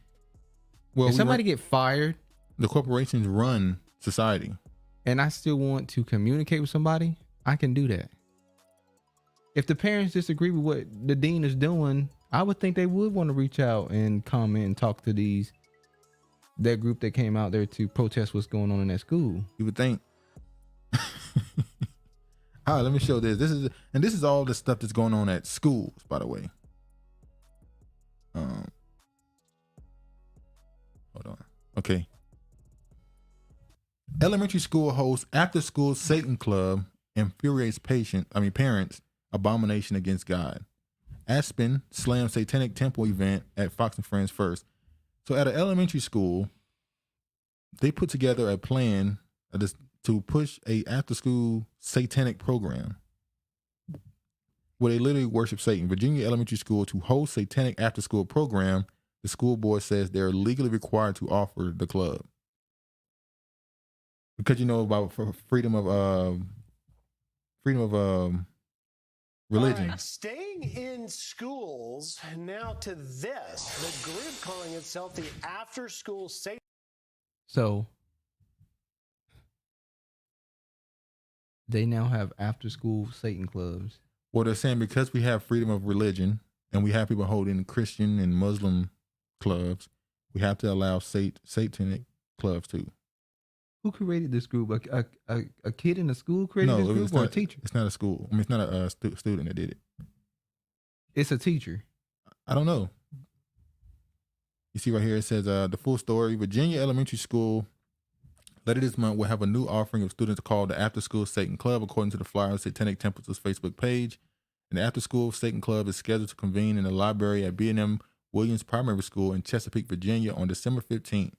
Well, if somebody get fired, the corporations run society, and I still want to communicate with somebody, I can do that. If the parents disagree with what the dean is doing, I would think they would want to reach out and comment and talk to that group that came out there to protest what's going on in that school. You would think. All right, let me show this. This is all the stuff that's going on at schools, by the way. Hold on. Okay. Elementary school hosts after school Satan club infuriates parents. Abomination against God. Aspen slams satanic temple event at Fox and Friends first. So at an elementary school, they put together a plan to push a after school satanic program where they literally worship Satan. Virginia Elementary School to host satanic after school program the school board says they're legally required to offer the club. Because you know about freedom of religion. All right, staying in schools, now to this. The group calling itself the After School Safety. So they now have after school Satan clubs. Well, they're saying because we have freedom of religion and we have people holding Christian and Muslim clubs, we have to allow satanic clubs too. Who created this group? A kid in a school created this group, or a teacher? It's not a school. I mean, it's not a student that did it. It's a teacher. I don't know. You see right here, it says the full story. Virginia Elementary School later this month will have a new offering of students called the After School Satan Club, according to the flyer on Satanic Temples' Facebook page. And the After School Satan Club is scheduled to convene in the library at B&M Williams Primary School in Chesapeake, Virginia on December 15th,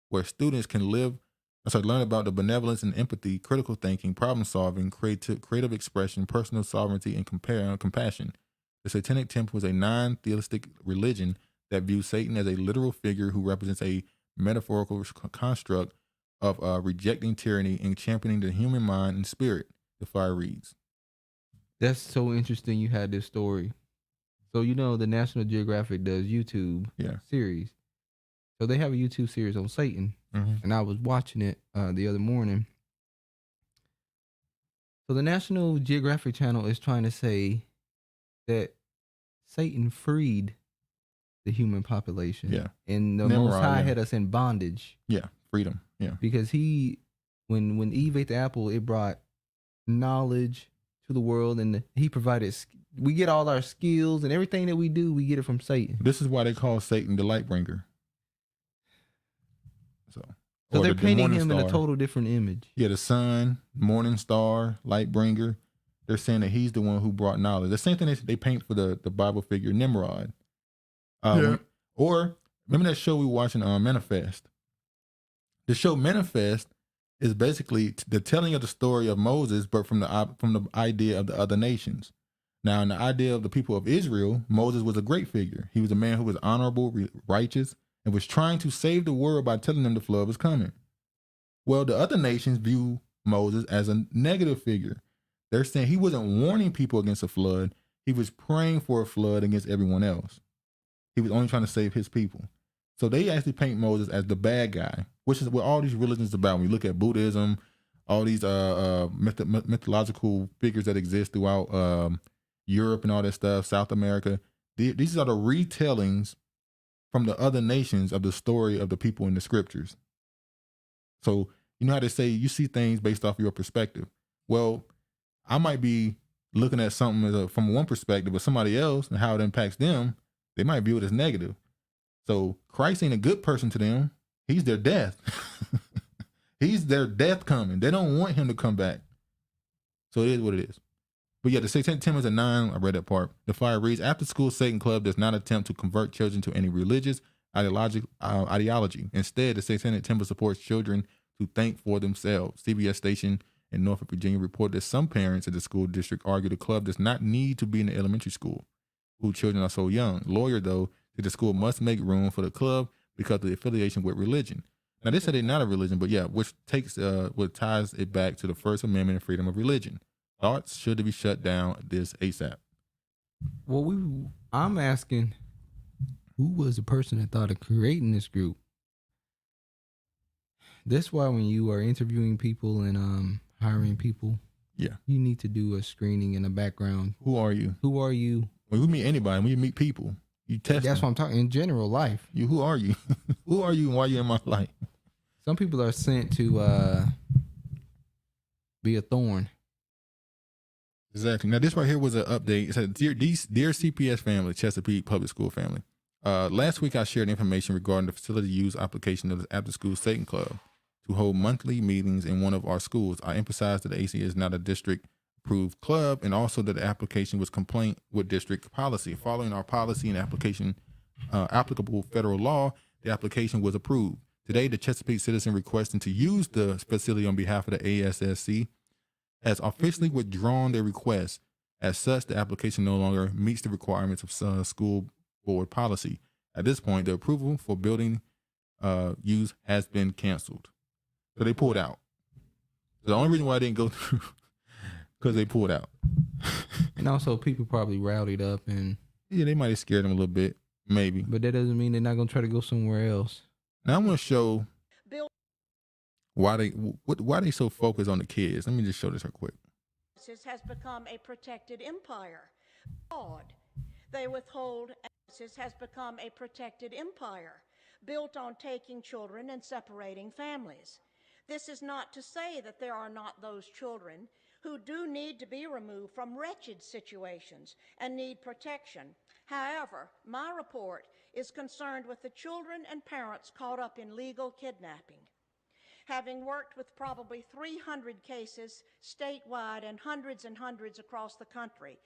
where students can learn about the benevolence and empathy, critical thinking, problem solving, creative expression, personal sovereignty, and compassion. The Satanic Temple is a non-theistic religion that views Satan as a literal figure who represents a metaphorical construct of rejecting tyranny and championing the human mind and spirit, the flyer reads. That's so interesting you had this story. So you know the National Geographic does YouTube series. So they have a YouTube series on Satan. And I was watching it the other morning. So the National Geographic Channel is trying to say that Satan freed the human population. Yeah. And the Nimrod, Most High had us in bondage. Yeah, freedom. Yeah. Because when Eve ate the apple, it brought knowledge to the world, and he provided, we get all our skills and everything that we do, we get it from Satan. This is why they call Satan the light bringer. So they're painting him in a total different image. Yeah, the sun, morning star, light bringer. They're saying that he's the one who brought knowledge. The same thing they paint for the Bible figure Nimrod. Or remember that show we were watching, Manifest? The show Manifest is basically the telling of the story of Moses, but from the idea of the other nations. Now, in the idea of the people of Israel, Moses was a great figure. He was a man who was honorable, righteous, and was trying to save the world by telling them the flood was coming. Well, the other nations view Moses as a negative figure. They're saying he wasn't warning people against a flood. He was praying for a flood against everyone else. He was only trying to save his people. So they actually paint Moses as the bad guy, which is what all these religions are about. When you look at Buddhism, all these mythological figures that exist throughout Europe and all that stuff, South America, these are the retellings from the other nations of the story of the people in the scriptures. So you know how they say you see things based off of your perspective. Well, I might be looking at something from one perspective, but somebody else and how it impacts them, they might view it as negative. So Christ ain't a good person to them. He's their death. He's their death coming. They don't want him to come back. So it is what it is. But yeah, the Satanic Temple is a 9. I read that part. The flyer reads, After School Satan Club does not attempt to convert children to any religious ideology. Instead, the Satanic Temple supports children to think for themselves. CBS station in Norfolk, Virginia reported that some parents at the school district argue the club does not need to be in the elementary school, whose children are so young. Lawyer, though, said the school must make room for the club because of the affiliation with religion. Now, they said they're not a religion, but yeah, which ties it back to the First Amendment and freedom of religion. Thoughts should be shut down this ASAP. Well, I'm asking, who was the person that thought of creating this group? That's why when you are interviewing people and hiring people, you need to do a screening and a background. Who are you? Who are you? When you meet anybody, when you meet people, you test. That's what I'm talking in general life. Who are you? Who are you and why are you in my life? Some people are sent to be a thorn. Exactly. Now, this right here was an update. It said, Dear CPS family, Chesapeake Public School family. Last week, I shared information regarding the facility use application of the After School Satan Club to hold monthly meetings in one of our schools. I emphasized that the AC is not a district-approved club, and also that the application was compliant with district policy. Following our policy and application applicable federal law, the application was approved. Today, the Chesapeake citizen requesting to use the facility on behalf of the ASSC has officially withdrawn their request. As such, the application no longer meets the requirements of school board policy. At this point, the approval for building use has been canceled. So they pulled out. The only reason why I didn't go through, because they pulled out. And also, people probably rowdied up and... Yeah, they might have scared them a little bit, maybe. But that doesn't mean they're not going to try to go somewhere else. Now, I want to show why they so focused on the kids. Let me just show this real quick. Has become a protected empire. They withhold has become a protected empire built on taking children and separating families. This is not to say that there are not those children who do need to be removed from wretched situations and need protection. However, my report is concerned with the children and parents caught up in legal kidnapping. Having worked with probably 300 cases statewide and hundreds across the country,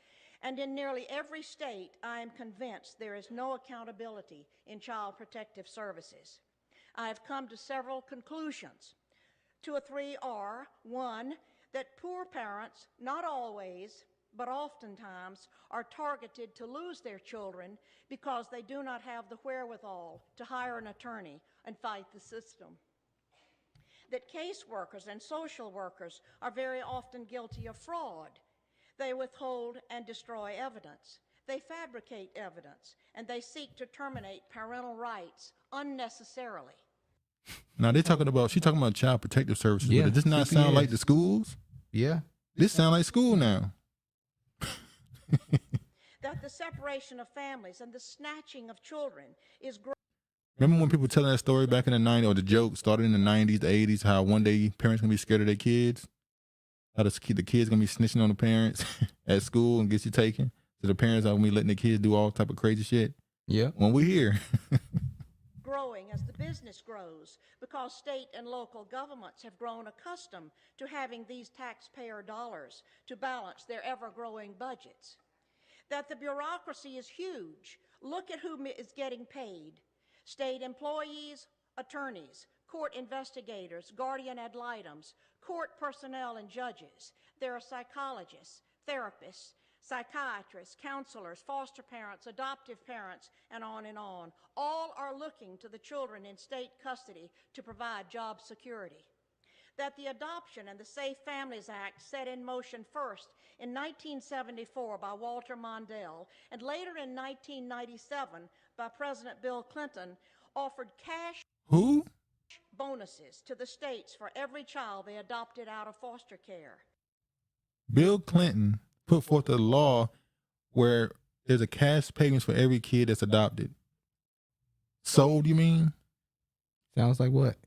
and in nearly every state, I am convinced there is no accountability in child protective services. I have come to several conclusions. 2 or 3 are, 1, that poor parents, not always, but oftentimes, are targeted to lose their children because they do not have the wherewithal to hire an attorney and fight the system. That caseworkers and social workers are very often guilty of fraud. They withhold and destroy evidence. They fabricate evidence, and they seek to terminate parental rights unnecessarily. Now she's talking about child protective services. Yeah, but does this not sound like the schools? Yeah. This sound like school now. That the separation of families and the snatching of children is growing. Remember when people telling that story back in the 90s, or the joke started in the 90s, the 80s, how one day parents gonna be scared of their kids? How the kids gonna be snitching on the parents at school and get you taken? So the parents are gonna be letting the kids do all type of crazy shit? Yeah. When we're here. Growing as the business grows, because state and local governments have grown accustomed to having these taxpayer dollars to balance their ever-growing budgets. That the bureaucracy is huge. Look at who is getting paid. State employees, attorneys, court investigators, guardian ad litems, court personnel and judges. There are psychologists, therapists, psychiatrists, counselors, foster parents, adoptive parents, and on and on. All are looking to the children in state custody to provide job security. That the Adoption and the Safe Families Act, set in motion first in 1974 by Walter Mondale and later in 1997 by President Bill Clinton, offered cash bonuses to the states for every child they adopted out of foster care. Bill Clinton put forth a law where there's a cash payments for every kid that's adopted. Sold, you mean? Sounds like what?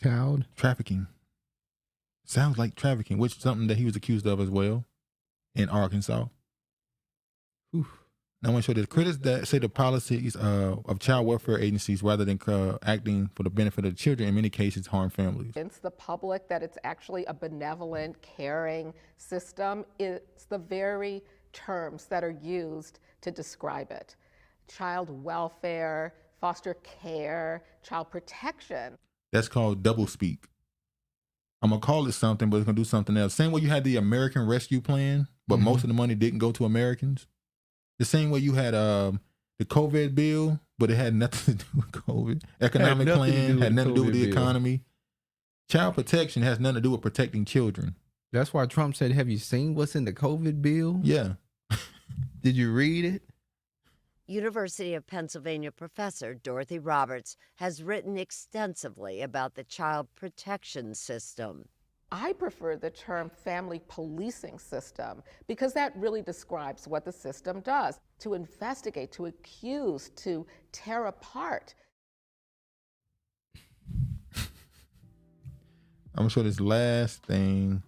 Child trafficking. Sounds like trafficking, which is something that he was accused of as well in Arkansas. Now I want to show this. Critics that say the policies of child welfare agencies, rather than acting for the benefit of the children, in many cases harm families. Convince the public that it's actually a benevolent, caring system. It's the very terms that are used to describe it. Child welfare, foster care, child protection. That's called doublespeak. I'm going to call it something, but it's going to do something else. Same way you had the American Rescue Plan, but most of the money didn't go to Americans. The same way you had the COVID bill, but it had nothing to do with COVID. Economic plan had nothing to do with the economy. Child protection has nothing to do with protecting children. That's why Trump said, have you seen what's in the COVID bill? Yeah. Did you read it? University of Pennsylvania professor Dorothy Roberts has written extensively about the child protection system. I prefer the term family policing system because that really describes what the system does: to investigate, to accuse, to tear apart. I'm gonna show this last thing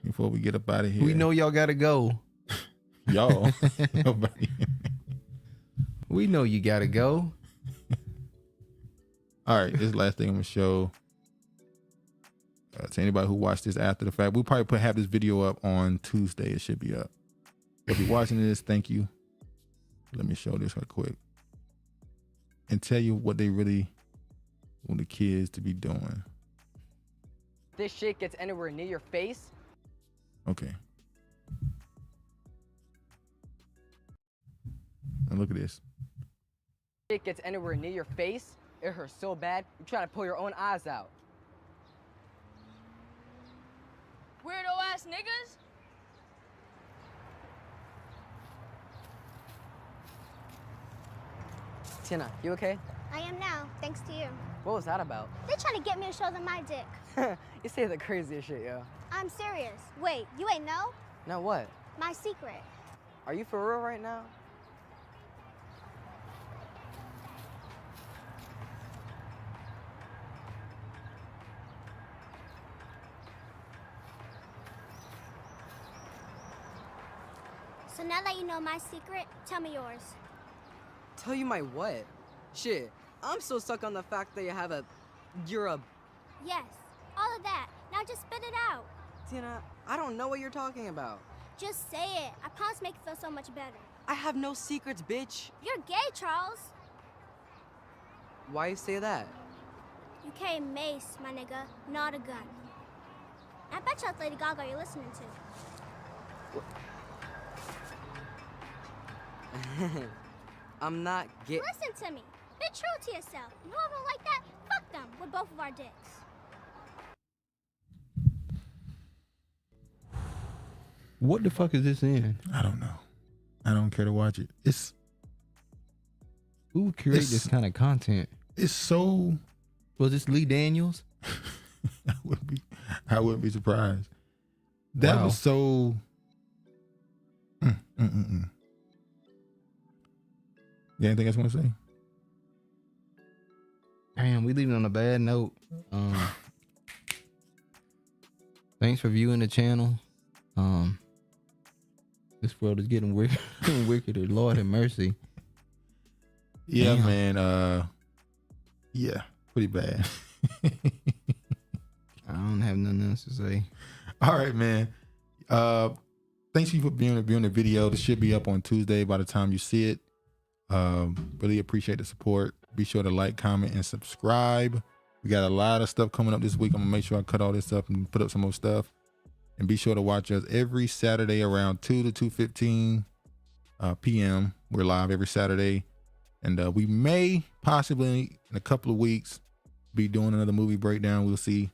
before we get up out of here. We know y'all gotta go. Y'all. We know you gotta go. All right, this last thing I'm gonna show to anybody who watched this after the fact. We'll probably have this video up on Tuesday. It should be up. If you're watching this, thank you. Let me show this real quick and tell you what they really want the kids to be doing. This shit gets anywhere near your face. Okay. Look at this. It gets anywhere near your face, it hurts so bad, you try to pull your own eyes out. Weirdo ass niggas? Tina, you okay? I am now, thanks to you. What was that about? They try to get me to show them my dick. You say the craziest shit, yo. I'm serious. Wait, you ain't know? Now what? My secret. Are you for real right now? So now that you know my secret, tell me yours. Tell you my what? Shit, I'm so stuck on the fact that you're a... Yes, all of that. Now just spit it out. Tina, I don't know what you're talking about. Just say it. I promise to make it feel so much better. I have no secrets, bitch. You're gay, Charles. Why you say that? You carry mace, my nigga, not a gun. I bet you that's Lady Gaga you're listening to. I'm not gay. Listen to me. Be true to yourself. You ever like that? Fuck them with both of our dicks. What the fuck is this in? I don't know. I don't care to watch it. Who would create this kind of content? It's so. Was this Lee Daniels? I wouldn't be surprised. That was so. You anything else you want to say? Damn, we leaving on a bad note. Thanks for viewing the channel. This world is getting wickeder. Lord have mercy. Yeah, Damn. man. Yeah, pretty bad. I don't have nothing else to say. All right, man. Thanks you for viewing the video. This should be up on Tuesday by the time you see it. Really appreciate the support. Be sure to like, comment, and subscribe. We got a lot of stuff coming up this week. I'm gonna make sure I cut all this up and put up some more stuff. And be sure to watch us every Saturday around 2 to 2:15 p.m. We're live every Saturday. And we may possibly in a couple of weeks be doing another movie breakdown. We'll see.